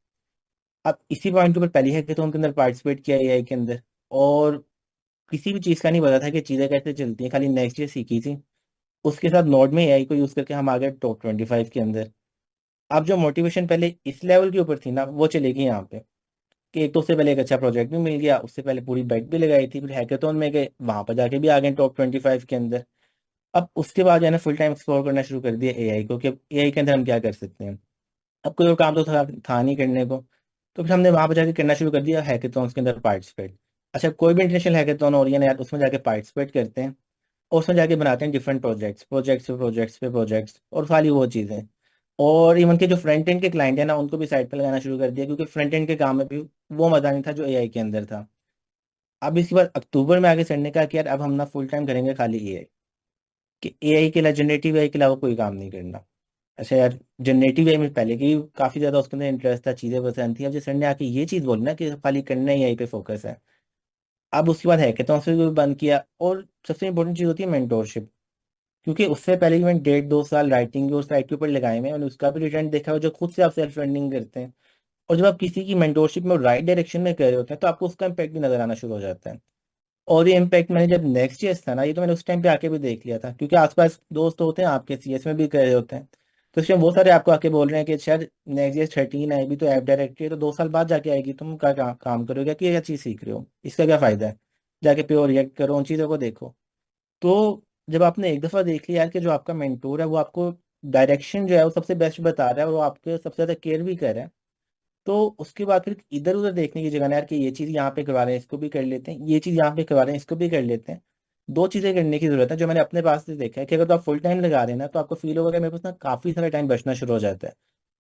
अब इसी पॉइंट के ऊपर पहली हैकाथॉन के अंदर पार्टिसिपेट किया एआई के अंदर, और किसी भी चीज़ का नहीं पता था कि चीज़ें कैसे चलती हैं, खाली नेक्स्ट ईयर सीखी थी। उसके साथ नोड में एआई को यूज़ करके हम आ गए टॉप 25 के अंदर। अब जो मोटिवेशन पहले इस लेवल के ऊपर थी ना, वो चलेगी यहाँ पे, कि एक तो उससे पहले एक अच्छा प्रोजेक्ट भी मिल गया, उससे पहले पूरी बेट भी लगाई थी, फिर हैकाथॉन में गए, वहां पर जाके भी आ गए टॉप 25 के अंदर। अब उसके बाद जो है ना फुल टाइम एक्सप्लोर करना शुरू कर दिया एआई को, कि एआई के अंदर हम क्या कर सकते हैं। अब कोई और काम तो था नहीं करने को, तो फिर हमने वहां पर जाके करना शुरू कर दिया हैकाथॉन्स के अंदर पार्टिसिपेट। अच्छा कोई भी इंटरनेशनल हैकाथॉन हो रही है ना यार, उसमें जाके पार्टिसिपेट करते हैं, और उसमें जाके बनाते हैं डिफरेंट प्रोजेक्ट्स, प्रोजेक्ट्स और सारी वो चीज़ें। और इवन के जो फ्रंट एंड के क्लाइंट है ना, उनको भी साइड पे लगाना शुरू कर दिया, क्योंकि फ्रंट एंड के काम में भी वो मजा नहीं था जो एआई के अंदर था। अब इसके बाद अक्टूबर में आगे सर ने कहा कि यार अब हम ना फुल टाइम करेंगे खाली एआई, कि एआई के अलावा, जनरेटिव एआई के अलावा कोई काम नहीं करना। अच्छा यार जनरेटिव एआई में पहले की काफी ज्यादा उसके अंदर इंटरेस्ट था, चीजें पसंद थी। अब जो सर ने आके ये चीज बोली ना कि खाली करना ही एआई पे फोकस है, अब उसके बाद हैकेथॉन्स से भी बंद किया। और सबसे इंपॉर्टेंट चीज होती है मेंटोरशिप, क्योंकि उससे पहले भी मैंने 1.5-2 साल राइटिंग और साइट के ऊपर लगाए हुए हैं, और उसका भी रिटर्न देखा हुआ, जो खुद से आप सेल्फ लर्निंग करते हैं। और जब आप किसी की मेंटोरशिप में राइट डायरेक्शन में कर रहे होते हैं, तो आपको उसका इम्पैक्ट भी नजर आना शुरू हो जाता है। और ये इम्पैक्ट मैंने जब नेक्स्ट ईयर था ना, ये तो मैंने उस टाइम पे आके भी देख लिया था, क्योंकि आसपास दोस्त होते हैं आपके सीएस में भी कर रहे होते हैं, तो इसमें वो सारे आपको आके बोल रहे हैं कि शायद नेक्स्ट ईयर 13 आएगी तो ऐप डायरेक्टरी है, तो 2 साल बाद जाके आएगी, तुम क्या काम करोगे, कि क्या चीज़ सीख रहे हो, इसका क्या फायदा है, जाके प्योर रिएक्ट करो, उन चीज़ों को देखो। तो जब आपने एक दफ़ा देख लिया यार कि जो आपका मेंटोर है वो आपको डायरेक्शन जो है वो सबसे बेस्ट बता रहा है, और वो आपके सबसे ज़्यादा केयर भी कर रहा है, तो उसके बाद फिर इधर उधर देखने की जगह ना यार, कि ये चीज़ यहाँ पे करवा रहे हैं इसको भी कर लेते हैं, ये चीज़ यहाँ पे करवा रहे हैं इसको भी कर लेते हैं। दो चीज़ें करने की जरूरत है, जो मैंने अपने पास से देखा है, कि अगर तो आप फुल टाइम लगा रहे हैं ना, तो आपको फील होगा कि मेरे पास ना काफ़ी सारा टाइम बचना शुरू हो जाता है।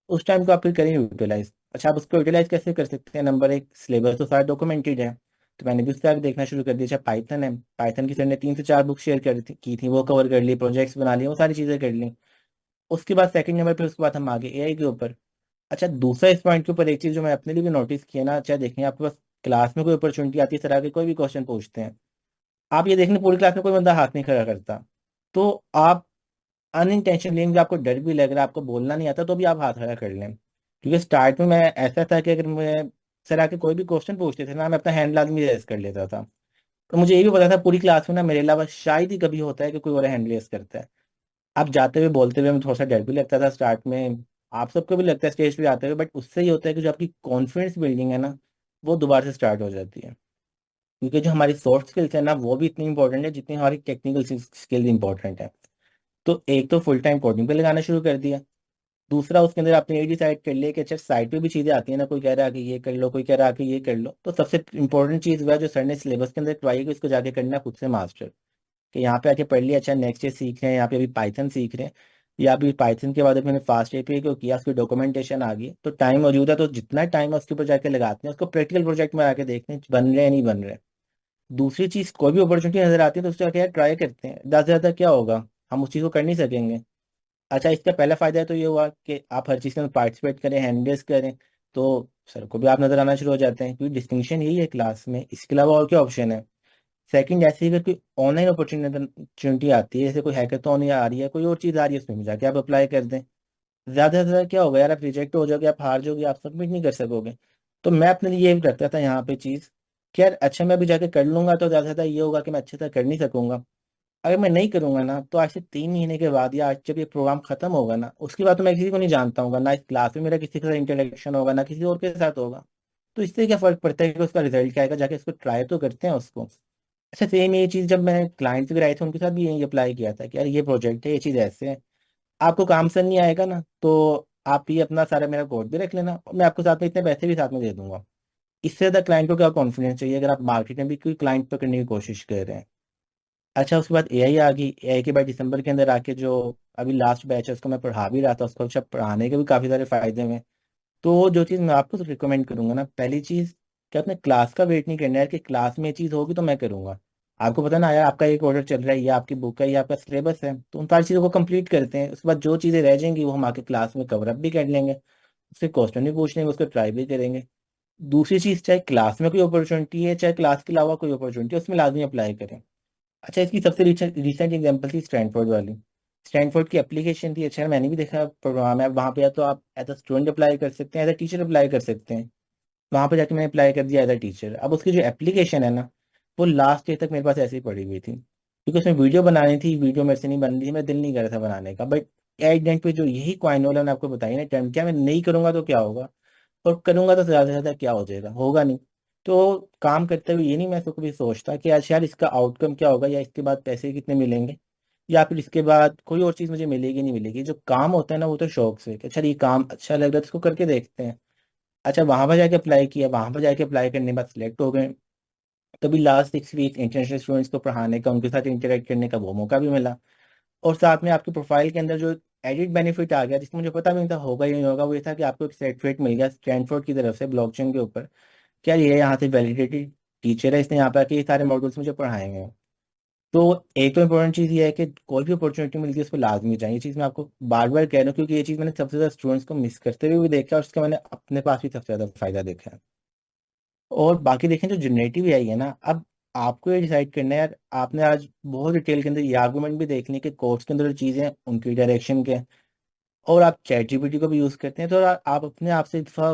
उस टाइम को आप फिर करें यूटिलाइज। अच्छा आप उसको यूटिलाइज कैसे कर सकते हैं, नंबर एक, सिलेबस तो सारा डॉक्यूमेंटेड है, तो मैंने भी उससे आगे देखना शुरू कर दिया। अच्छा पाइथन है, पाइथन की सर ने 3 से 4 बुक शेयर की थी, वो कवर कर ली, प्रोजेक्ट्स बना लिए, वो सारी चीज़ें कर ली। उसके बाद सेकंड नंबर पे उसके बाद हम आगे एआई के ऊपर। अच्छा दूसरा इस पॉइंट के ऊपर एक चीज जो मैं अपने लिए भी नोटिस किया ना, अच्छा देखें आपके पास क्लास में कोई अपॉर्चुनिटी आती है, सर आके कोई भी क्वेश्चन पूछते हैं, आप ये देखने पूरी क्लास में कोई बंदा हाथ नहीं खड़ा करता, तो आप अनइंटेंशनली, मुझे आपको डर भी लग रहा है, आपको बोलना नहीं आता, तो भी आप हाथ खड़ा कर लें। क्योंकि स्टार्ट में मैं ऐसा था कि अगर मैं, सर आके कोई भी क्वेश्चन पूछते थे ना, मैं अपना हैंड लाजमी रेज कर लेता था। तो मुझे ये भी पता था पूरी क्लास में ना मेरे अलावा शायद ही कभी होता है कि कोई और हैंड रेज करता है। आप जाते हुए बोलते हुए मुझे थोड़ा सा डर भी लगता था स्टार्ट में, आप सबको भी लगता है स्टेज पे आते हुए, बट उससे ये होता है कि जो आपकी कॉन्फिडेंस बिल्डिंग है ना, वो दोबारा से स्टार्ट हो जाती है। क्योंकि जो हमारी सॉफ्ट स्किल्स है ना, वो भी इतनी इंपॉर्टेंट है जितनी हमारी टेक्निकल स्किल्स इंपॉर्टेंट है। तो एक तो फुल टाइम कोडिंग पे लगाना शुरू कर दिया, दूसरा उसके अंदर आपने ये डिसाइड कर लिया कि अच्छा साइट पे भी चीज़ें आती है ना, कोई कह रहा है कि ये कर लो, कोई कह रहा है कि ये कर लो, तो सबसे इंपॉर्टेंट चीज़ वह जो सर ने सिलेबस के अंदर करवाई है कि इसको जाके करना खुद से मास्टर, कि यहाँ पे आके पढ़ लिया, अच्छा नेक्स्ट ईयर सीख रहे हैं, यहाँ पे अभी पाइथन सीख रहे हैं, या अभी पाइथन के बाद अभी मैंने फास्ट एपीआई को किया, उसकी डॉक्यूमेंटेशन आ गई, तो टाइम मौजूद है, तो जितना टाइम है उसके ऊपर जाके लगाते हैं, उसको प्रैक्टिकल प्रोजेक्ट में आके देखते हैं बन रहे हैं नहीं बन रहे। दूसरी चीज कोई भी अपॉर्चुनिटी नजर आती है तो उसको जाके यार ट्राई करते हैं, ज़्यादा से ज़्यादा क्या होगा, हम उस चीज़ को कर नहीं सकेंगे। अच्छा इसका पहला फायदा तो ये हुआ कि आप हर चीज़ के अंदर पार्टिसिपेट करें, हैंडल्स करें, तो सर को भी आप नजर आना शुरू हो जाते हैं, क्योंकि डिस्टिंक्शन यही है क्लास में, इसके अलावा और क्या ऑप्शन है। सेकंड ऐसे ही अगर कोई ऑनलाइन अपॉर्चुनिटी आती है, जैसे कोई हैकाथॉन या आ रही है, कोई और चीज़ आ रही है, उसमें भी जाके आप अप्लाई कर दें। ज़्यादा से ज़्यादा क्या होगा यार, आप रिजेक्ट हो जाओगे, आप हार जाओगे, आप सबमिट नहीं कर सकोगे। तो मैं अपने लिए ये रखता था यहाँ पे चीज़ कि यार अच्छा मैं अभी जाके कर लूंगा तो ज़्यादा से ज़्यादा ये होगा कि मैं अच्छे से कर नहीं सकूंगा। अगर मैं नहीं करूंगा ना तो आज से 3 महीने के बाद या आज जब ये प्रोग्राम खत्म होगा ना उसके बाद तो मैं किसी को नहीं जानता हूँ, ना इस क्लास में मेरा किसी के साथ इंटरेक्शन होगा ना किसी और के साथ होगा। तो इससे क्या फर्क पड़ता है कि उसका रिजल्ट क्या आएगा, जाके उसको ट्राई तो करते हैं उसको। अच्छा सेम ये चीज़ जब मैं क्लाइंट्स वगैरह आए थे उनके साथ भी यही अप्लाई किया था कि यार ये प्रोजेक्ट है, ये चीज़ ऐसे है, आपको काम से नहीं आएगा ना तो आप ये अपना सारा मेरा कोड भी रख लेना और मैं आपको साथ में इतने पैसे भी साथ में दे दूंगा। इससे ज़्यादा क्लाइंट को क्या कॉन्फिडेंस चाहिए अगर आप मार्केट में भी कोई क्लाइंट पकड़ने की कोशिश कर रहे हैं। अच्छा उसके बाद एआई आ गई, एआई के बाद दिसंबर के अंदर आके जो अभी लास्ट बैच है उसको मैं पढ़ा भी रहा था, उसको अच्छा पढ़ाने के भी काफ़ी सारे फायदे हैं। तो जो चीज़ मैं आपको रिकमेंड करूंगा ना, पहली चीज़ कि आपने क्लास का वेट नहीं करना है कि क्लास में ये चीज़ होगी तो मैं करूंगा। आपको पता ना यार आपका एक ऑर्डर चल रहा है, ये आपकी बुक है, ये आपका सिलेबस है, तो उन सारी चीज़ों को कंप्लीट करते हैं। उसके बाद जो चीज़ें रह जाएंगी वो हम आके क्लास में कवर अप भी कर लेंगे, उससे क्वेश्चन भी पूछ लेंगे, उसको ट्राई भी करेंगे। दूसरी चीज़, चाहे क्लास में कोई अपॉर्चुनिटी है चाहे क्लास के अलावा कोई अपॉर्चुनिटी है, उसमें लाजमी अप्लाई करें। अच्छा इसकी सबसे रिसेंट एग्जांपल थी स्टैनफोर्ड वाली। स्टैनफोर्ड की एप्लीकेशन थी, अच्छा मैंने भी देखा प्रोग्राम है वहाँ पे, या तो आप एज अ स्टूडेंट अप्लाई कर सकते हैं, एज अ टीचर अप्लाई कर सकते हैं। वहाँ पे जाके मैंने अप्लाई कर दिया एज अ टीचर। अब उसकी जो एप्लीकेशन है ना वो लास्ट ईयर तक मेरे पास ऐसे ही पड़ी हुई थी क्योंकि उसमें वीडियो बनानी थी, वीडियो मेरे से नहीं बन रही थी, मैं दिल नहीं कर रहा था बनाने का। बट एडेंट पे जो यही क्वाइन वाला मैंने आपको बताई ना टर्म, क्या मैं नहीं करूंगा तो क्या होगा और करूंगा तो ज़्यादा से ज़्यादा क्या हो जाएगा, होगा नहीं। तो काम करते हुए ये नहीं मैं कभी सोचता कि आज यार इसका आउटकम क्या होगा या इसके बाद पैसे कितने मिलेंगे या फिर इसके बाद कोई और चीज़ मुझे मिलेगी नहीं मिलेगी। जो काम होता है ना वो तो शौक से कि अच्छा ये काम अच्छा लग रहा है तो इसको करके देखते हैं। अच्छा वहां पर जाके अप्लाई किया, वहां पर जाके अप्लाई करने के बाद सिलेक्ट हो गए। तभी लास्ट 6 वीक इंटरनेशनल स्टूडेंट्स को पढ़ाने का, उनके साथ इंटरेक्ट करने का वो मौका भी मिला। और साथ में आपके प्रोफाइल के अंदर जो एडिट बेनिफिट आ गया जिसको मुझे पता भी नहीं था होगा या नहीं होगा, वो ये था कि आपको एक सर्टिफिकेट मिल गया स्टैनफोर्ड की तरफ से ब्लॉकचेन के ऊपर। क्या ये यहाँ से वैलिडेटेड टीचर है, इसने यहाँ पे आके ये सारे मॉड्यूल्स मुझे पढ़ाएंगे। तो एक तो इम्पोर्टेंट चीज़ ये है कि कोई भी अपॉर्चुनिटी मिलती है उस पर लाजमी चाहिए। ये चीज़ मैं आपको बार बार कह रहा हूँ क्योंकि ये चीज़ मैंने सबसे ज़्यादा स्टूडेंट्स को मिस करते हुए भी देखा है और उसका मैंने अपने पास भी सबसे ज़्यादा फायदा देखा है। और बाकी देखें जो जनरेटिव एआई है ना, अब आपको ये डिसाइड करना है यार। आपने आज बहुत डिटेल के अंदर ये आर्गूमेंट भी देख ली कि कोर्स के अंदर जो चीज़ें हैं उनकी डायरेक्शन के, और आप चैट जीपीटी को भी यूज़ करते हैं, तो आप अपने आप से एक दफा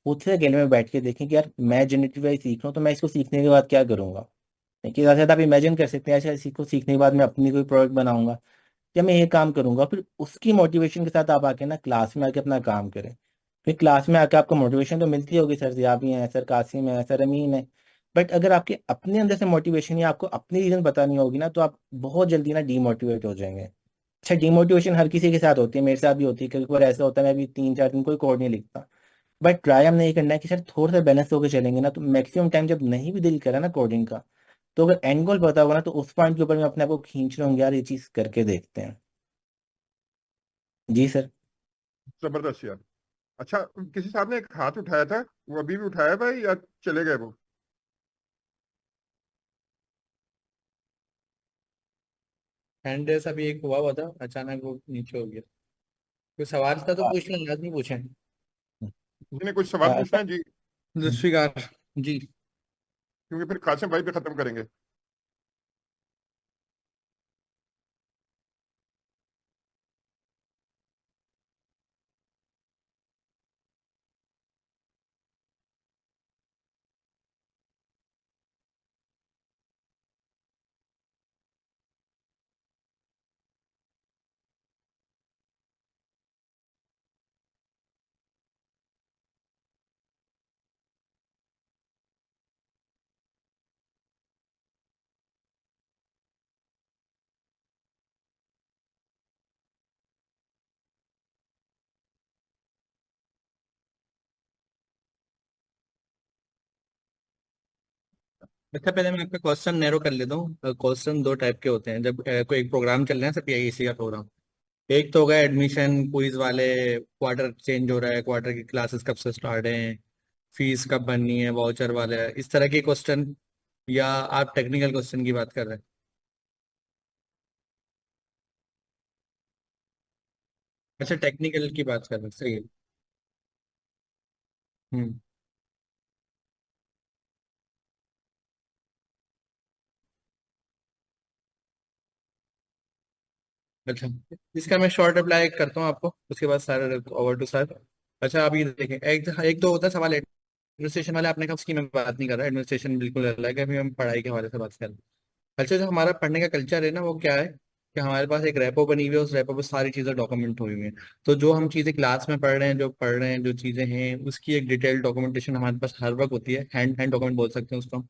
खुद से अकेले में बैठ के देखें कि यार मैं जनरेटिव एआई सीख रहा हूँ तो मैं इसको सीखने के बाद क्या करूंगा। देखिए ज़्यादा से ज़्यादा आप इमेजिन कर सकते हैं अच्छा इसको सीखने के बाद मैं अपनी कोई प्रोडक्ट बनाऊंगा या मैं ये काम करूंगा, फिर उसकी मोटिवेशन के साथ आप आके ना क्लास में आके अपना काम करें। फिर क्लास में आके आपको मोटिवेशन तो मिलती होगी, सर जिया भी हैं, सर कासिम है, सर अमीन है। बट अगर आपके अपने अंदर से मोटिवेशन या आपको अपनी रीजन पता नहीं होगी ना तो आप बहुत जल्दी ना डीमोटिवेट हो जाएंगे। अच्छा डीमोटिवेशन हर किसी के साथ होती है, मेरे साथ भी होती है, कभी कभार ऐसा होता है मैं भी 3 4 दिन कोई कोड नहीं लिखता। बट ट्राई हमने ये करना है कि सर थोड़ा सा बैलेंस होकर चलेंगे ना तो मैक्सिमम टाइम जब नहीं भी दिल करा ना कोडिंग का, तो अगर एंड गोल पता होगा ना तो उस पॉइंट के ऊपर मैं अपने आप को खींच रहा हूँ यार ये चीज करके देखते हैं। जी सर। जबरदस्त यार। अच्छा, किसी साहब ने एक हाथ उठाया था, वो अभी भी उठाया भाई या चले गए वो? हैंड रेस अभी एक हुआ था, अचानक वो नीचे हो गया। कोई सवाल था तो पूछ लें, लाजमी पूछें। जिन्हें कुछ सवाल पूछना सर है जी, जुल्फिकार जी। क्योंकि फिर कासिम भाई पे खत्म करेंगे। अच्छा पहले मैं आपका क्वेश्चन नैरो कर लेता हूँ। क्वेश्चन दो टाइप के होते हैं जब कोई एक प्रोग्राम चल रहा है, सब पीआईसी का प्रोग्राम। एक तो होगा एडमिशन क्विज वाले, क्वार्टर चेंज हो रहा है, क्वार्टर की क्लासेस कब से स्टार्ट हैं, फीस कब भरनी है, वाउचर वाले, इस तरह के क्वेश्चन। या आप टेक्निकल क्वेश्चन की बात कर रहे हैं? अच्छा टेक्निकल की बात कर रहे हैं, सही है। हम्म। अच्छा, इसका मैं शॉर्ट रिप्लाई करता हूँ आपको, उसके बाद सर ओवर टू सर। अच्छा आप ये देखें, एक एक तो होता है सवाल एडमिनिस्ट्रेशन वाले आपने कहा उसकी मैं बात नहीं कर रहा, एडमिनिस्ट्रेशन बिल्कुल अलग है, अभी हम पढ़ाई के हवाले से बात कर रहे हैं। अच्छा, जो हमारा पढ़ने का कल्चर है ना, वो क्या है कि हमारे पास एक रेपो बनी हुई है, उस रेपो पे सारी चीज़ें डॉक्यूमेंट हुई हुई हैं। तो जो हम चीज़ें क्लास में पढ़ रहे हैं, जो पढ़ रहे हैं, जो चीज़ें हैं, उसकी एक डिटेल डॉक्यूमेंटेशन हमारे पास हर वक्त होती है, हैंड हैंड डॉक्यूमेंट बोल सकते हैं उसको हम।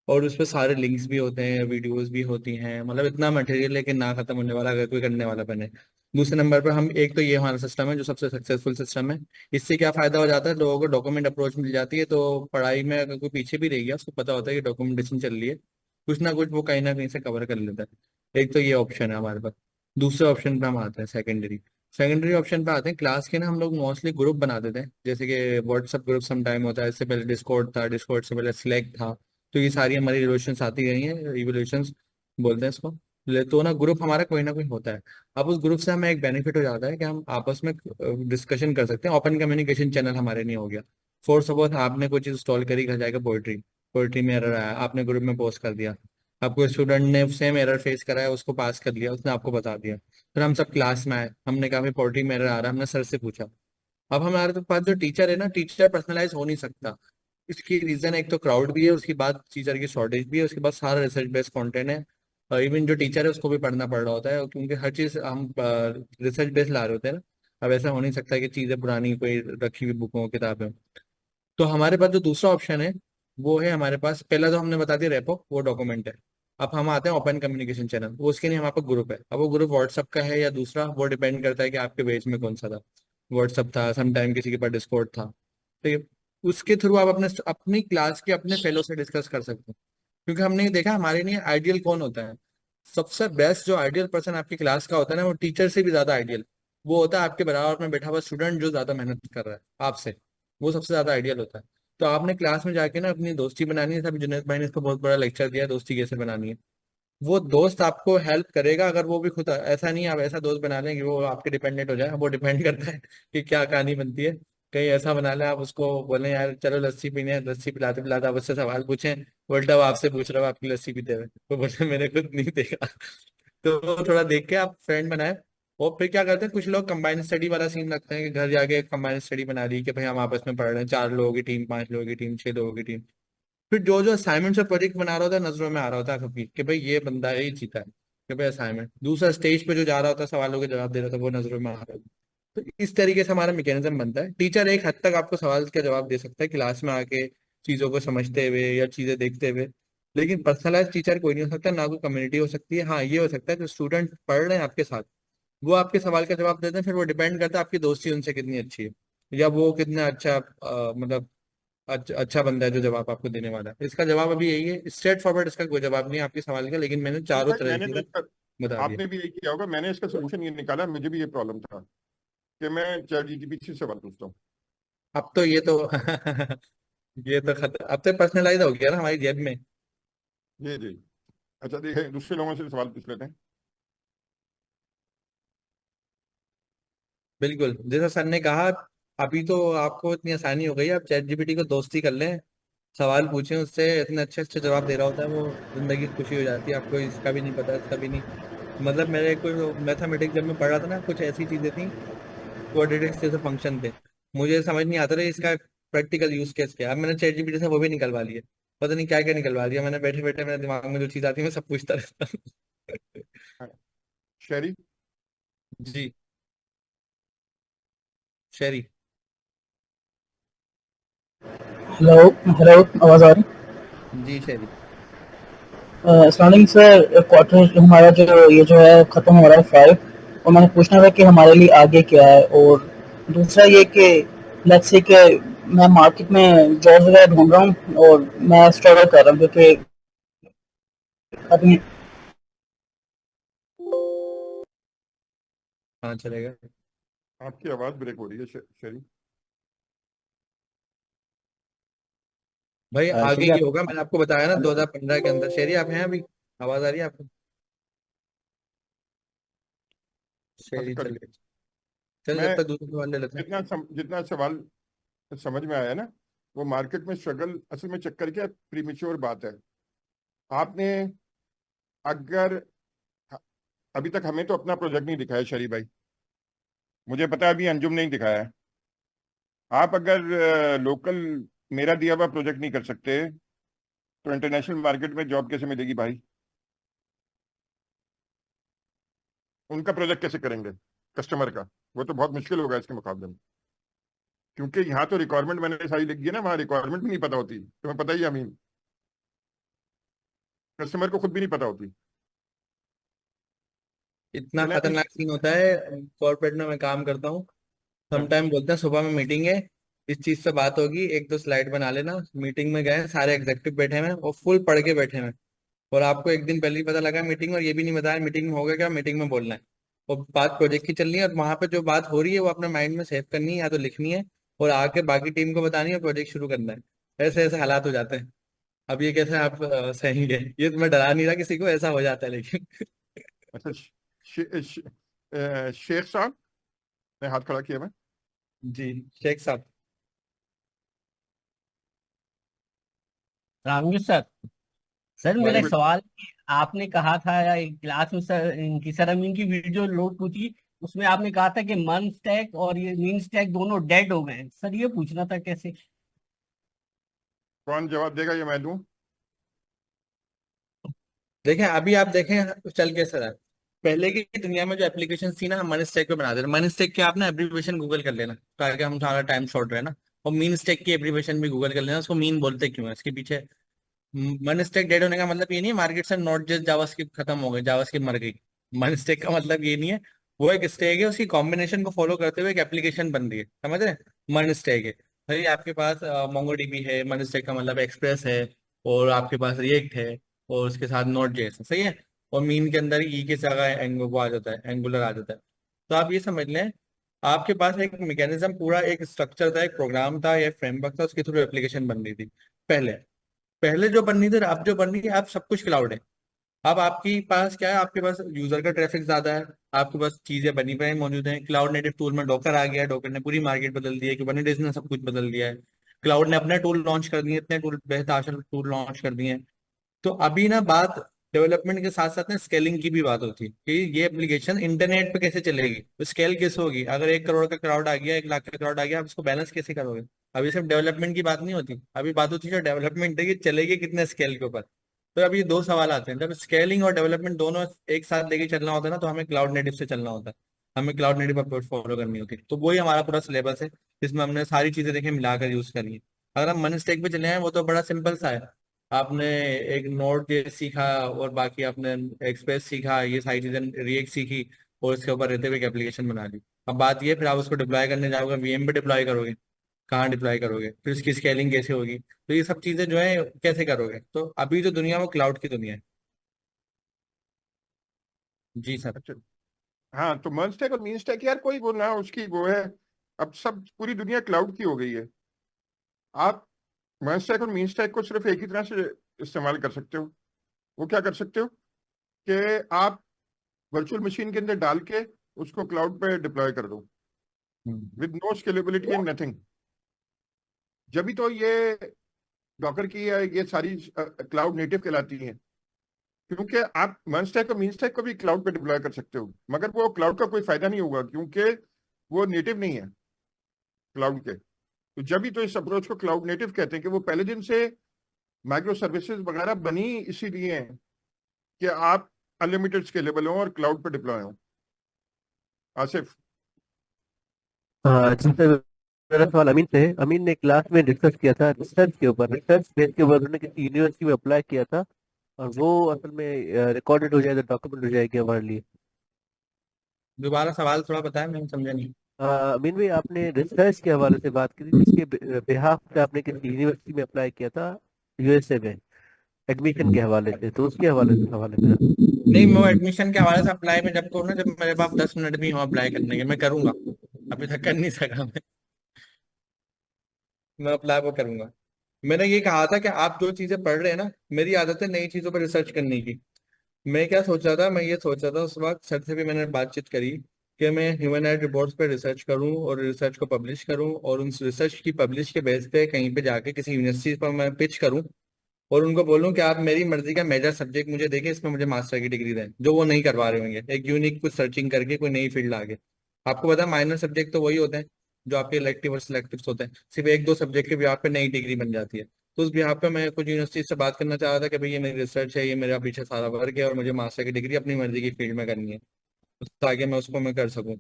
और उस पर सारे लिंक्स भी होते हैं, वीडियोस भी होती हैं, मतलब इतना मटेरियल है कि ना खत्म होने वाला अगर कोई करने वाला बने। दूसरे नंबर पर हम, एक तो ये हमारा सिस्टम है जो सबसे सक्सेसफुल सिस्टम है। इससे क्या फायदा हो जाता है, लोगों को डॉक्यूमेंट अप्रोच मिल जाती है, तो पढ़ाई में अगर कोई पीछे भी रह गया उसको पता होता है कि डॉक्यूमेंटेशन चल रही है, कुछ ना कुछ वो कहीं ना कहीं से कवर कर लेता है। एक तो ये ऑप्शन है हमारे पास। दूसरे ऑप्शन पे हम आते हैं, सेकेंडरी। सेकेंडरी ऑप्शन पे आते हैं, क्लास के ना हम लोग मोस्टली ग्रुप बना देते हैं, जैसे कि व्हाट्सएप ग्रुप सम टाइम होता है, इससे पहले डिस्कॉर्ड था, डिस्कॉर्ड से पहले स्लैक था। तो ये सारी हमारी रिवोल्यूशंस आती गई हैं, रिवोल्यूशंस बोलते हैं इसको। तो ना ग्रुप हमारा कोई ना कोई होता है। अब उस ग्रुप से हमें एक बेनिफिट हो जाता है कि हम आपस में डिस्कशन कर सकते हैं, ओपन कम्युनिकेशन चैनल हमारे नहीं हो गया। फोर सपोज आपने कोई चीज़ इंस्टॉल करी, घर जाकर पोइट्री, पोइट्री में एरर आया, आपने ग्रुप में पोस्ट कर दिया, आपको स्टूडेंट ने सेम एरर फेस कराया, उसको पास कर लिया, उसने आपको बता दिया। फिर हम सब क्लास में आए, हमने कहा भाई पोइट्री में एरर आ रहा है, हमने सर से पूछा। अब हमारे तो पास जो टीचर है ना, टीचर पर्सनलाइज हो नहीं सकता। इसकी रीजन एक तो क्राउड भी है, उसके बाद टीचर की शॉर्टेज भी है, उसके बाद सारा रिसर्च बेस्ड कंटेंट है। और इवन जो टीचर है उसको भी पढ़ना पड़ रहा होता है, क्योंकि हर चीज़ हम रिसर्च बेस्ड ला रहे होते हैं ना। अब ऐसा हो नहीं सकता कि चीज़ें पुरानी कोई रखी हुई बुकों किताबें। तो हमारे पास जो दूसरा ऑप्शन है, वो है हमारे पास, पहला तो हमने बता दिया रेपो, वो डॉक्यूमेंट है। अब हम आते हैं ओपन कम्युनिकेशन चैनल, वो उसके लिए हमारे पास ग्रुप है। अब वो ग्रुप व्हाट्सअप का है या दूसरा, वो डिपेंड करता है कि आपके बेच में कौन सा था। व्हाट्सअप था, समटाइम किसी के पास डिस्कॉर्ड था। तो उसके थ्रू आप अपने अपनी क्लास के अपने फेलो से डिस्कस कर सकते हैं। क्योंकि हमने देखा हमारे लिए आइडियल कौन होता है, सबसे बेस्ट जो आइडियल पर्सन आपकी क्लास का होता है ना, वो टीचर से भी ज्यादा आइडियल वो होता है आपके बराबर में बैठा हुआ स्टूडेंट जो ज्यादा मेहनत कर रहा है आपसे। वो सबसे ज्यादा आइडियल होता है। तो आपने क्लास में जाके ना अपनी दोस्ती बनानी है, अभी जुनैद भाई ने इसको बहुत बड़ा लेक्चर दिया है, दोस्ती कैसे बनानी है। वो दोस्त आपको हेल्प करेगा अगर वो भी खुद, ऐसा नहीं है आप ऐसा दोस्त बना लें कि वो आपके डिपेंडेंट हो जाए, वो डिपेंड करता है कि क्या कहानी बनती है। कहीं ऐसा बना लें आप उसको बोलें यार चलो लस्सी पीने हैं, लस्सी पिलाते पिलाते आप उससे सवाल पूछें, उल्टा वो आपसे पूछ रहा हो आपकी लस्सी पीते हुए, वो बोले मैंने खुद नहीं देखा। तो वो थोड़ा देख के आप फ्रेंड बनाए। और फिर क्या करते हैं, कुछ लोग कंबाइंड स्टडी वाला सीन रखते हैं कि घर जाके कंबाइंड स्टडी बना ली कि भाई हम आपस में पढ़ रहे हैं, 4 लोगों की टीम, 5 लोगों की टीम, 6 लोगों की टीम। फिर जो जो असाइनमेंट और प्रोजेक्ट बना रहा होता है नजरों में आ रहा होता है सबकी कि भाई ये बंदा है, ये जीता है कि भाई असाइनमेंट। दूसरा स्टेज पे जो जा रहा होता है सवालों के जवाब दे रहा था, वो नजरों में आ रहा है। तो इस तरीके से हमारा मैकेनिज्म बनता है। टीचर एक हद तक आपको सवाल का जवाब दे सकता है क्लास में आके, चीजों को समझते हुए या चीजें देखते हुए। लेकिन पर्सनलाइज टीचर कोई नहीं हो सकता, ना कोई कम्युनिटी हो सकती है। हाँ, ये हो सकता है जो स्टूडेंट पढ़ रहे हैं आपके साथ, वो आपके सवाल का जवाब देते हैं, फिर वो डिपेंड करता है आपकी दोस्ती उनसे कितनी अच्छी है, या वो कितना अच्छा मतलब अच्छा बंदा है जो जवाब आपको देने वाला है। इसका जवाब अभी यही है, स्ट्रेट फॉरवर्ड इसका कोई जवाब नहीं है आपके सवाल का, लेकिन मैंने चारों भाई तरह मैंने तो से इसका, बता दिया। आपने भी यही किया होगा, मैंने इसका सोल्यूशन ये निकाला। मुझे भी ये प्रॉब्लम था कि मैं चैट जीपीटी से सवाल पूछता हूँ। अब तो ये तो ये तो खतर, अब तो पर्सनलाइज हो गया ना हमारी जेब में। जी जी। अच्छा देखिए, दूसरे लोगों से सवाल पूछ लेते हैं। बिल्कुल, जैसा सर ने कहा, अभी तो आपको इतनी आसानी हो गई, आप चैट जीपीटी को दोस्ती कर लें, सवाल पूछें उससे, इतने अच्छे अच्छे जवाब दे रहा होता है वो, जिंदगी खुशी हो जाती है। आपको इसका भी नहीं पता, इसका भी नहीं। मतलब मेरे कोई मैथमेटिक्स जब मैं पढ़ रहा था ना, कुछ ऐसी चीजें थी, कोऑर्डिनेट्स जैसे फंक्शन थे, मुझे समझ नहीं आता था इसका प्रैक्टिकल यूज केस क्या है। अब मैंने चैट जीपीटी से वो भी निकलवा लिया, पता नहीं क्या क्या निकलवा दिया मैंने, बैठे बैठे मेरे दिमाग में जो चीज आती है मैं सब पूछता रहता हूँ। हाँ, शेरी। जी, शेरी। हेलो हेलो, आवाज़ आ रही? जी शेरी। अस्सलाम वालेकुम सर। क्वार्टर हमारा जो ये जो है ख़त्म हो रहा है 5, और मैंने पूछना था कि हमारे लिए आगे क्या है। और दूसरा ये कि लेट्स से कि मैं मार्केट में जॉब वगैरह ढूंढ रहा हूँ और मैं स्ट्रगल कर रहा हूँ क्योंकि अभी हाँ चलेगा। आपकी आवाज ब्रेक हो रही है शेरी। भाई आगे शेरी ही आप होगा, मैंने आपको बताया ना 2015 के अंदर। शेरी आप हैं अभी? आवाज आ रही है आपको? शेरी कट चल, गई। चल जब मैं तक दूसरे सवाल ले लेते हैं। जितना सवाल समझ में आया ना, वो मार्केट में स्ट्रगल असल में चक्कर क्या, प्रीमेच्योर बात है। आपने अगर, अभी तक हमें तो अपना प्रोजेक्ट नहीं दिखाया शरी भाई, मुझे पता है अभी अंजुम नहीं दिखाया है। आप अगर लोकल मेरा दिया हुआ प्रोजेक्ट नहीं कर सकते तो इंटरनेशनल मार्केट में जॉब कैसे मिलेगी भाई? उनका प्रोजेक्ट कैसे करेंगे कस्टमर का? वो तो बहुत मुश्किल होगा इसके मुकाबले में, क्योंकि यहाँ तो रिक्वायरमेंट मैंने सारी लिख दी है ना, वहाँ रिक्वायरमेंट भी नहीं पता होती, तुम्हें पता ही है अमीन, कस्टमर को खुद भी नहीं पता होती। इतना चले अभी। खतरनाक सीन होता है कॉर्पोरेट में मैं काम करता हूँ। हाँ, समटाइम बोलते हैं सुबह में मीटिंग है, इस चीज से बात होगी, एक दो स्लाइड बना लेना। मीटिंग में गए, सारे एग्जेक्टिव बैठे हुए हैं और फुल पढ़ के बैठे हुए हैं, और आपको एक दिन पहले ही पता लगा मीटिंग में, और ये भी नहीं बताया मीटिंग में होगा क्या, मीटिंग में बोलना है। और बात प्रोजेक्ट की चलनी है, और वहां पे जो बात हो रही है वो अपने माइंड में सेव करनी है या तो लिखनी है, और आके बाकी टीम को बतानी है, प्रोजेक्ट शुरू करना है। ऐसे ऐसे हालात हो जाते हैं। अब ये कैसे आप सहेंगे? ये तो मैं डरा नहीं रहा किसी को, ऐसा हो जाता है लेकिन। अच्छा शेख साहब ने हाथ खड़ा किया। मैं जी शेख साहब। रामजी सर, सर मेरा एक वालेकुम। सवाल कि आपने कहा था या एक क्लास में सर इनकी सर हम इनकी वीडियो लोड पूछी, उसमें आपने कहा था कि मन स्टैक और ये मीन स्टैक दोनों डेड हो गए हैं। सर ये पूछना था कैसे? कौन जवाब देगा? ये मैं दूं? देखें अभी आप देखें चल के सर, पहले की दुनिया में जो एप्लीकेशन थी ना, हम मनी स्टैक पे बना दे रहे। मनी स्टैक के आप ना एब्रीविएशन गूगल कर लेना, ताकि हम सारा टाइम शॉर्ट रहे ना। और मीन स्टैक की एब्रीविएशन भी गूगल कर लेना, उसको मीन बोलते क्यों है, इसके पीछे। मनी स्टैक डेड होने का मतलब ये नहीं है मार्केट से नोट जस्ट जावास्क्रिप्ट खत्म हो गए, जावास्क्रिप्ट मर गई। मनी स्टैक का मतलब ये नहीं है, वो एक स्टैक है, उसकी कॉम्बिनेशन को फॉलो करते हुए एक एप्लीकेशन बन रही है, समझ रहे हैं? मनी स्टैक है भाई, आपके पास मोंगोडीबी है, मनी स्टैक का मतलब एक्सप्रेस है, और आपके पास रिएक्ट है, और उसके साथ नोट जेएस है, सही है। और मीन के अंदर ई के जगह वो आ जाता है, एंगुलर आ जाता है। तो आप ये समझ लें, आपके पास एक मैकेनिज्म, पूरा एक स्ट्रक्चर था, एक प्रोग्राम था या फ्रेमवर्क था, उसके थ्रू एप्लीकेशन बन रही थी पहले। पहले जो बन रही थी और अब जो बन रही है, अब सब कुछ क्लाउड है। अब आपके पास क्या है, आपके पास यूजर का ट्रैफिक ज्यादा है, आपके पास चीजें बनी बनाई मौजूद हैं। क्लाउड नेटिव टूल में डॉकर आ गया है, डॉकर ने पूरी मार्केट बदल दी है, कुबरनेटिस ने सब कुछ बदल दिया है। क्लाउड ने अपने टूल लॉन्च कर दिए, इतने टूल बेहतर टूल लॉन्च कर दिए हैं। तो अभी ना बात डेवलपमेंट के साथ साथ ना स्केलिंग की भी बात होती है कि ये एप्लीकेशन इंटरनेट पे कैसे चलेगी, तो स्केल कैसे होगी। अगर 1 करोड़ का क्राउड आ गया, 1 लाख का क्राउड आ गया, आप इसको बैलेंस कैसे करोगे? अभी सिर्फ डेवलपमेंट की बात नहीं होती, अभी बात होती है जो डेवलपमेंट है, ये चलेगी कितने स्केल के ऊपर। तो अभी ये दो सवाल आते हैं, जब स्केलिंग और डेवलपमेंट दोनों एक साथ लेके चलना होता है ना, तो हमें क्लाउड नेटिव से चलना होता है, हमें क्लाउड नेटिव अप्रोच फॉलो करनी होती है। तो वही हमारा पूरा सिलेबस है, जिसमें हमने सारी चीजें देखें मिलाकर यूज करी है। अगर हम मन स्टैक पे चले हैं, वो तो बड़ा सिंपल सा है। आपने एक नोड जे सीखा, और बाकी आपने एक्सप्रेस सीखा, ये सारी चीजें रिएक्ट सीखी, और इसके ऊपर रहते हुए एक एप्लीकेशन बना ली। अब बात ये, फिर आप उसको डिप्लॉय करने जाओगे, वीएम पे डिप्लॉय करोगे, कहाँ डिप्लॉय करोगे, फिर उसकी स्केलिंग कैसे होगी, तो ये सब चीजें जो है कैसे करोगे। तो अभी जो दुनिया है वो क्लाउड की दुनिया है। जी सर। अच्छा। हाँ, तो मर्ज स्टैक और मीन स्टैक यार कोई वो ना उसकी वो है, अब सब पूरी दुनिया क्लाउड की हो गई है। आप मर्ज स्टैक और मीन स्टैक को सिर्फ एक ही तरह से इस्तेमाल कर सकते हो। वो क्या कर सकते हो कि आप वर्चुअल मशीन के अंदर डाल के उसको क्लाउड पे डिप्लॉय कर दो with no scalability and nothing. जब भी तो ये डॉकर की ये सारी क्लाउड नेटिव कहलाती हैं, क्योंकि आप मन स्टैक और मीन स्टैक को भी क्लाउड पे डिप्लॉय कर सकते हो, मगर वो क्लाउड का कोई फायदा नहीं होगा क्योंकि वो नेटिव नहीं है क्लाउड के। तो जब भी तो इस अप्रोच को क्लाउड नेटिव कहते हैं कि वो पहले दिन से माइक्रो सर्विसेज वगैरह बनी इसीलिए हैं कि आप अनलिमिटेड स्केलेबल हो और क्लाउड पे डिप्लॉय हो। आसिफ। हाँ जी सर, मेरा सवाल अमीन से है। अमीन ने क्लास में डिस्कस किया था रिसर्च के ऊपर, रिसर्च बेस के ऊपर उन्होंने किसी यूनिवर्सिटी में अप्लाई किया था, और वो असल में रिकॉर्डेड हो जाए तो डॉक्यूमेंट हो जाएगी हमारे लिए। दोबारा सवाल थोड़ा बताएं, मैं समझा नहीं। अमीन भाई, आपने रिसर्च के हवाले से बात की थी, जिसके बिहाफ पे आपने किसी यूनिवर्सिटी में अप्लाई किया था यूएसए में एडमिशन के हवाले से, तो उसके हवाले से सवाल है मेरा। नहीं, मैं एडमिशन के हवाले से अप्लाई में जब करूँ ना, जब मेरे पास 10 मिनट भी हो अप्लाई करने के, मैं करूंगा। अभी तक कर नहीं सका मैं अप्लाई वो करूंगा। मैंने ये कहा था कि आप जो चीजें पढ़ रहे हैं ना, मेरी आदत है नई चीजों पर रिसर्च करने की। मैं क्या सोच रहा था, मैं ये सोच रहा था उस वक्त सर से भी मैंने बातचीत करी कि मैं ह्यूमन राइट रिपोर्ट्स पे रिसर्च करूं और रिसर्च को पब्लिश करूं, और उन रिसर्च की पब्लिश के बेस पे कहीं पे जाके किसी यूनिवर्सिटी पर मैं पिच करूं, और उनको बोलूं कि आप मेरी मर्जी का मेजर सब्जेक्ट मुझे देके इसमें मुझे मास्टर की डिग्री दें, जो वो नहीं करवा रहे होंगे, एक यूनिक कुछ सर्चिंग करके कोई नई फील्ड आगे। आपको पता है माइनर सब्जेक्ट तो वही होते हैं जो आपके इलेक्टिव और सिलेक्टिव्स होते हैं, सिर्फ एक दो सब्जेक्ट के बिहाफ पे नई डिग्री बन जाती है। तो उस बिहाफ पे मैं कुछ यूनिवर्सिटी से बात करना चाह रहा था कि भाई ये मेरी रिसर्च है, ये मेरा पीछे सारा वर्क है और मुझे मास्टर की डिग्री अपनी मर्जी की फील्ड में करनी है, ताकि मैं उसको मैं कर सकूँ।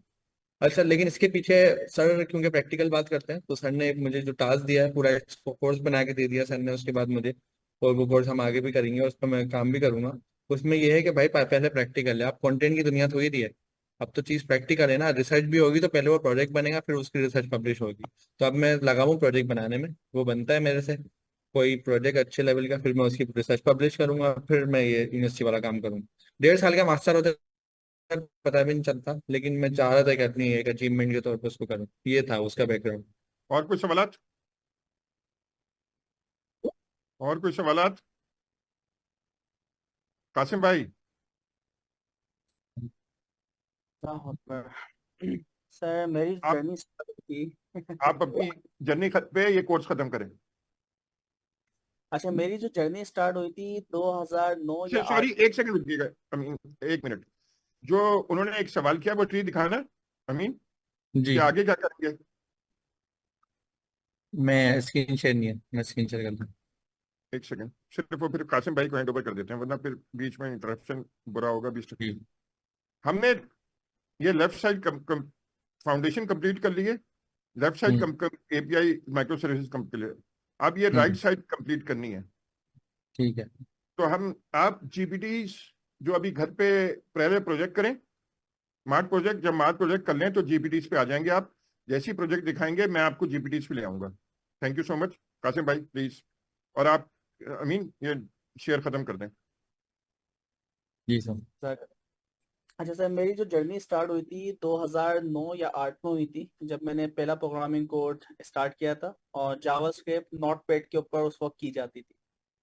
अच्छा, लेकिन इसके पीछे सर, क्योंकि प्रैक्टिकल बात करते हैं, तो सर ने मुझे जो टास्क दिया है पूरा कोर्स बना के दे दिया सर ने उसके बाद मुझे, और वो कोर्स हम आगे भी करेंगे और उस पर मैं काम भी करूंगा। उसमें ये है कि भाई पहले प्रैक्टिकल है, आप कंटेंट की दुनिया थोड़ी दी है, अब तो चीज़ प्रैक्टिकल है ना, रिसर्च भी होगी तो पहले वो प्रोजेक्ट बनेगा फिर उसकी रिसर्च पब्लिश होगी। तो अब मैं लगा हूँ प्रोजेक्ट बनाने में, वो बनता है मेरे से कोई प्रोजेक्ट अच्छे लेवल का, फिर मैं उसकी रिसर्च पब्लिश करूंगा, फिर मैं ये यूनिवर्सिटी वाला काम करूंगा। 1.5 साल का मास्टर होता है, पता भी नहीं चलता, लेकिन मैं चाह रहा था कि अपनी एक अचीवमेंट के तौर पर उसको करूँ, ये था उसका बैकग्राउंड। और कुछ सवालात? और कोई सवालात? कासिम भाई, सर मेरी आप जर्नी स्टार्ट हुई आप अपनी जर्नी पे ये कोर्स खत्म करें। अच्छा, मेरी जो जर्नी स्टार्ट हुई थी 2009 या 8। सॉरी, एक सेकंड रुकिएगा अमीन, 1 मिनट। जो उन्होंने एक सवाल किया वो ट्री दिखाना अमीन, कि जी, आगे क्या करेंगे। मैं स्क्रीन शेयर नहीं है, मैं स्क्रीन शेयर करता हूँ। एक सेकंड सिर्फ, वो फिर कासिम भाई को हैंड ओवर कर देते हैं, वरना फिर बीच में इंटरप्शन बुरा होगा। 20 जी। हमने ये लेफ्ट साइड फाउंडेशन कंप्लीट कर लिए, left side hmm. API micro services complete. अब ये राइट हम्म। साइड कंप्लीट करनी है। ठीक है। तो हम आप जीपीटी जो अभी घर पे पहले प्रोजेक्ट करें, स्मार्ट प्रोजेक्ट, जब स्मार्ट प्रोजेक्ट कर लें तो जीपीटी पे आ जाएंगे आप। जैसी प्रोजेक्ट दिखाएंगे मैं आपको जीपीटी पे ले आऊंगा। Thank you so much Qasim भाई, प्लीज। और आप अमीन ये शेयर खत्म कर दें। जी सर। सर अच्छा सर, मेरी जो जर्नी स्टार्ट हुई थी 2009 या 8 में हुई थी, जब मैंने पहला प्रोग्रामिंग कोड स्टार्ट किया था, और जावास्क्रिप्ट नोटपैड के ऊपर उस वक्त की जाती थी।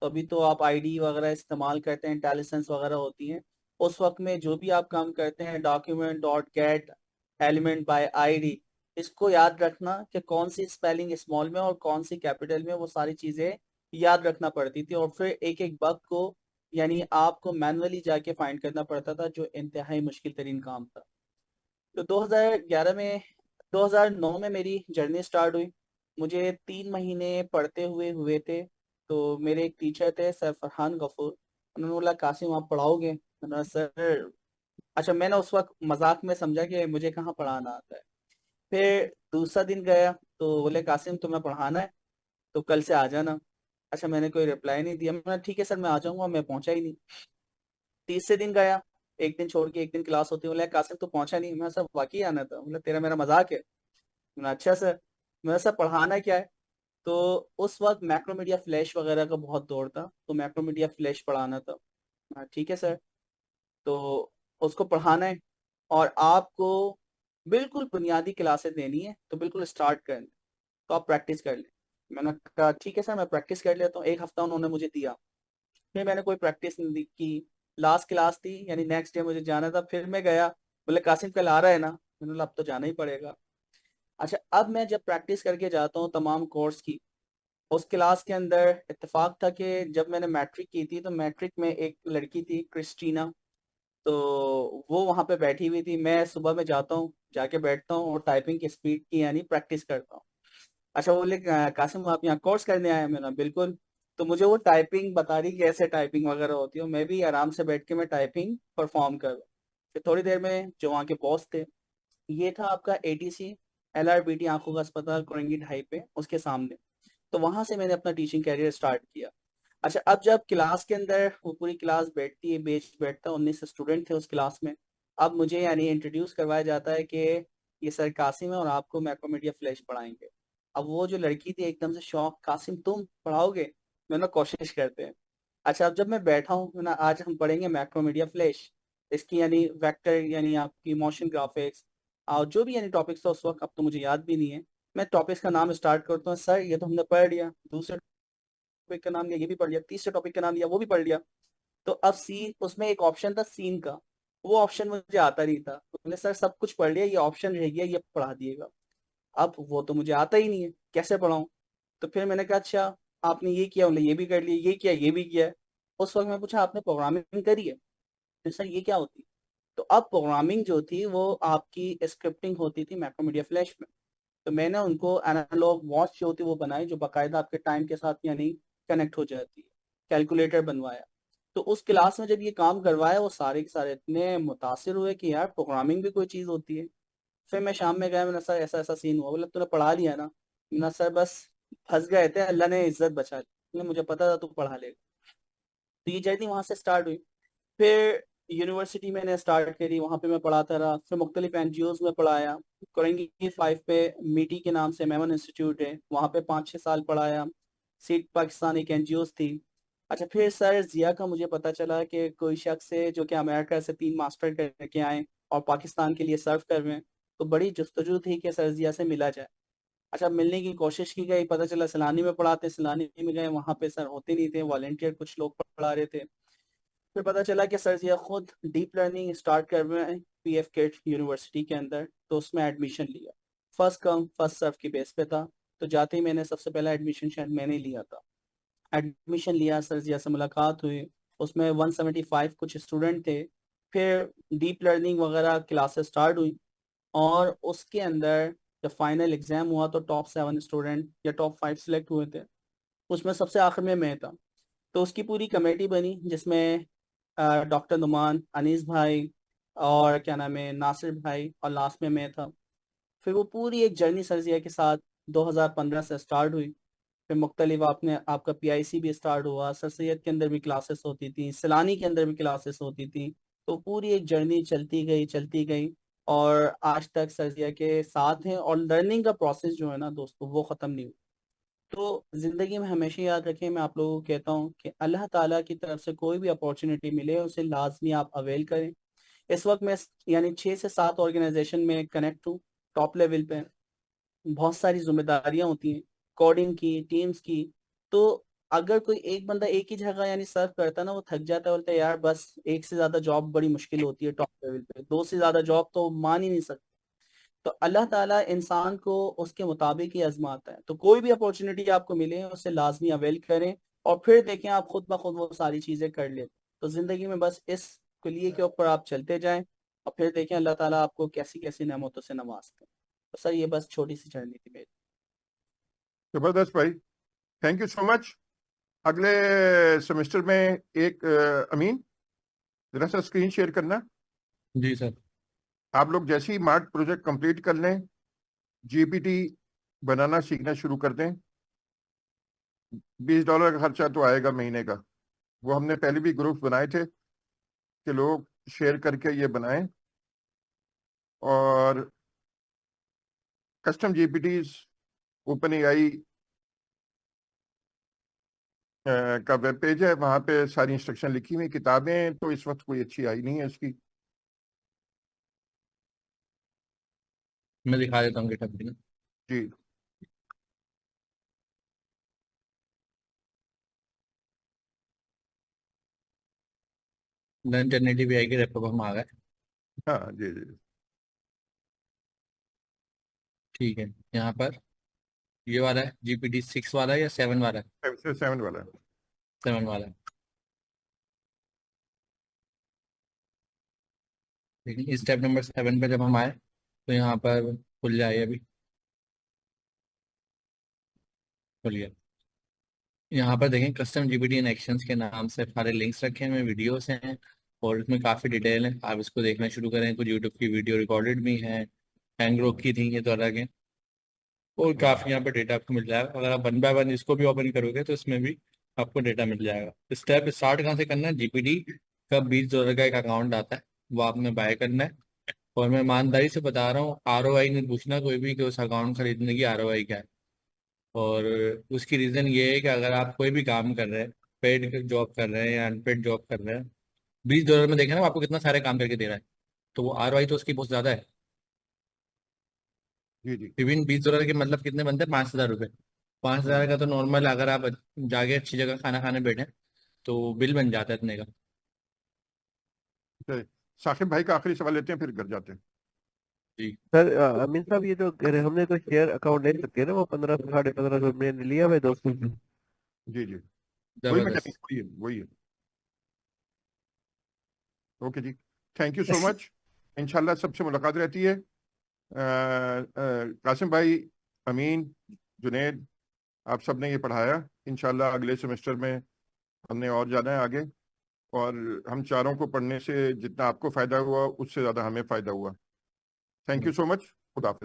तो अभी तो आप आईडी वगैरह इस्तेमाल करते हैं, इंटेलिजेंस वगैरह होती हैं। उस वक्त में जो भी आप काम करते हैं, document dot gate element by ID, इसको याद रखना कि कौन सी स्पेलिंग स्मॉल में और कौन सी कैपिटल में, वो सारी चीज़ें याद रखना पड़ती थी। और फिर एक एक बग को, यानी आपको मैनुअली जाके फाइंड करना पड़ता था, जो इंतहाई मुश्किल तरीन काम था। तो 2011 में 2009 में मेरी जर्नी स्टार्ट हुई। मुझे 3 महीने पढ़ते हुए हुए थे। तो मेरे एक टीचर थे सर फरहान गफूर, उन्होंने बोला कासिम आप पढ़ाओगे? मैंने बोला सर। अच्छा, मैंने उस वक्त मजाक में समझा कि मुझे कहाँ पढ़ाना आता है। फिर दूसरा दिन गया तो बोले कासिम तुम्हें पढ़ाना है तो कल से आ जाना। अच्छा, मैंने कोई रिप्लाई नहीं दिया। मैं ठीक है सर मैं आ जाऊंगा, मैं पहुंचा ही नहीं। तीसरे दिन गया, एक दिन छोड़ के एक दिन क्लास होती है, बोला कासिम तो पहुंचा नहीं। मैं सर वाकई आना था। बोला तेरा मेरा मजाक है? मैंने अच्छा सर। मैं सर पढ़ाना क्या है? तो उस वक्त मैक्रोमीडिया फ्लैश वगैरह का बहुत दौर था, तो मैक्रोमीडिया फ्लैश पढ़ाना था। ठीक है सर। तो उसको पढ़ाना है और आपको बिल्कुल बुनियादी क्लासेस देनी है, तो बिल्कुल स्टार्ट करना है, तो आप प्रैक्टिस कर लें। मैंने कहा ठीक है सर मैं प्रैक्टिस कर लेता हूँ। एक हफ्ता उन्होंने मुझे दिया, फिर मैंने कोई प्रैक्टिस नहीं की। लास्ट क्लास थी, यानी नेक्स्ट डे मुझे जाना था। फिर मैं गया, बोले कासिम कल आ रहा है ना? मैंने बोला अब तो जाना ही पड़ेगा। अच्छा, अब मैं जब प्रैक्टिस करके जाता हूँ तमाम कोर्स की, उस क्लास के अंदर इत्तेफाक था कि जब मैंने मैट्रिक की थी तो मैट्रिक में एक लड़की थी क्रिस्टीना, तो वो वहाँ पे बैठी हुई थी। मैं सुबह में जाता हूँ, जाके बैठता हूँ और टाइपिंग की स्पीड की यानी प्रैक्टिस करता हूँ। अच्छा, बोले कासिम आप यहाँ कोर्स करने आए हैं? मैंने कहा, बिल्कुल। तो मुझे वो टाइपिंग बता रही कैसे टाइपिंग वगैरह होती है, मैं भी आराम से बैठ के मैं टाइपिंग परफॉर्म कर रहा हूँ। फिर थोड़ी देर में जो वहाँ के बॉस थे, ये था आपका एटीसी एलआरबीटी आंखों का अस्पताल कोरंगी ढाई पे, उसके सामने। तो वहां से मैंने अपना टीचिंग कैरियर स्टार्ट किया। अच्छा, अब जब क्लास के अंदर वो पूरी क्लास बैठती है, बेच बैठता है, 19 स्टूडेंट थे उस क्लास में। अब मुझे यानी इंट्रोड्यूस करवाया जाता है कि ये सर कासिम है और आपको मैक्रोमीडिया फ्लैश पढ़ाएंगे। अब वो जो लड़की थी एकदम से शौक, कासिम तुम पढ़ाओगे? मैंने कोशिश करते हैं। अच्छा, अब जब मैं बैठा हूँ ना, आज हम पढ़ेंगे मैक्रोमीडिया फ्लैश, इसकी यानी वेक्टर यानी आपकी मोशन ग्राफिक्स और जो भी यानी टॉपिक्स था उस वक्त, अब तो मुझे याद भी नहीं है। मैं टॉपिक्स का नाम स्टार्ट करता हूँ, सर ये तो हमने पढ़ लिया। दूसरे टॉपिक का नाम लिया, ये भी पढ़ लिया। तीसरे टॉपिक का नाम लिया, वो भी पढ़ लिया। तो अब सीन, उसमें एक ऑप्शन था सीन का, वो ऑप्शन मुझे आता नहीं था। तो मैंने सर सब कुछ पढ़ लिया, ये ऑप्शन रह गया, ये पढ़ा दिएगा। अब वो तो मुझे आता ही नहीं है, कैसे पढ़ाऊँ? तो फिर मैंने कहा अच्छा आपने ये किया, बोले ये भी कर लिया, ये किया, ये भी किया है। उस वक्त मैं पूछा आपने प्रोग्रामिंग करी है? तो सर ये क्या होती? तो अब प्रोग्रामिंग जो थी वो आपकी स्क्रिप्टिंग होती थी मैक्रोमीडिया फ्लैश में। तो मैंने उनको एनालॉग वॉच जो होती है वो बनाई, जो बाकायदा आपके टाइम के साथ यानी कनेक्ट हो जाती है। कैलकुलेटर बनवाया। तो उस क्लास में जब ये काम करवाया, वो सारे के सारे इतने मुतासिर हुए कि यार प्रोग्रामिंग भी कोई चीज़ होती है। फिर मैं शाम में गया, मैंने सर ऐसा ऐसा सीन हुआ। बोला तूने पढ़ा लिया ना? मैंने सर बस फंस गए थे, अल्लाह ने इज्जत बचा ली। बोले, मुझे पता था तू पढ़ा लेगा। तो ये जर्नी वहां से स्टार्ट हुई। फिर यूनिवर्सिटी मैंने स्टार्ट करी, वहां पे मैं पढ़ाता रहा। फिर मुख्तलिफ एनजीओज में पढ़ाया। कोरंगी 5 पे मीटी के नाम से मेमन इंस्टीट्यूट है, वहां पे 5-6 साल पढ़ाया। सीट पाकिस्तान एक एनजीओ थी। अच्छा, फिर सर जिया का मुझे पता चला कि कोई शख्स है जो कि अमेरिका से 3 मास्टर करके आए और पाकिस्तान के लिए सर्व कर रहे हैं। तो बड़ी जस्तजू थी कि सर जिया से मिला जाए। अच्छा, मिलने की कोशिश की गई, पता चला सैलानी में पढ़ाते, सैलानी में गए, वहां पे सर होते नहीं थे, वॉलेंटियर कुछ लोग पढ़ा रहे थे। फिर पता चला कि सर जिया खुद डीप लर्निंग स्टार्ट कर रहे हैं पीएफ किट यूनिवर्सिटी के अंदर। तो उसमें एडमिशन लिया। फर्स्ट कम फर्स्ट सर्व की बेस पे था। तो जाते ही मैंने सबसे पहला एडमिशन शायद मैंने लिया था। एडमिशन लिया, सर जिया से मुलाकात हुई। उसमें 175 कुछ स्टूडेंट थे। फिर डीप लर्निंग वगैरह क्लासेस स्टार्ट हुई। और उसके अंदर जब फाइनल एग्जाम हुआ तो टॉप 7 स्टूडेंट या टॉप 5 सिलेक्ट हुए थे। उसमें सबसे आखिर में मैं था। तो उसकी पूरी कमेटी बनी, जिसमें डॉक्टर नुमान, अनीस भाई, और क्या नाम है, नासिर भाई, और लास्ट में मैं था। फिर वो पूरी एक जर्नी सरजिया के साथ 2015 से स्टार्ट हुई। फिर मुख्तलिफ आपने आपका पीआईसी भी स्टार्ट हुआ, सर सैयद के अंदर भी क्लासेस होती थी, सैलानी के अंदर भी क्लासेस होती थी। तो पूरी एक जर्नी चलती गई चलती गई। और आज तक सरजिया के साथ हैं, और लर्निंग का प्रोसेस जो है ना दोस्तों, वो ख़त्म नहीं हुआ। तो ज़िंदगी में हमेशा याद रखें, मैं आप लोगों को कहता हूँ कि अल्लाह ताला की तरफ से कोई भी अपॉर्चुनिटी मिले उसे लाजमी आप अवेल करें। इस वक्त मैं यानी 6 से 7 ऑर्गेनाइजेशन में कनेक्ट हूँ, टॉप लेवल पे। बहुत सारी जिम्मेदारियां होती हैं, कोडिंग की, टीम्स की। तो अगर कोई एक बंदा एक ही जगह यानी सर्व करता है ना, वो थक जाता है, बोलता है यार बस एक से ज्यादा जॉब बड़ी मुश्किल होती है टॉप लेवल पे, 2 से ज्यादा जॉब तो मान ही नहीं सकते। तो अल्लाह ताला इंसान को उसके मुताबिक ही आजमाता है। तो कोई भी अपॉर्चुनिटी आपको मिले उसे लाजमी अवेल करें, और फिर देखें आप खुद ब खुद वो सारी चीजें कर लेते। तो जिंदगी में बस इस कुलिये के ऊपर आप चलते जाएं, और फिर देखें अल्लाह ताला आपको कैसी कैसी नेमतों से नवाजते हैं। तो सर ये बस छोटी सी जर्नी थी मेरी। जबरदस्त भाई, थैंक यू सो मच। अगले सेमेस्टर में एक अमीन जरा सा स्क्रीन शेयर करना। जी सर। आप लोग जैसे ही मार्ट प्रोजेक्ट कंप्लीट कर लें, जीपीटी बनाना सीखना शुरू कर दें। $20 का खर्चा तो आएगा महीने का। वो हमने पहले भी ग्रुप्स बनाए थे कि लोग शेयर करके ये बनाएं। और कस्टम जीपीटीज ओपन एआई का वेब पेज है, वहां पे सारी इंस्ट्रक्शन लिखी हुई। किताबें तो इस वक्त कोई अच्छी आई नहीं है इसकी। मैं दिखा देता हूँ गिटहब पे ना। जी, नन जनरेटिव एआई के रेपो पर हम आ गए। हाँ जी जी। ठीक है, यहाँ पर ये वाला है GPT-6 वाला है या 7 वाला है? 7 वाला है। 7 वाला है। लेकिन स्टेप नंबर 7 पे जब हम आए तो यहाँ पर खुल जाए, अभी खुल गया। यहाँ पर देखें कस्टम जीपीटी इन एक्शंस के नाम से सारे लिंक्स रखे हुए, वीडियोस हैं, और इसमें काफ़ी डिटेल है। आप इसको देखना शुरू करें। कुछ यूट्यूब की वीडियो रिकॉर्डेड भी हैं, हैंग्रोक की थी, ये तो अलग है। और काफ़ी यहाँ पे डेटा आपको मिल जाएगा। अगर आप 1 बाय 1 इसको भी ओपन करोगे तो इसमें भी आपको डेटा मिल जाएगा। स्टेप स्टार्ट कहाँ से करना है? जीपीटी का $20 का एक अकाउंट आता है, वो आपने बाय करना है। और मैं ईमानदारी से बता रहा हूँ, ROI नहीं पूछना कोई भी कि उस अकाउंट खरीदने की ROI क्या है। और उसकी रीज़न ये है कि अगर आप कोई भी काम कर रहे हैं, पेड जॉब कर रहे हैं या अनपेड जॉब कर रहे हैं, $20 में देखें ना आपको कितना सारे काम करके दे रहा है, तो वो ROI तो उसकी बहुत ज़्यादा है। जी जी इवन $20 के मतलब कितने बनते हैं? $5,000। 5,000 का तो नॉर्मल अगर आप जाके अच्छी जगह खाना खाने बैठे तो बिल बन जाता है इतने का। तो साकिब भाई का आखिरी सवाल लेते हैं, फिर घर जाते हैं। जी सर अमीन साहब, ये जो हमने तो शेयर अकाउंट ले सकते हैं ना, वो 1500 1550 मैंने लिया हुआ है दोस्तों से। जी जी, वही मैं जबरदस्त। वही है वही है। ओके जी, थैंक यू सो मच। इंशाल्लाह सबसे मुलाकात रहती है। कासिम भाई अमीन, जुनेद, आप सबने ये पढ़ाया। इंशाल्लाह अगले सेमेस्टर में हमने और जाना है आगे, और हम चारों को पढ़ने से जितना आपको फ़ायदा हुआ उससे ज़्यादा हमें फ़ायदा हुआ। Thank you so much. खुदा हाफिज़।